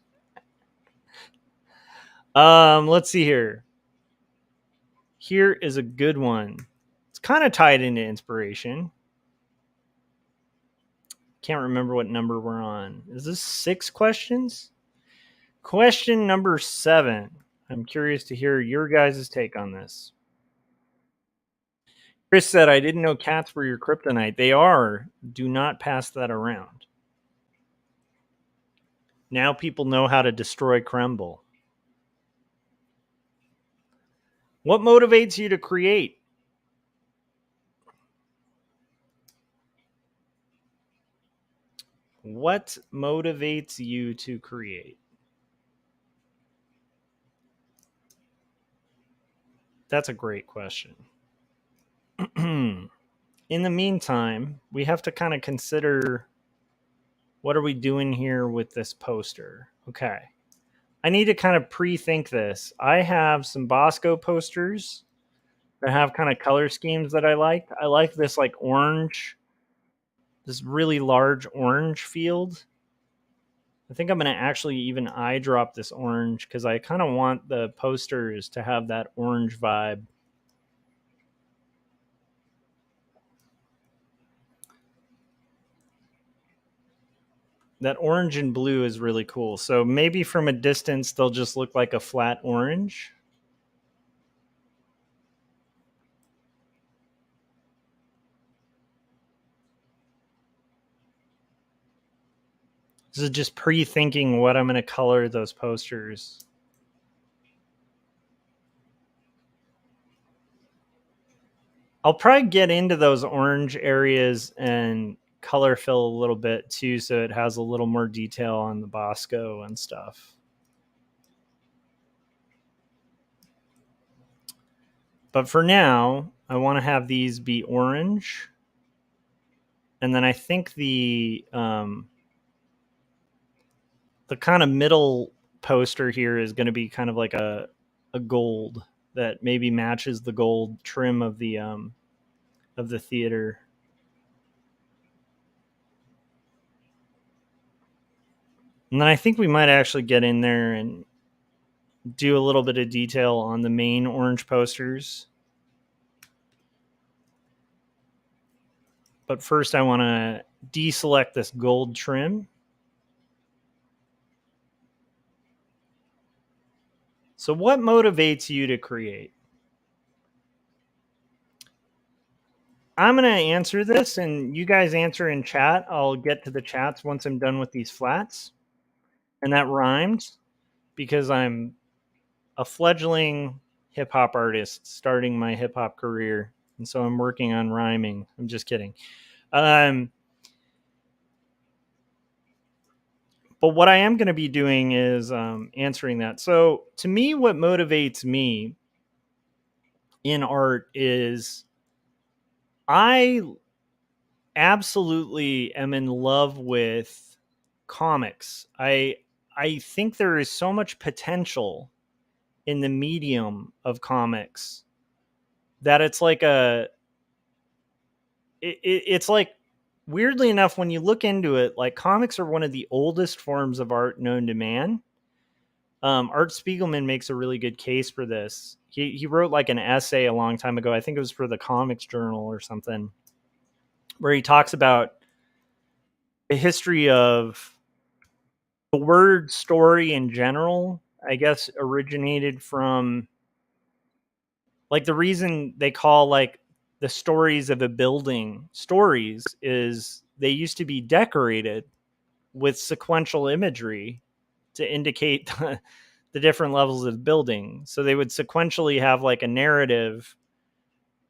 Let's see here. Here is a good one. It's kind of tied into inspiration. Can't remember what number we're on. Is this 6 questions? Question number 7. I'm curious to hear your guys' take on this. Chris said, I didn't know cats were your kryptonite. They are. Do not pass that around. Now people know how to destroy Kemble. What motivates you to create? What motivates you to create? That's a great question. In the meantime, we have to kind of consider, what are we doing here with this poster? Okay. I need to kind of pre-think this. I have some Bosco posters that have kind of color schemes that I like. I like this like orange, this really large orange field. I think I'm going to actually even eyedrop this orange because I kind of want the posters to have that orange vibe. That orange and blue is really cool. So maybe from a distance, they'll just look like a flat orange. This is just pre-thinking what I'm going to color those posters. I'll probably get into those orange areas and color fill a little bit too, so it has a little more detail on the Bosco and stuff. But for now, I want to have these be orange. And then I think the kind of middle poster here is going to be kind of like a gold that maybe matches the gold trim of the theater. And then I think we might actually get in there and do a little bit of detail on the main orange posters. But first I want to deselect this gold trim. So what motivates you to create? I'm going to answer this and you guys answer in chat. I'll get to the chats once I'm done with these flats. And that rhymes because I'm a fledgling hip hop artist starting my hip hop career. And so I'm working on rhyming. I'm just kidding. But what I am going to be doing is answering that. So to me, what motivates me in art is I absolutely am in love with comics. I think there is so much potential in the medium of comics that it's like it's like, weirdly enough, when you look into it, like comics are one of the oldest forms of art known to man. Art Spiegelman makes a really good case for this. He wrote like an essay a long time ago. I think it was for the Comics Journal or something, where he talks about the history of the word story in general. I guess originated from like the reason they call like the stories of a building stories is they used to be decorated with sequential imagery to indicate the different levels of the building. So they would sequentially have like a narrative,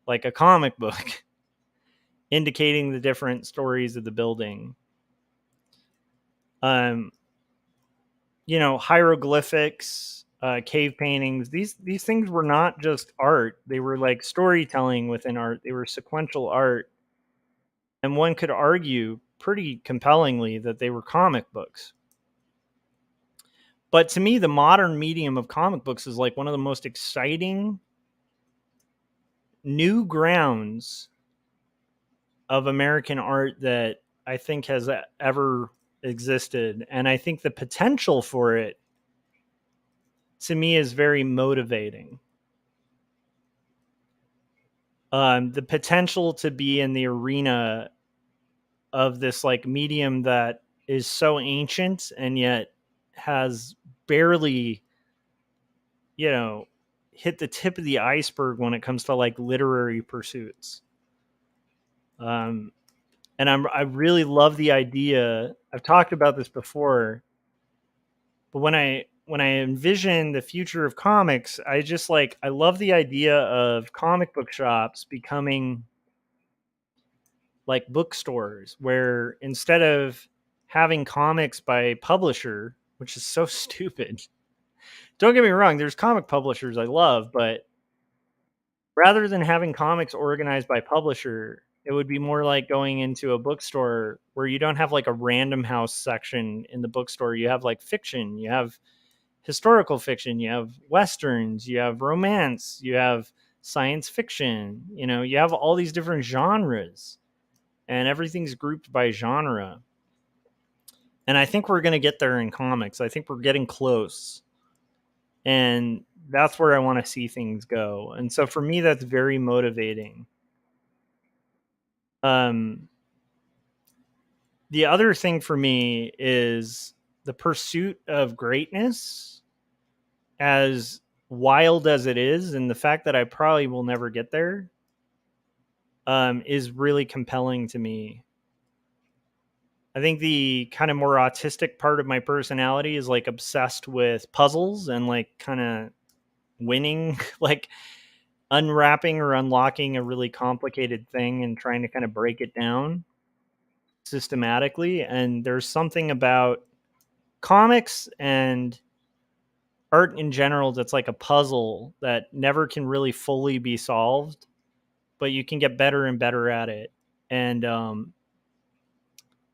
like a comic book, indicating the different stories of the building. Hieroglyphics, cave paintings, these things were not just art. They were like storytelling within art. They were sequential art. And one could argue pretty compellingly that they were comic books. But to me, the modern medium of comic books is like one of the most exciting new grounds of American art that I think has ever existed. And I think the potential for it, to me, is very motivating. the potential to be in the arena of this like medium that is so ancient and yet has barely, hit the tip of the iceberg when it comes to like literary pursuits. And I really love the idea. I've talked about this before, but when I envision the future of comics, I love the idea of comic book shops becoming like bookstores where instead of having comics by publisher, which is so stupid. Don't get me wrong, there's comic publishers I love, but rather than having comics organized by publisher, it would be more like going into a bookstore where you don't have like a Random House section in the bookstore. You have like fiction, you have historical fiction, you have westerns, you have romance, you have science fiction, you have all these different genres and everything's grouped by genre. And I think we're going to get there in comics. I think we're getting close. And that's where I want to see things go. And so for me, that's very motivating. The other thing for me is the pursuit of greatness, as wild as it is, and the fact that I probably will never get there, is really compelling to me. I think the kind of more autistic part of my personality is like obsessed with puzzles and like kind of winning, like unwrapping or unlocking a really complicated thing and trying to kind of break it down systematically. And there's something about comics and art in general that's like a puzzle that never can really fully be solved, but you can get better and better at it. And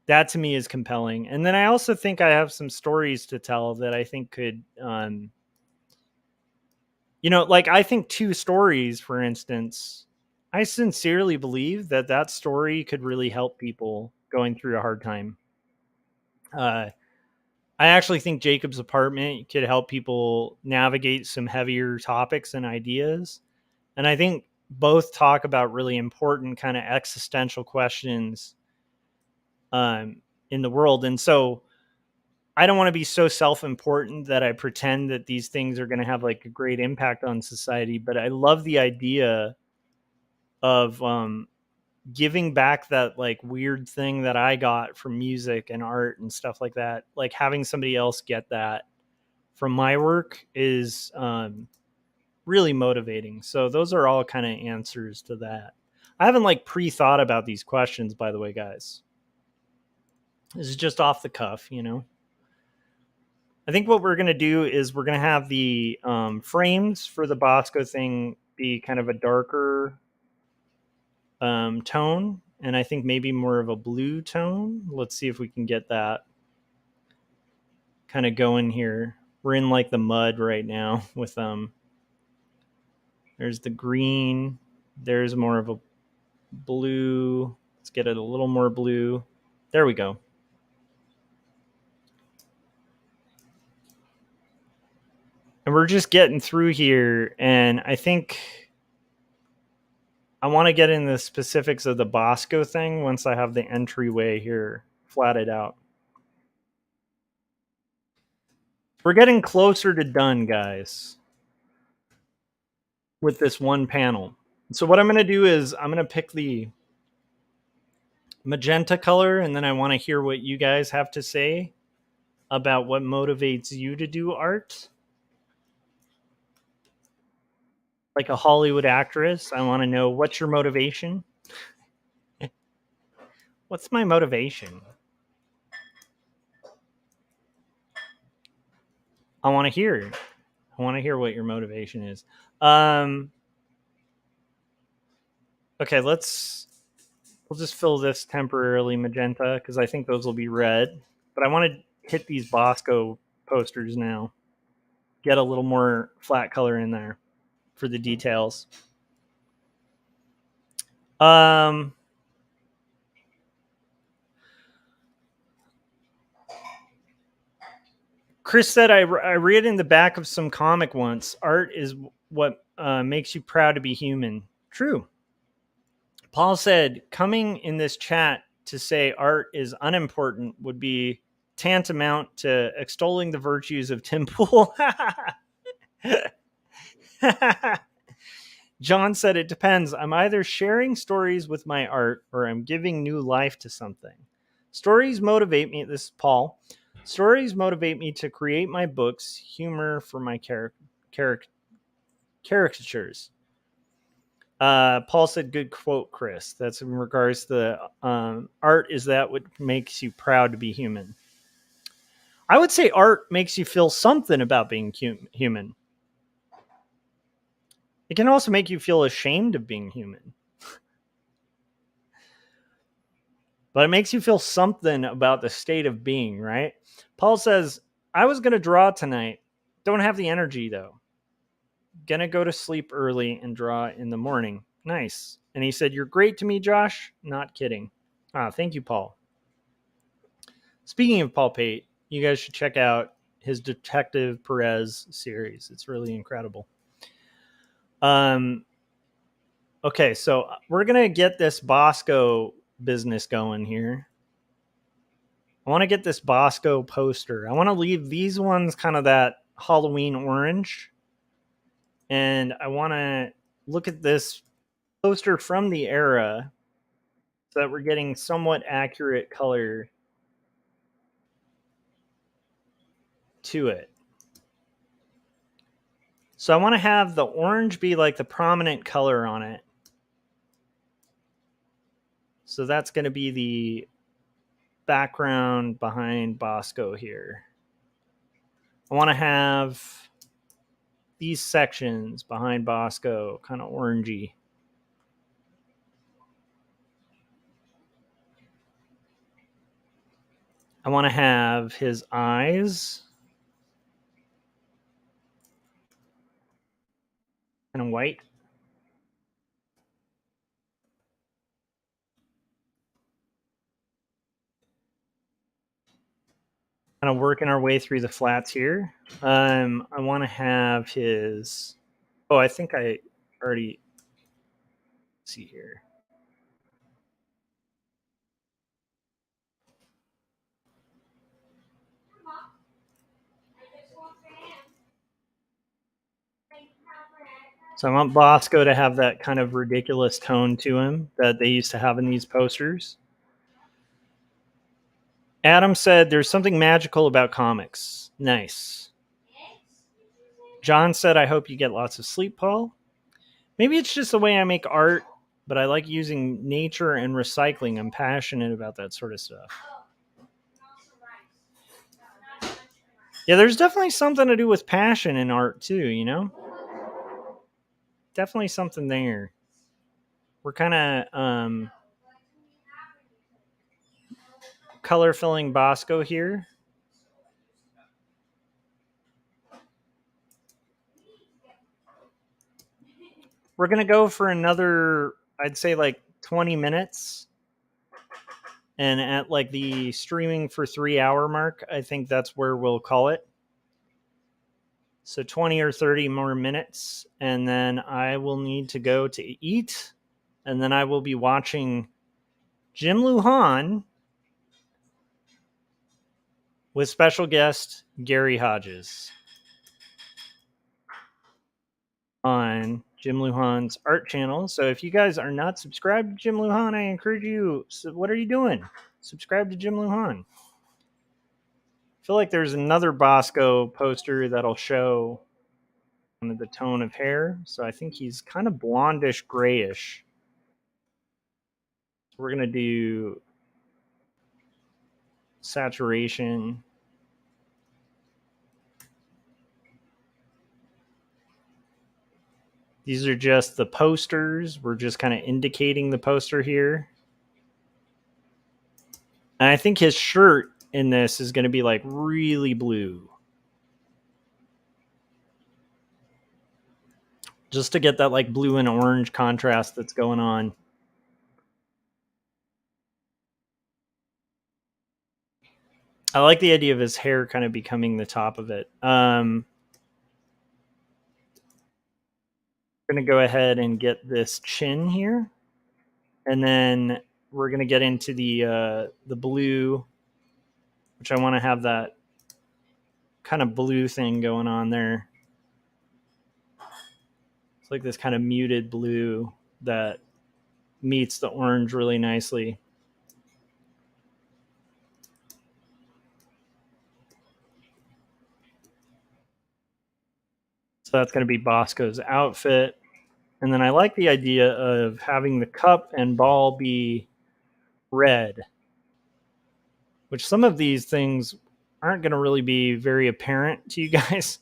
that to me is compelling. And then I also think I have some stories to tell that I think could, like I think two stories, for instance, I sincerely believe that story could really help people going through a hard time. I actually think Jacob's Apartment could help people navigate some heavier topics and ideas. And I think both talk about really important kind of existential questions in the world. And so I don't want to be so self-important that I pretend that these things are going to have like a great impact on society, but I love the idea of giving back that like weird thing that I got from music and art and stuff like that. Like having somebody else get that from my work is really motivating. So those are all kind of answers to that. I haven't like pre-thought about these questions, by the way, guys. This is just off the cuff, I think what we're going to do is we're going to have the frames for the Bosco thing be kind of a darker tone. And I think maybe more of a blue tone. Let's see if we can get that kind of going here. We're in like the mud right now with there's the green. There's more of a blue. Let's get it a little more blue. There we go. And we're just getting through here. And I think I want to get in the specifics of the Bosco thing once I have the entryway here flatted out. We're getting closer to done, guys, with this one panel. So what I'm going to do is I'm going to pick the magenta color, and then I want to hear what you guys have to say about what motivates you to do art. Like a Hollywood actress, I want to know, what's your motivation? What's my motivation? I want to hear. I want to hear what your motivation is. Okay, we'll just fill this temporarily magenta because I think those will be red. But I want to hit these Bosco posters now. Get a little more flat color in there for the details. Chris said, I read in the back of some comic once, art is what makes you proud to be human. True. Paul said, coming in this chat to say art is unimportant would be tantamount to extolling the virtues of Tim Pool. John said, it depends. I'm either sharing stories with my art or I'm giving new life to something. Stories motivate me. This is Paul. Stories motivate me to create my books, humor for my caricatures. Paul said, good quote, Chris. That's in regards to the art. Is that what makes you proud to be human? I would say art makes you feel something about being human. It can also make you feel ashamed of being human. But it makes you feel something about the state of being, right? Paul says, I was going to draw tonight. Don't have the energy, though. Gonna go to sleep early and draw in the morning. Nice. And he said, you're great to me, Josh. Not kidding. Thank you, Paul. Speaking of Paul Pate, you guys should check out his Detective Perez series. It's really incredible. Okay, so we're going to get this Bosco business going here. I want to get this Bosco poster. I want to leave these ones kind of that Halloween orange. And I want to look at this poster from the era so that we're getting somewhat accurate color to it. So I want to have the orange be like the prominent color on it. So that's going to be the background behind Bosco here. I want to have these sections behind Bosco kind of orangey. I want to have his eyes kind of white. Kind of working our way through the flats here. I want to have his... Oh, I think I already... Let's see here. So I want Bosco to have that kind of ridiculous tone to him that they used to have in these posters. Adam said there's something magical about comics. Nice. John said, I hope you get lots of sleep, Paul. Maybe it's just the way I make art, but I like using nature and recycling. I'm passionate about that sort of stuff. Yeah, there's definitely something to do with passion in art too, you know? Definitely something there. We're kind of color filling Bosco here. We're going to go for another, I'd say like 20 minutes. And at like the streaming for 3 hour mark, I think that's where we'll call it. So 20 or 30 more minutes. And then I will need to go to eat. And then I will be watching Jim Lujan with special guest Gary Hodges on Jim Lujan's art channel. So if you guys are not subscribed to Jim Lujan, I encourage you. So what are you doing? Subscribe to Jim Lujan. I feel like there's another Bosco poster that'll show the tone of hair. So I think he's kind of blondish grayish. We're going to do saturation. These are just the posters. We're just kind of indicating the poster here. And I think his shirt in this is going to be like really blue. Just to get that like blue and orange contrast that's going on. I like the idea of his hair kind of becoming the top of it. We're going to go ahead and get this chin here. And then we're going to get into the blue, which I want to have that kind of blue thing going on there. It's like this kind of muted blue that meets the orange really nicely. So that's going to be Bosco's outfit. And then I like the idea of having the cup and ball be red, which some of these things aren't going to really be very apparent to you guys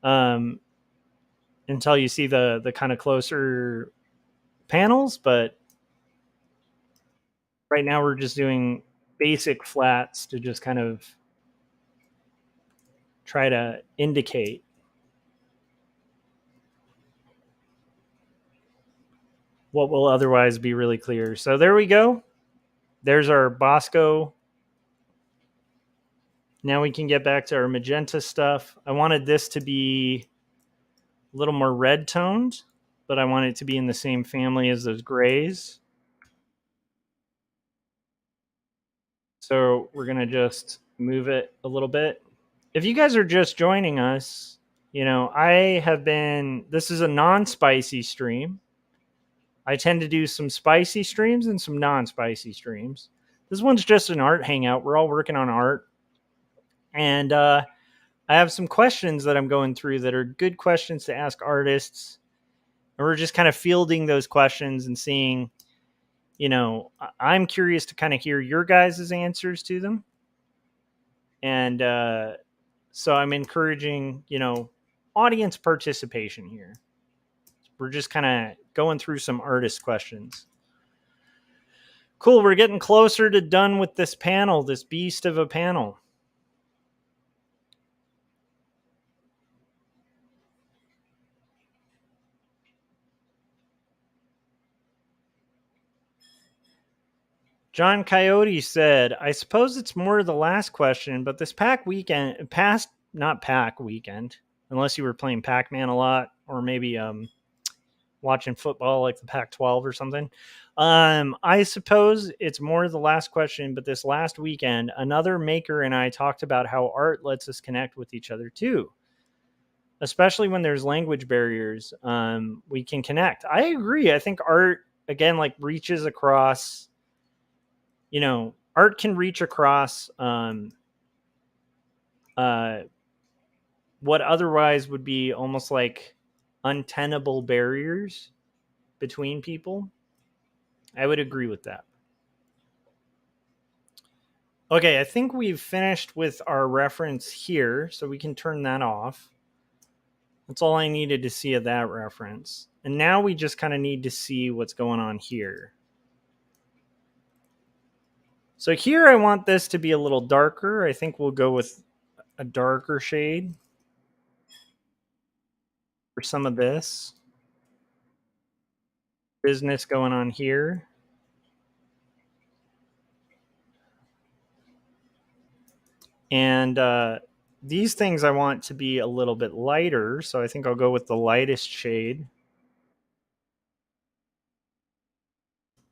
until you see the kind of closer panels. But right now we're just doing basic flats to just kind of try to indicate what will otherwise be really clear. So there we go. There's our Bosco. Now we can get back to our magenta stuff. I wanted this to be a little more red toned, but I want it to be in the same family as those grays. So we're going to just move it a little bit. If you guys are just joining us, this is a non-spicy stream. I tend to do some spicy streams and some non-spicy streams. This one's just an art hangout. We're all working on art. And I have some questions that I'm going through that are good questions to ask artists. And we're just kind of fielding those questions and seeing, I'm curious to kind of hear your guys' answers to them. And so I'm encouraging, audience participation here. We're just kind of going through some artist questions. Cool. We're getting closer to done with this panel, this beast of a panel. John Coyote said, I suppose it's more the last question, but this not pack weekend, unless you were playing Pac-Man a lot or maybe watching football like the Pac-12 or something. I suppose it's more the last question, but this last weekend, another maker and I talked about how art lets us connect with each other too. Especially when there's language barriers, we can connect. I agree. I think art, again, like reaches across, art can reach across what otherwise would be almost like untenable barriers between people. I would agree with that. Okay, I think we've finished with our reference here, so we can turn that off. That's all I needed to see of that reference. And now we just kind of need to see what's going on here. So here I want this to be a little darker. I think we'll go with a darker shade for some of this business going on here. And these things I want to be a little bit lighter, so I think I'll go with the lightest shade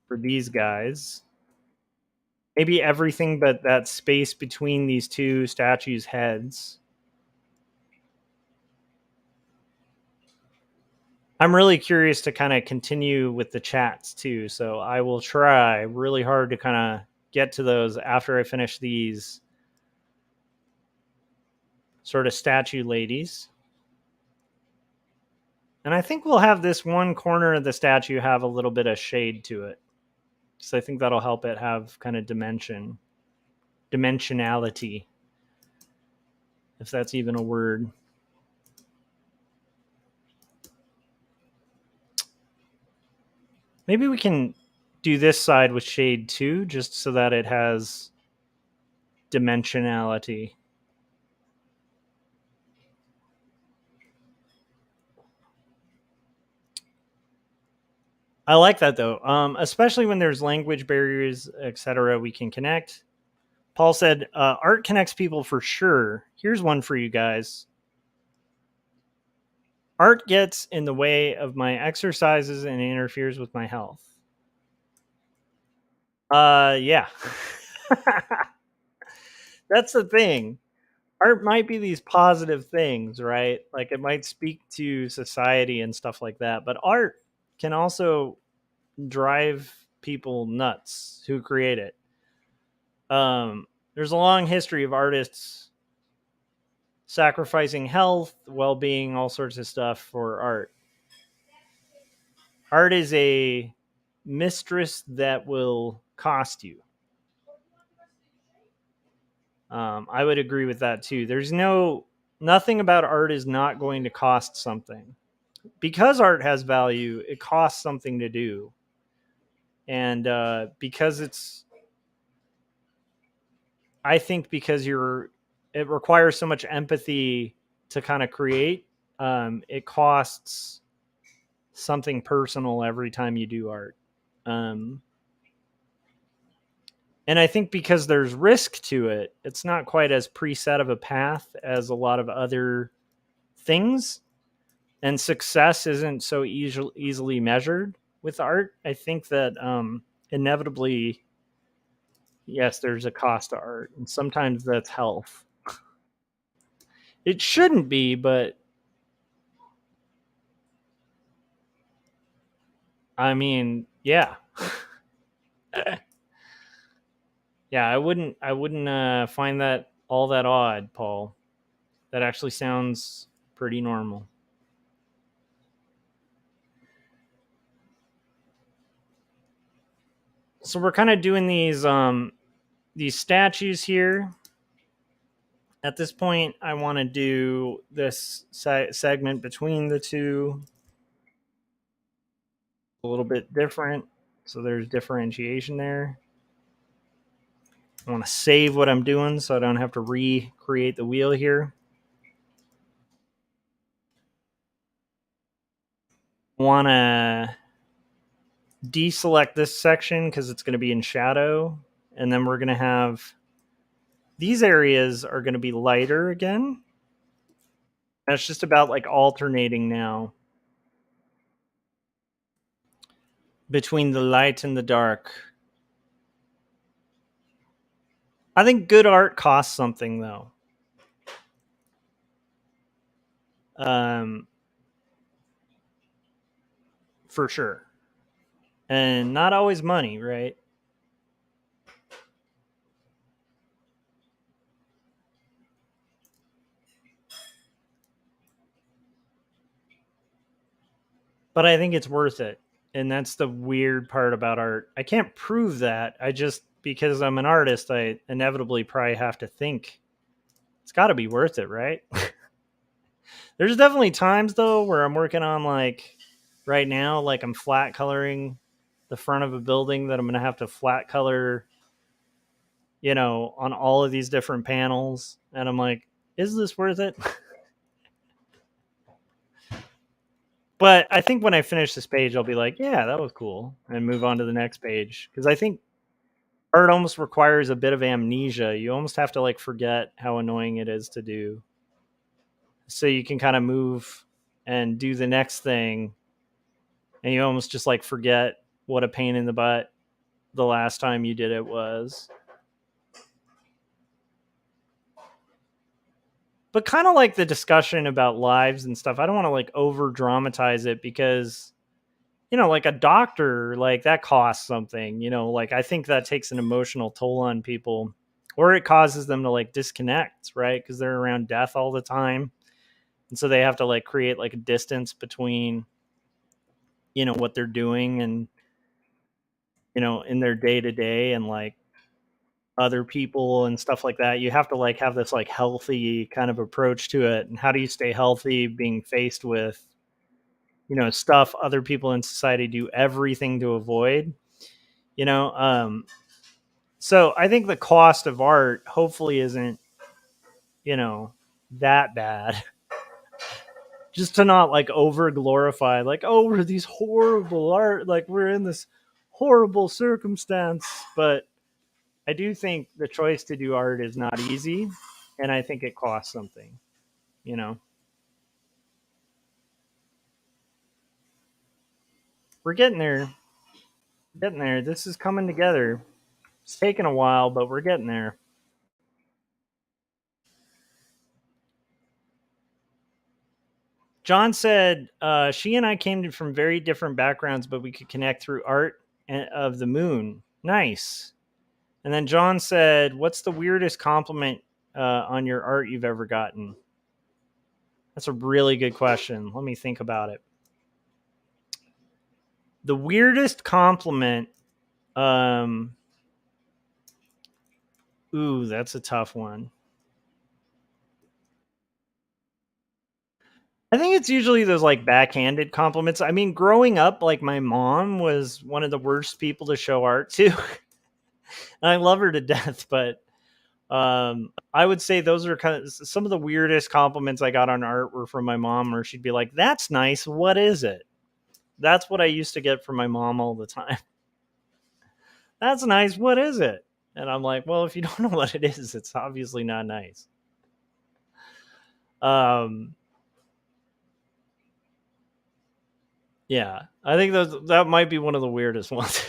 for these guys. Maybe everything but that space between these two statues' heads. I'm really curious to kind of continue with the chats too, so I will try really hard to kind of get to those after I finish these sort of statue ladies. And I think we'll have this one corner of the statue have a little bit of shade to it. So I think that'll help it have kind of dimensionality, if that's even a word. Maybe we can do this side with shade too, just so that it has dimensionality. I like that though, especially when there's language barriers, etc. We can connect. Paul said, art connects people for sure. Here's one for you guys. Art gets in the way of my exercises and interferes with my health. Yeah. That's the thing. Art might be these positive things, right? Like it might speak to society and stuff like that, but art can also drive people nuts who create it. There's a long history of artists sacrificing health, well-being, all sorts of stuff for art. Art is a mistress that will cost you. I would agree with that too. There's nothing about art is not going to cost something. Because art has value, it costs something to do. And because I think because it requires so much empathy to kind of create, it costs something personal every time you do art. And I think because there's risk to it, it's not quite as preset of a path as a lot of other things. And success isn't so easily measured with art. I think that inevitably, yes, there's a cost to art, and sometimes that's health. It shouldn't be, but I mean, yeah. Yeah, I wouldn't find that all that odd, Paul. That actually sounds pretty normal. So we're kind of doing these statues here. At this point, I want to do this segment between the two a little bit different. So there's differentiation there. I want to save what I'm doing so I don't have to recreate the wheel here. Want to deselect this section because it's going to be in shadow. And then we're going to have these areas are going to be lighter again. And it's just about like alternating now between the light and the dark. I think good art costs something though. For sure. And not always money, right? But I think it's worth it. And that's the weird part about art. I can't prove that. I just, because I'm an artist, I inevitably probably have to think it's got to be worth it, right? There's definitely times though where I'm working on like right now, like I'm flat coloring the front of a building that I'm going to have to flat color, on all of these different panels. And I'm like, is this worth it? But I think when I finish this page, I'll be like, yeah, that was cool, and move on to the next page. Because I think art almost requires a bit of amnesia. You almost have to like forget how annoying it is to do. So you can kind of move and do the next thing. And you almost just like forget what a pain in the butt the last time you did it was. But kind of like the discussion about lives and stuff, I don't want to like over dramatize it because like a doctor, like that costs something, like I think that takes an emotional toll on people or it causes them to like disconnect, right? Because they're around death all the time. And so they have to like create like a distance between, what they're doing and, in their day to day and like other people and stuff like that. You have to like have this like healthy kind of approach to it. And how do you stay healthy being faced with, stuff other people in society do everything to avoid? So I think the cost of art hopefully isn't, that bad. Just to not like over glorify, like, oh, we're these horrible art, like we're in this horrible circumstance. But I do think the choice to do art is not easy. And I think it costs something, We're getting there. Getting there. This is coming together. It's taken a while, but we're getting there. John said she and I came from very different backgrounds, but we could connect through art of the moon. Nice. And then John said, what's the weirdest compliment on your art you've ever gotten? That's a really good question. Let me think about it. The weirdest compliment. Ooh, that's a tough one. I think it's usually those like backhanded compliments. I mean, growing up, like my mom was one of the worst people to show art to. And I love her to death, but I would say those are kind of some of the weirdest compliments I got on art were from my mom, where she'd be like, "That's nice. What is it?" That's what I used to get from my mom all the time. That's nice. What is it? And I'm like, well, if you don't know what it is, it's obviously not nice. Yeah, I think that might be one of the weirdest ones.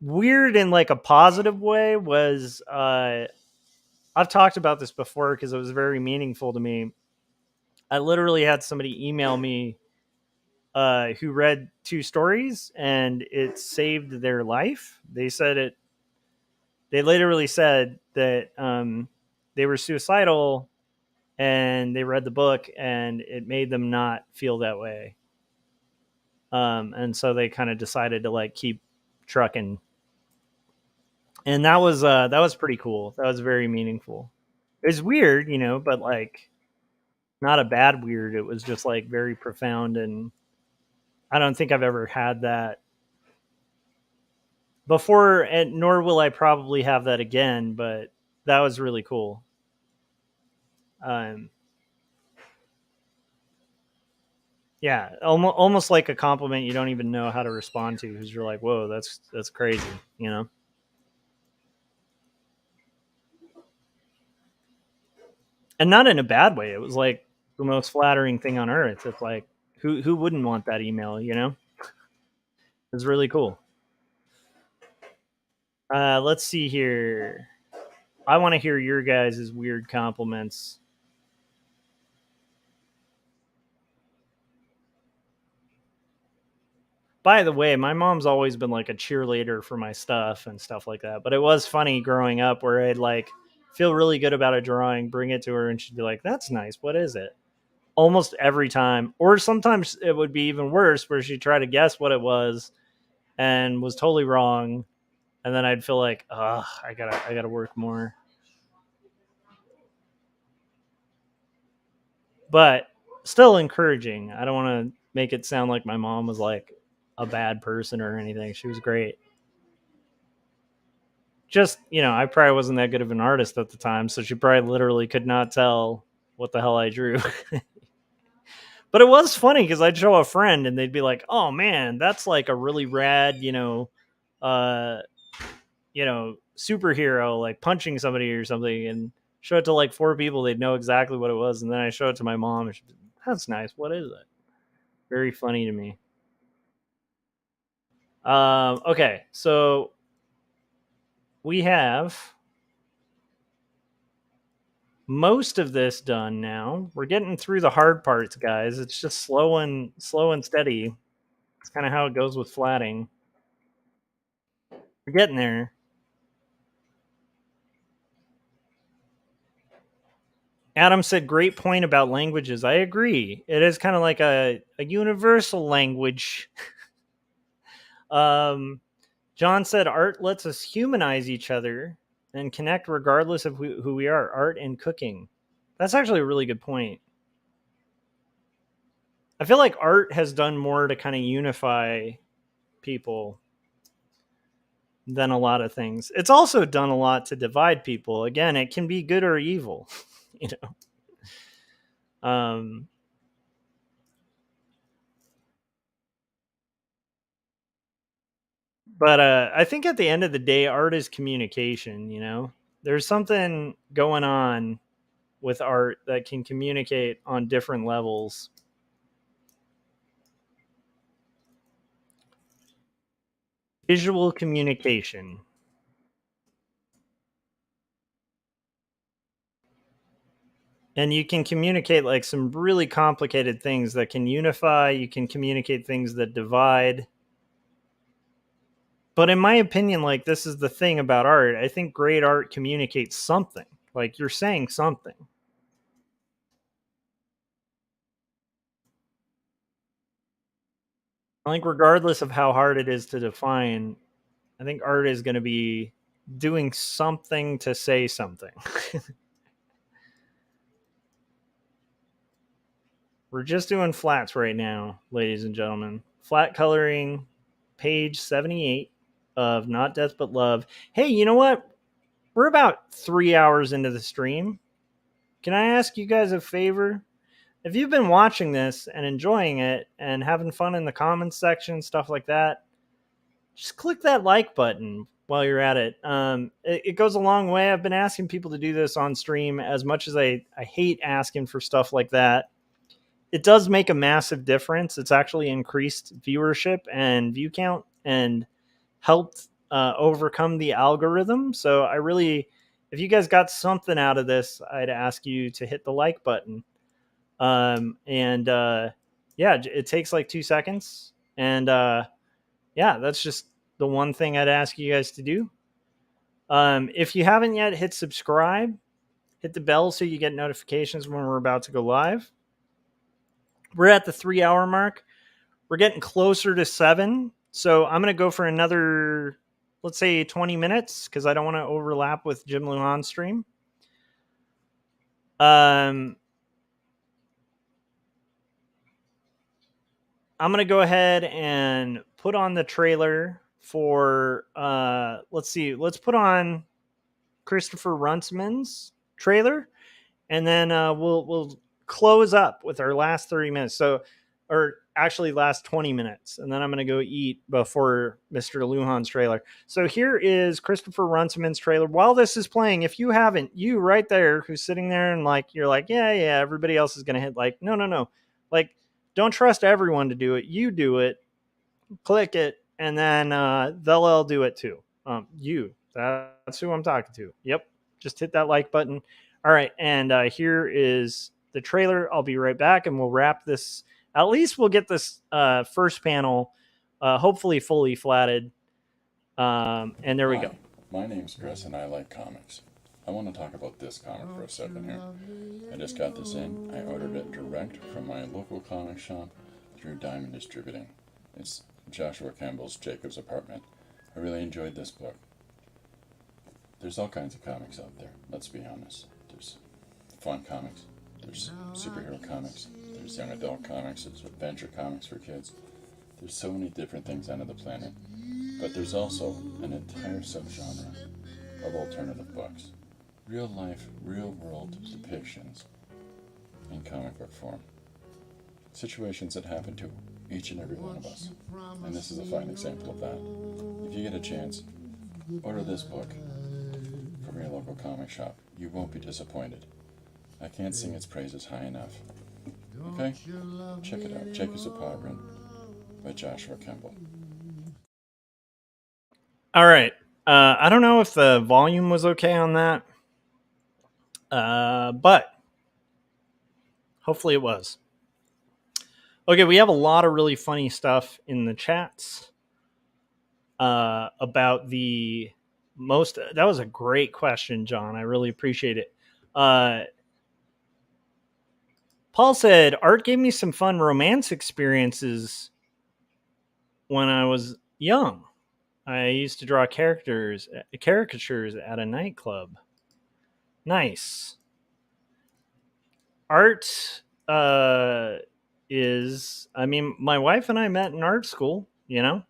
Weird in like a positive way was I've talked about this before because it was very meaningful to me. I literally had somebody email me who read 2 stories and it saved their life. They literally said that they were suicidal and they read the book and it made them not feel that way. And so they kind of decided to like keep trucking. And that was pretty cool. That was very meaningful. It was weird, but like not a bad weird. It was just like very profound, and I don't think I've ever had that before, and nor will I probably have that again, but that was really cool. Yeah, almost like a compliment you don't even know how to respond to, because you're like, whoa, that's crazy, and not in a bad way. It was like the most flattering thing on earth. It's like, who wouldn't want that email? It's really cool. Let's see here. I want to hear your guys' weird compliments. By the way, my mom's always been like a cheerleader for my stuff and stuff like that. But it was funny growing up where I'd like feel really good about a drawing, bring it to her, and she'd be like, "That's nice. What is it?" Almost every time. Or sometimes it would be even worse where she'd try to guess what it was and was totally wrong. And then I'd feel like, oh, I gotta work more. But still encouraging. I don't want to make it sound like my mom was like a bad person or anything. She was great. Just, I probably wasn't that good of an artist at the time, so she probably literally could not tell what the hell I drew. But it was funny because I'd show a friend and they'd be like, "Oh man, that's like a really rad, superhero like punching somebody or something," and show it to like 4 people, they'd know exactly what it was, and then I show it to my mom and she'd be, "That's nice. What is it?" Very funny to me. Okay, so we have most of this done now. We're getting through the hard parts, guys. It's just slow and steady. It's kind of how it goes with flatting. We're getting there. Adam said, great point about languages. I agree. It is kind of like a universal language. John said, art lets us humanize each other and connect regardless of who we are. Art and cooking. That's actually a really good point. I feel like art has done more to kind of unify people than a lot of things. It's also done a lot to divide people. Again, it can be good or evil, But I think at the end of the day, art is communication. There's something going on with art that can communicate on different levels. Visual communication. And you can communicate like some really complicated things that can unify. You can communicate things that divide. But in my opinion, like, this is the thing about art. I think great art communicates something. Like, you're saying something. I think regardless of how hard it is to define, I think art is going to be doing something to say something. We're just doing flats right now, ladies and gentlemen. Flat coloring, page 78 of Not Death But Love. Hey, you know what? We're about 3 hours into the stream. Can I ask you guys a favor? If you've been watching this and enjoying it and having fun in the comments section, stuff like that, just click that like button while you're at it. It goes a long way. I've been asking people to do this on stream. As much as I hate asking for stuff like that, it does make a massive difference. It's actually increased viewership and view count and helped overcome the algorithm. So I really, if you guys got something out of this, I'd ask you to hit the like button. Yeah, it takes like 2 seconds. And yeah, that's just the one thing I'd ask you guys to do. If you haven't yet, hit subscribe, hit the bell so you get notifications when we're about to go live. We're at the 3 hour mark. We're getting closer to 7. So I'm going to go for another, let's say 20 minutes because I don't want to overlap with Jim Luhan's stream. I'm going to go ahead and put on the trailer for, let's see, let's put on Christopher Runtsman's trailer, and then we'll close up with our last 30 minutes. So, or actually last 20 minutes, and then I'm going to go eat before Mr. Luhan's trailer. So here is Christopher Runtsman's trailer. While this is playing, if you haven't, you right there who's sitting there and like, you're like, yeah, everybody else is going to hit like, no. Like, don't trust everyone to do it. You do it, click it, and then they'll all do it too. That's who I'm talking to. Yep. Just hit that like button. All right. And here is the trailer. I'll be right back and we'll wrap this. At least we'll get this first panel hopefully fully flatted. And there we go. My name's Chris and I like comics. I want to talk about this comic for a second here. I just got this in. I ordered it direct from my local comic shop through Diamond Distributing. It's Joshua Kemble's Jacob's Apartment. I really enjoyed this book. There's all kinds of comics out there, let's be honest. There's fun comics, there's superhero comics, there's young adult comics, there's adventure comics for kids. There's so many different things on the planet. But there's also an entire subgenre of alternative books. Real life, real world depictions in comic book form. Situations that happen to each and every one of us. And this is a fine example of that. If you get a chance, order this book from your local comic shop. You won't be disappointed. I can't sing its praises high enough. Okay? Check it out. Jacob's Apartment by Joshua Kemble. All right. I don't know if the volume was okay on that. But hopefully it was. Okay, we have a lot of really funny stuff in the chats about the most. That was a great question, John. I really appreciate it. Paul said, art gave me some fun romance experiences when I was young. I used to draw caricatures at a nightclub. Nice. Art is, I mean, my wife and I met in art school, you know?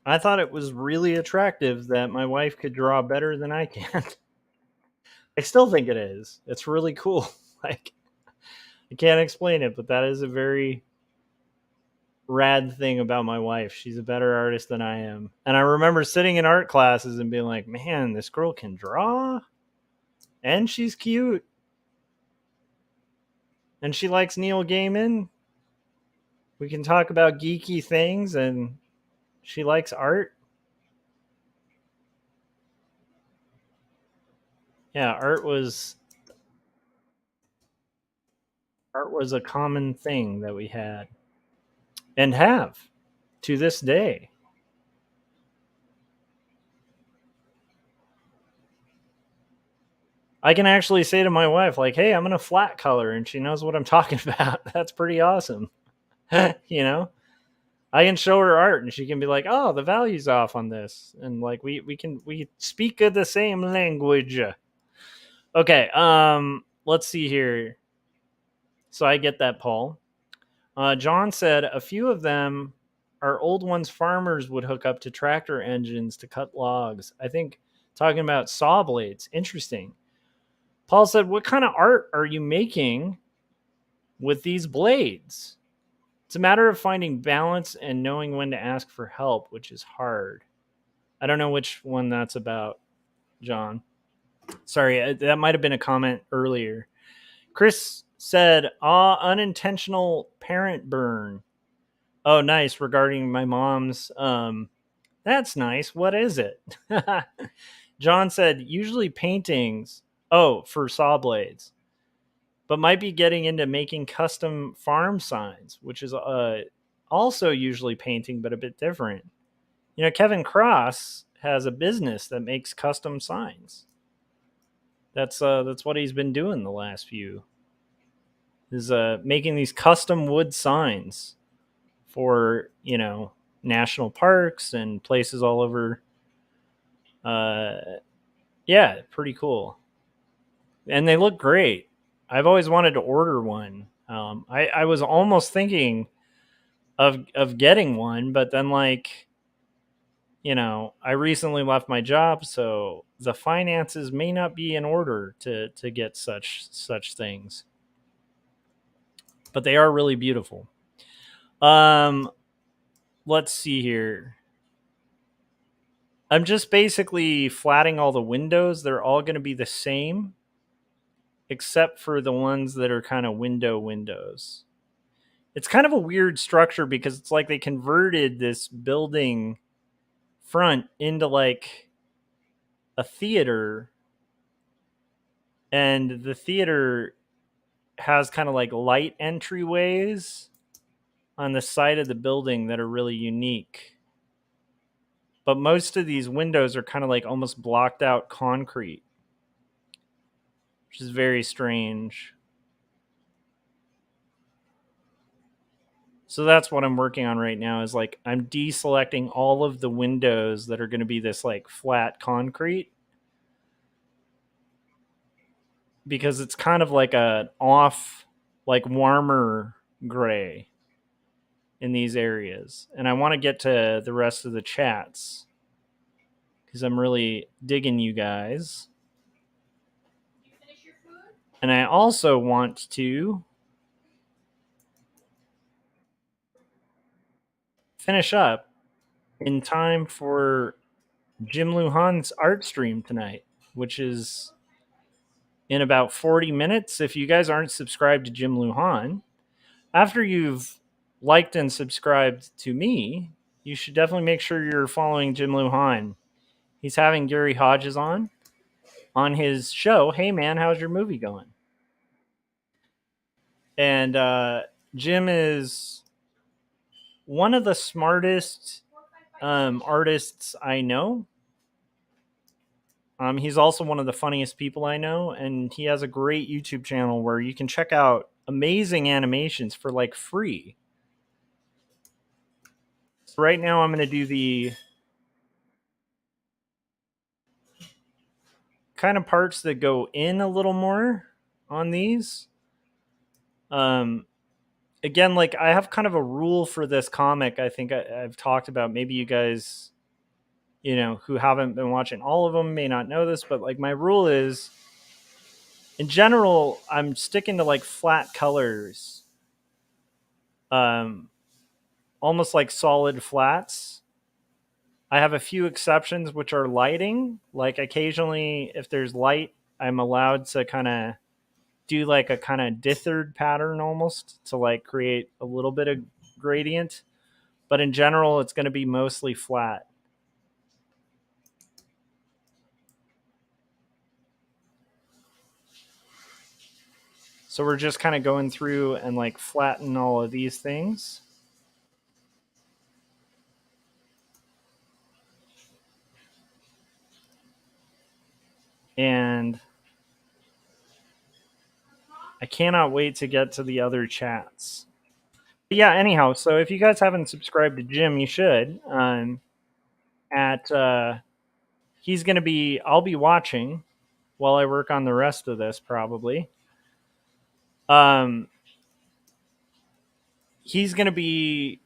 I thought it was really attractive that my wife could draw better than I can. I still think it is. It's really cool. Like, I can't explain it, but that is a very rad thing about my wife. She's a better artist than I am. And I remember sitting in art classes and being like, man, this girl can draw and she's cute. And she likes Neil Gaiman. We can talk about geeky things and She likes art. Yeah, art was a common thing that we had and have to this day. I can actually say to my wife, like, hey, I'm going to flat color, and she knows what I'm talking about. That's pretty awesome. You know? I can show her art and she can be like, oh, the value's off on this. And like we speak of the same language. Okay, let's see here. So I get that, Paul. John said a few of them are old ones farmers would hook up to tractor engines to cut logs. I think talking about saw blades. Interesting. Paul said, what kind of art are you making with these blades? It's a matter of finding balance and knowing when to ask for help, which is hard. I don't know which one that's about, John. Sorry, that might have been a comment earlier. Chris said, unintentional parent burn. Oh, nice. Regarding my mom's. That's nice. What is it? John said, usually paintings. Oh, for saw blades. But might be getting into making custom farm signs, which is also usually painting, but a bit different. You know, Kevin Cross has a business that makes custom signs. That's what he's been doing the last few. Is making these custom wood signs for, you know, national parks and places all over. Yeah, pretty cool. And they look great. I've always wanted to order one. I was almost thinking of getting one, but then like, you know, I recently left my job, so the finances may not be in order to get such things. But they are really beautiful. Let's see here. I'm just basically flatting all the windows. They're all going to be the same, except for the ones that are kind of windows. It's kind of a weird structure because it's like they converted this building front into like a theater, and the theater has kind of like light entryways on the side of the building that are really unique. But most of these windows are kind of like almost blocked out concrete, which is very strange. So that's what I'm working on right now is like I'm deselecting all of the windows that are going to be this like flat concrete, because it's kind of like a off, like warmer gray in these areas. And I want to get to the rest of the chats because I'm really digging you guys. Did you finish your food? And I also want to finish up in time for Jim Luhan's art stream tonight, which is in about 40 minutes. If you guys aren't subscribed to Jim Luhan, after you've liked and subscribed to me, you should definitely make sure you're following Jim Luhan. He's having Gary Hodges on his show. Hey man, how's your movie going? And Jim is one of the smartest artists I know. He's also one of the funniest people I know, and he has a great YouTube channel where you can check out amazing animations for like free. So right now I'm going to do the kind of parts that go in a little more on these. Again, like I have kind of a rule for this comic. I think I've talked about, maybe you guys, you know, who haven't been watching all of them may not know this, but like my rule is, in general, I'm sticking to like flat colors, almost like solid flats. I have a few exceptions, which are lighting. Like occasionally, if there's light, I'm allowed to kind of do like a kind of dithered pattern almost to like create a little bit of gradient. but in general, it's going to be mostly flat. So we're just kind of going through and like flatten all of these things. And I cannot wait to get to the other chats. But yeah, anyhow, so if you guys haven't subscribed to Jim, you should. He's going to be, I'll be watching while I work on the rest of this probably. He's going to be,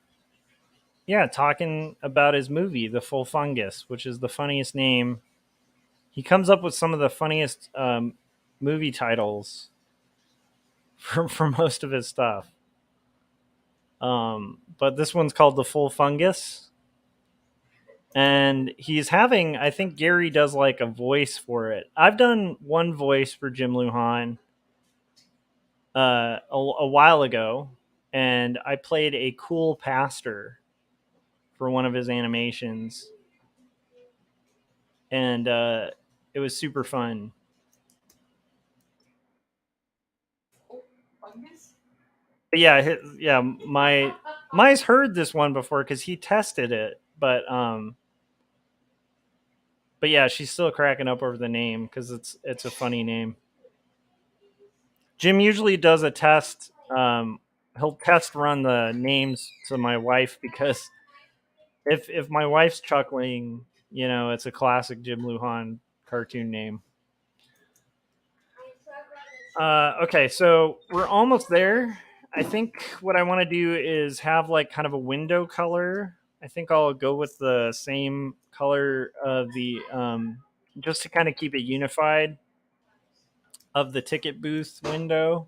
talking about his movie, The Full Fungus, which is the funniest name. He comes up with some of the funniest movie titles for most of his stuff. But this one's called The Full Fungus. And he's having, I think Gary does like a voice for it. I've done one voice for Jim Lujan a while ago, and I played a cool pastor for one of his animations. And it was super fun. But yeah, Mai's heard this one before because he tested it, but yeah, she's still cracking up over the name because it's a funny name. Jim usually does a test. He'll test run the names to my wife because if my wife's chuckling, it's a classic Jim Lujan cartoon name. Okay, so we're almost there. I think what I want to do is have like kind of a window color. I think I'll go with the same color of the just to kind of keep it unified of the ticket booth window.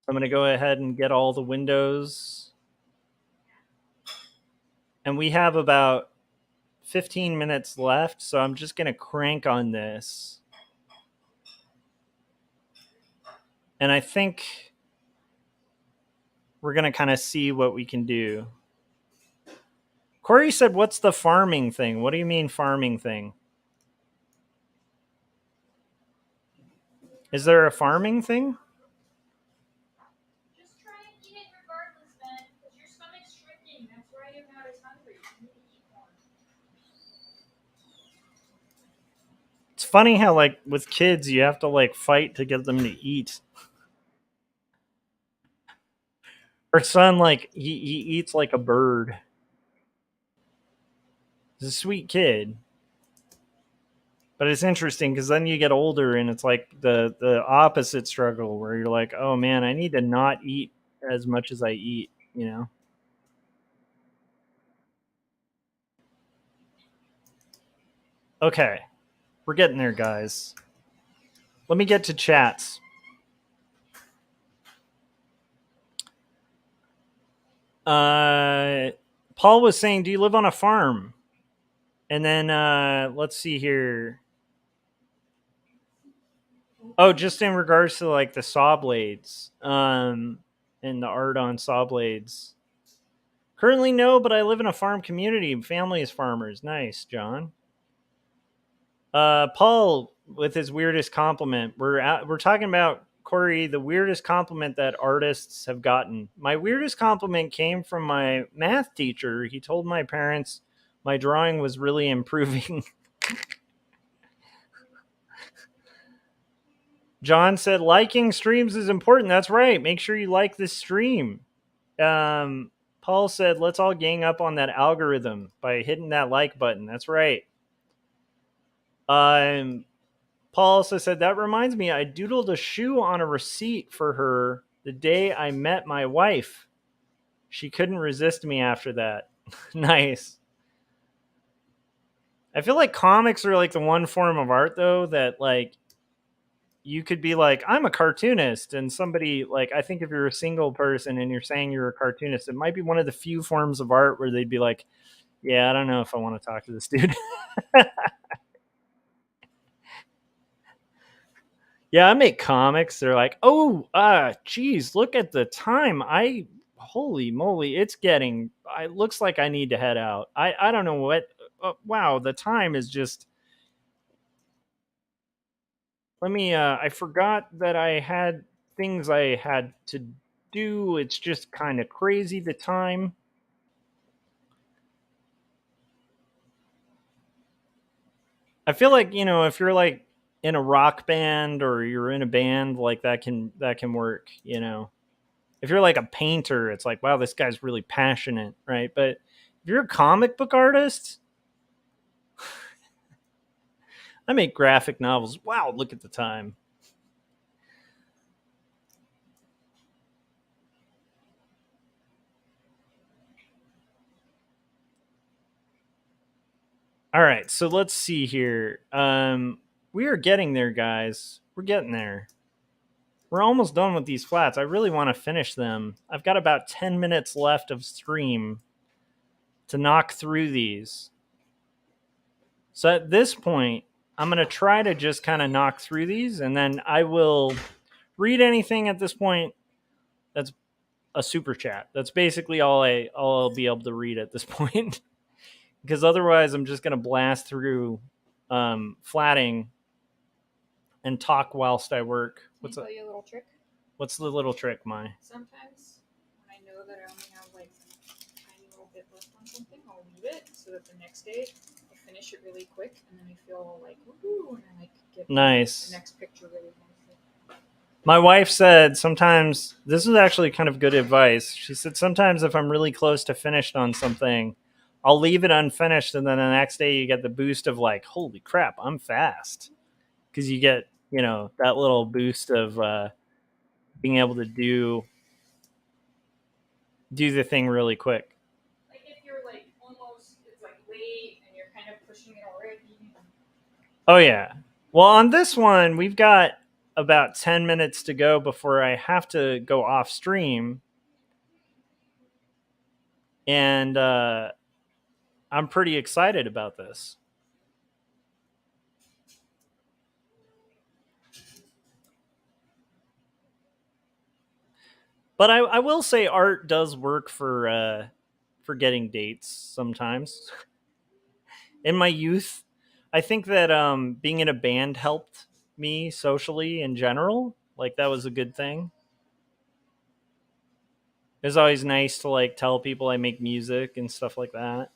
I'm going to go ahead and get all the windows. And we have about 15 minutes left, so I'm just going to crank on this. And I think we're going to kind of see what we can do. Corey said, what's the farming thing? What do you mean farming thing? Is there a farming thing? Just try and eat it regardless, Ben, because your stomach's shrinking. That's why you're not as hungry. You need to eat more. It's funny how, like, with kids, you have to, like, fight to get them to eat. Our son, like, he eats like a bird. He's a sweet kid. But it's interesting because then you get older and it's like the opposite struggle where you're like, oh man, I need to not eat as much as I eat, Okay. We're getting there, guys. Let me get to chats. Paul was saying, do you live on a farm? And then let's see here. Oh, just in regards to like the saw blades and the art on saw blades. Currently, no, but I live in a farm community. Family is farmers. Nice, John. Paul with his weirdest compliment. We're talking about, Corey, the weirdest compliment that artists have gotten. My weirdest compliment came from my math teacher. He told my parents my drawing was really improving. John said, liking streams is important. That's right. Make sure you like this stream. Paul said, let's all gang up on that algorithm by hitting that like button. That's right. Paul also said, that reminds me, I doodled a shoe on a receipt for her the day I met my wife. She couldn't resist me after that. Nice. I feel like comics are like the one form of art, though, that like you could be like, I'm a cartoonist, and somebody like, I think if you're a single person and you're saying you're a cartoonist, it might be one of the few forms of art where they'd be like, yeah, I don't know if I want to talk to this dude. Yeah, I make comics. They're like, oh, geez, look at the time. holy moly, it's getting. It looks like I need to head out. I don't know what. Wow, the time is just. Let me. I forgot that I had things I had to do. It's just kind of crazy the time. I feel like, if you're like in a rock band or you're in a band, like that can work. If you're like a painter, it's like, wow, this guy's really passionate, right? But if you're a comic book artist, I make graphic novels. Wow, look at the time. All right, so let's see here. We are getting there, guys. We're getting there. We're almost done with these flats. I really want to finish them. I've got about 10 minutes left of stream to knock through these. So at this point, I'm going to try to just kind of knock through these, and then I will read anything at this point that's a super chat. That's basically all I'll be able to read at this point. Because otherwise I'm just going to blast through flatting and talk whilst I work. Can I tell you a little trick? What's the little trick, Mai? Sometimes when I know that I only have like a tiny little bit left on something, I'll leave it so that the next day I finish it really quick, and then I feel like woohoo, and I like get Nice. the next picture really nicely. My wife said sometimes, this is actually kind of good advice. She said sometimes if I'm really close to finished on something, I'll leave it unfinished, and then the next day you get the boost of like, holy crap, I'm fast. Because you get, that little boost of being able to do the thing really quick. Like if you're like almost, it's like late and you're kind of pushing it already. Oh, yeah. Well, on this one, we've got about 10 minutes to go before I have to go off stream. And I'm pretty excited about this. But I will say art does work for getting dates sometimes. In my youth, I think that being in a band helped me socially in general. Like that was a good thing. It was always nice to like tell people I make music and stuff like that.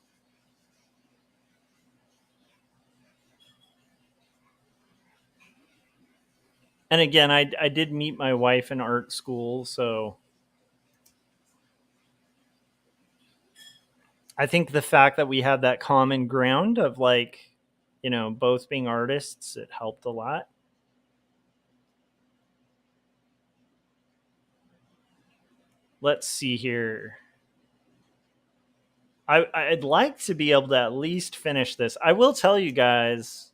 And again, I did meet my wife in art school, so I think the fact that we had that common ground of like, both being artists, it helped a lot. Let's see here. I'd like to be able to at least finish this. I will tell you guys,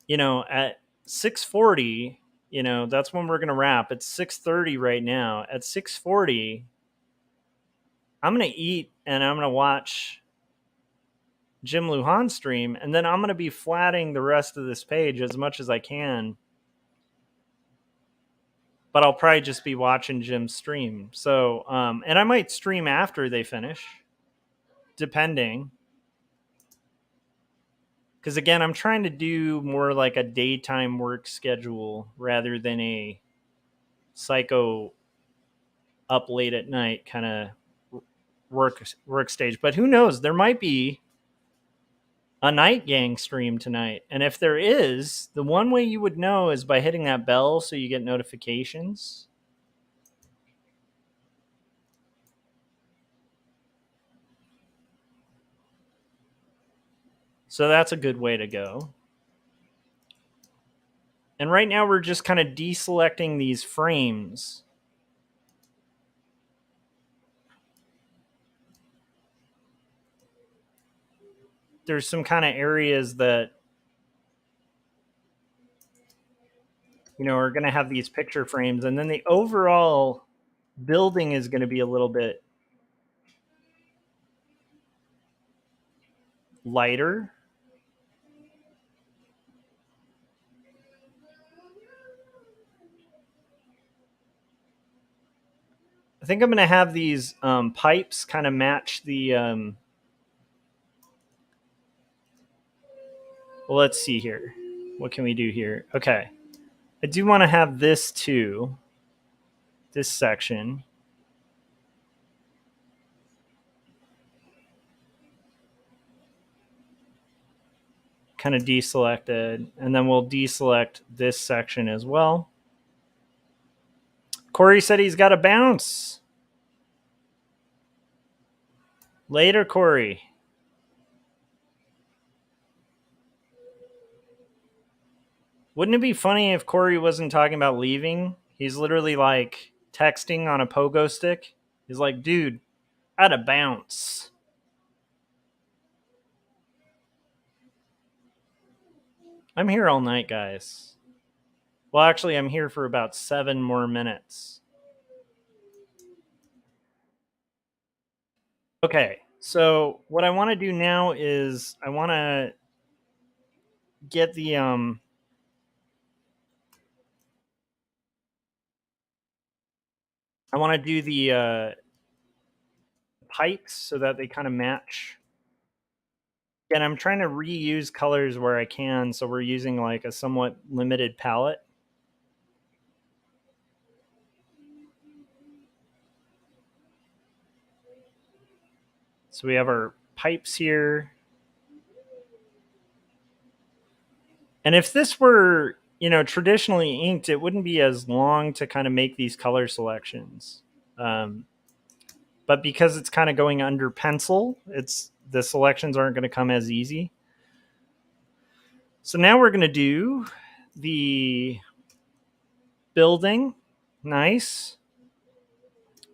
at 6:40, that's when we're going to wrap. It's 6:30 right now. At 6:40, I'm going to eat and I'm going to watch Jim Luhan stream, and then I'm going to be flatting the rest of this page as much as I can. But I'll probably just be watching Jim's stream. So, and I might stream after they finish, depending. Because again, I'm trying to do more like a daytime work schedule rather than a psycho up late at night kind of work stage. But who knows? There might be a night gang stream tonight. And if there is, the one way you would know is by hitting that bell so you get notifications. So that's a good way to go. And right now we're just kind of deselecting these frames. There's some kind of areas that, are going to have these picture frames. And then the overall building is going to be a little bit lighter. think I'm going to have these pipes kind of match the... well, let's see here. What can we do here? Okay. I do want to have this too. This section. Kind of deselected. And then we'll deselect this section as well. Corey said he's got to bounce. Later, Corey. Wouldn't it be funny if Corey wasn't talking about leaving? He's literally like texting on a pogo stick. He's like, dude, I had to bounce. I'm here all night, guys. Well, actually, I'm here for about 7 more minutes. Okay, so what I want to do now is I want to get the I want to do the pipes so that they kind of match. Again, I'm trying to reuse colors where I can, so we're using like a somewhat limited palette. So we have our pipes here. And if this were, traditionally inked, it wouldn't be as long to kind of make these color selections. But because it's kind of going under pencil, the selections aren't going to come as easy. So now we're going to do the building. Nice.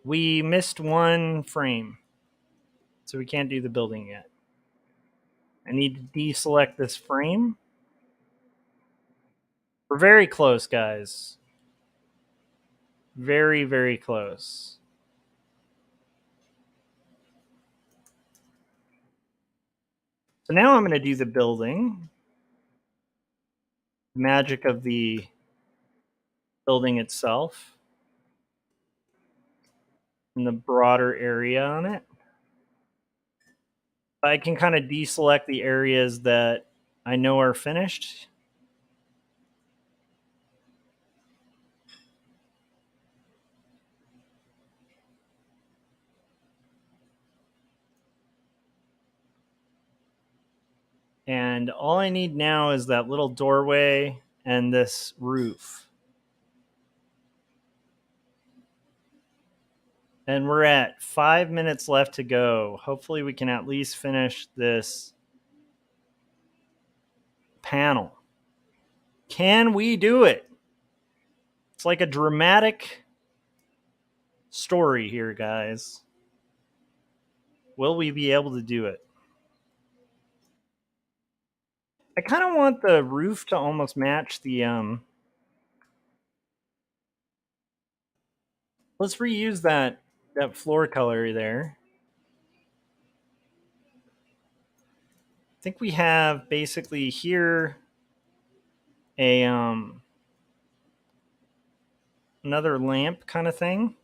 We missed one frame, so we can't do the building yet. I need to deselect this frame. We're very close, guys. Very, very close. So now I'm going to do the building. Magic of the building itself. And the broader area on it. I can kind of deselect the areas that I know are finished. And all I need now is that little doorway and this roof. And we're at 5 minutes left to go. Hopefully we can at least finish this panel. Can we do it? It's like a dramatic story here, guys. Will we be able to do it? I kind of want the roof to almost match the let's reuse that floor color there. I think we have basically here a another lamp kind of thing.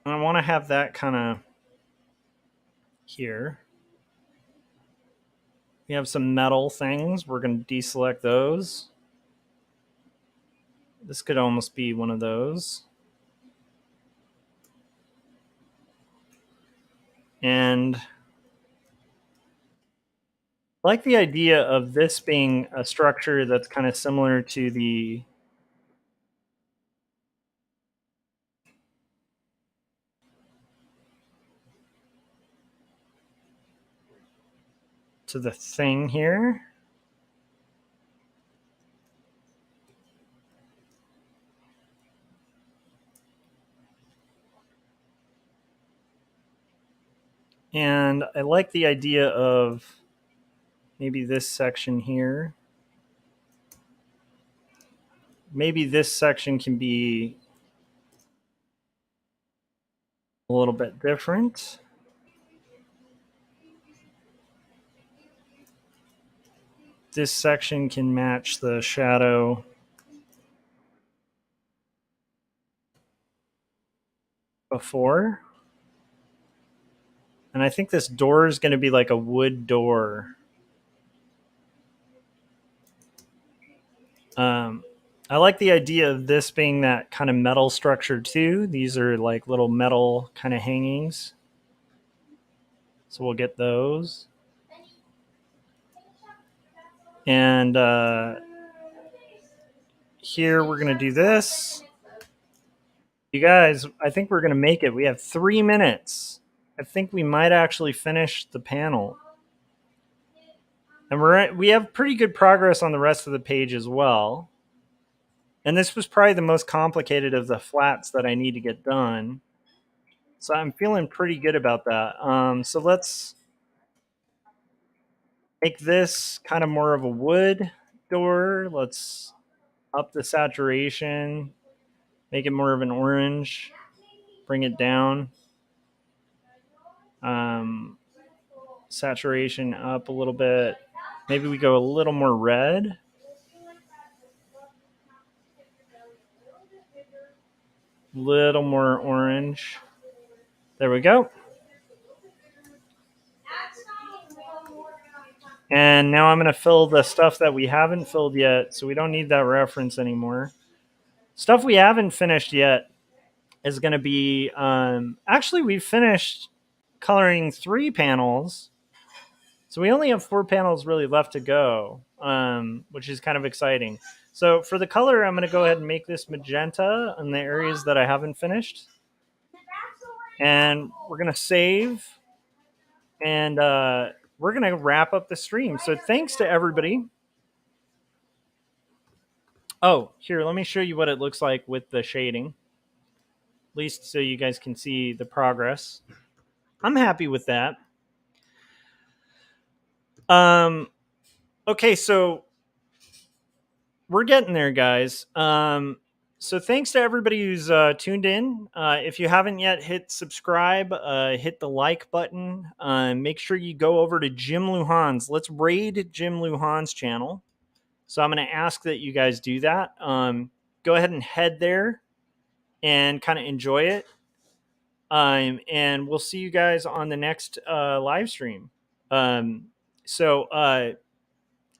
And I want to have that kind of here. We have some metal things. We're going to deselect those. This could almost be one of those. And I like the idea of this being a structure that's kind of similar to the thing here. And I like the idea of maybe this section here. Maybe this section can be a little bit different. This section can match the shadow. before. And I think this door is going to be like a wood door. I like the idea of this being that kind of metal structure too. These are like little metal kind of hangings. So we'll get those. And here we're going to do this. You guys, I think we're going to make it. We have 3 minutes. I think we might actually finish the panel. And we have pretty good progress on the rest of the page as well. And this was probably the most complicated of the flats that I need to get done. So I'm feeling pretty good about that. So let's make this kind of more of a wood door. Let's up the saturation, make it more of an orange, bring it down. Saturation up a little bit. Maybe we go a little more red. Little more orange. There we go. And now I'm going to fill the stuff that we haven't filled yet, so we don't need that reference anymore. Stuff we haven't finished yet is going to be, actually we've finished coloring 3 panels. So we only have 4 panels really left to go, which is kind of exciting. So for the color, I'm going to go ahead and make this magenta in the areas that I haven't finished. And we're going to save. And we're going to wrap up the stream. So thanks to everybody. Oh, here, let me show you what it looks like with the shading. At least so you guys can see the progress. I'm happy with that. Okay, so we're getting there, guys. So thanks to everybody who's tuned in. If you haven't yet hit subscribe, hit the like button. Make sure you go over to Jim Lujan's. Let's raid Jim Lujan's channel. So I'm going to ask that you guys do that. Go ahead and head there and kind of enjoy it. And we'll see you guys on the next live stream. So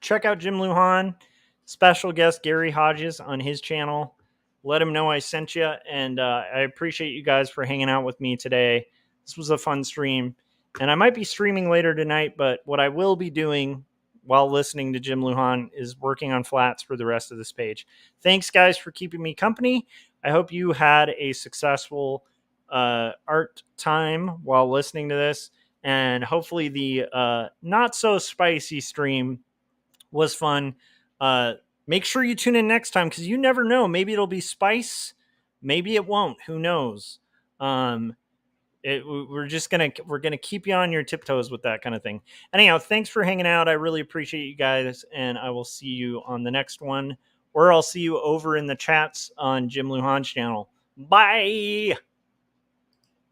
check out Jim Lujan. Special guest Gary Hodges on his channel. Let him know I sent you. And I appreciate you guys for hanging out with me today. This was a fun stream. And I might be streaming later tonight, but what I will be doing while listening to Jim Lujan is working on flats for the rest of this page. Thanks, guys, for keeping me company. I hope you had a successful art time while listening to this. And hopefully the not so spicy stream was fun. Make sure you tune in next time, because you never know. Maybe it'll be spice. Maybe it won't. Who knows? We're gonna keep you on your tiptoes with that kind of thing. Anyhow, thanks for hanging out. I really appreciate you guys, and I will see you on the next one, or I'll see you over in the chats on Jim Lujan's channel. Bye.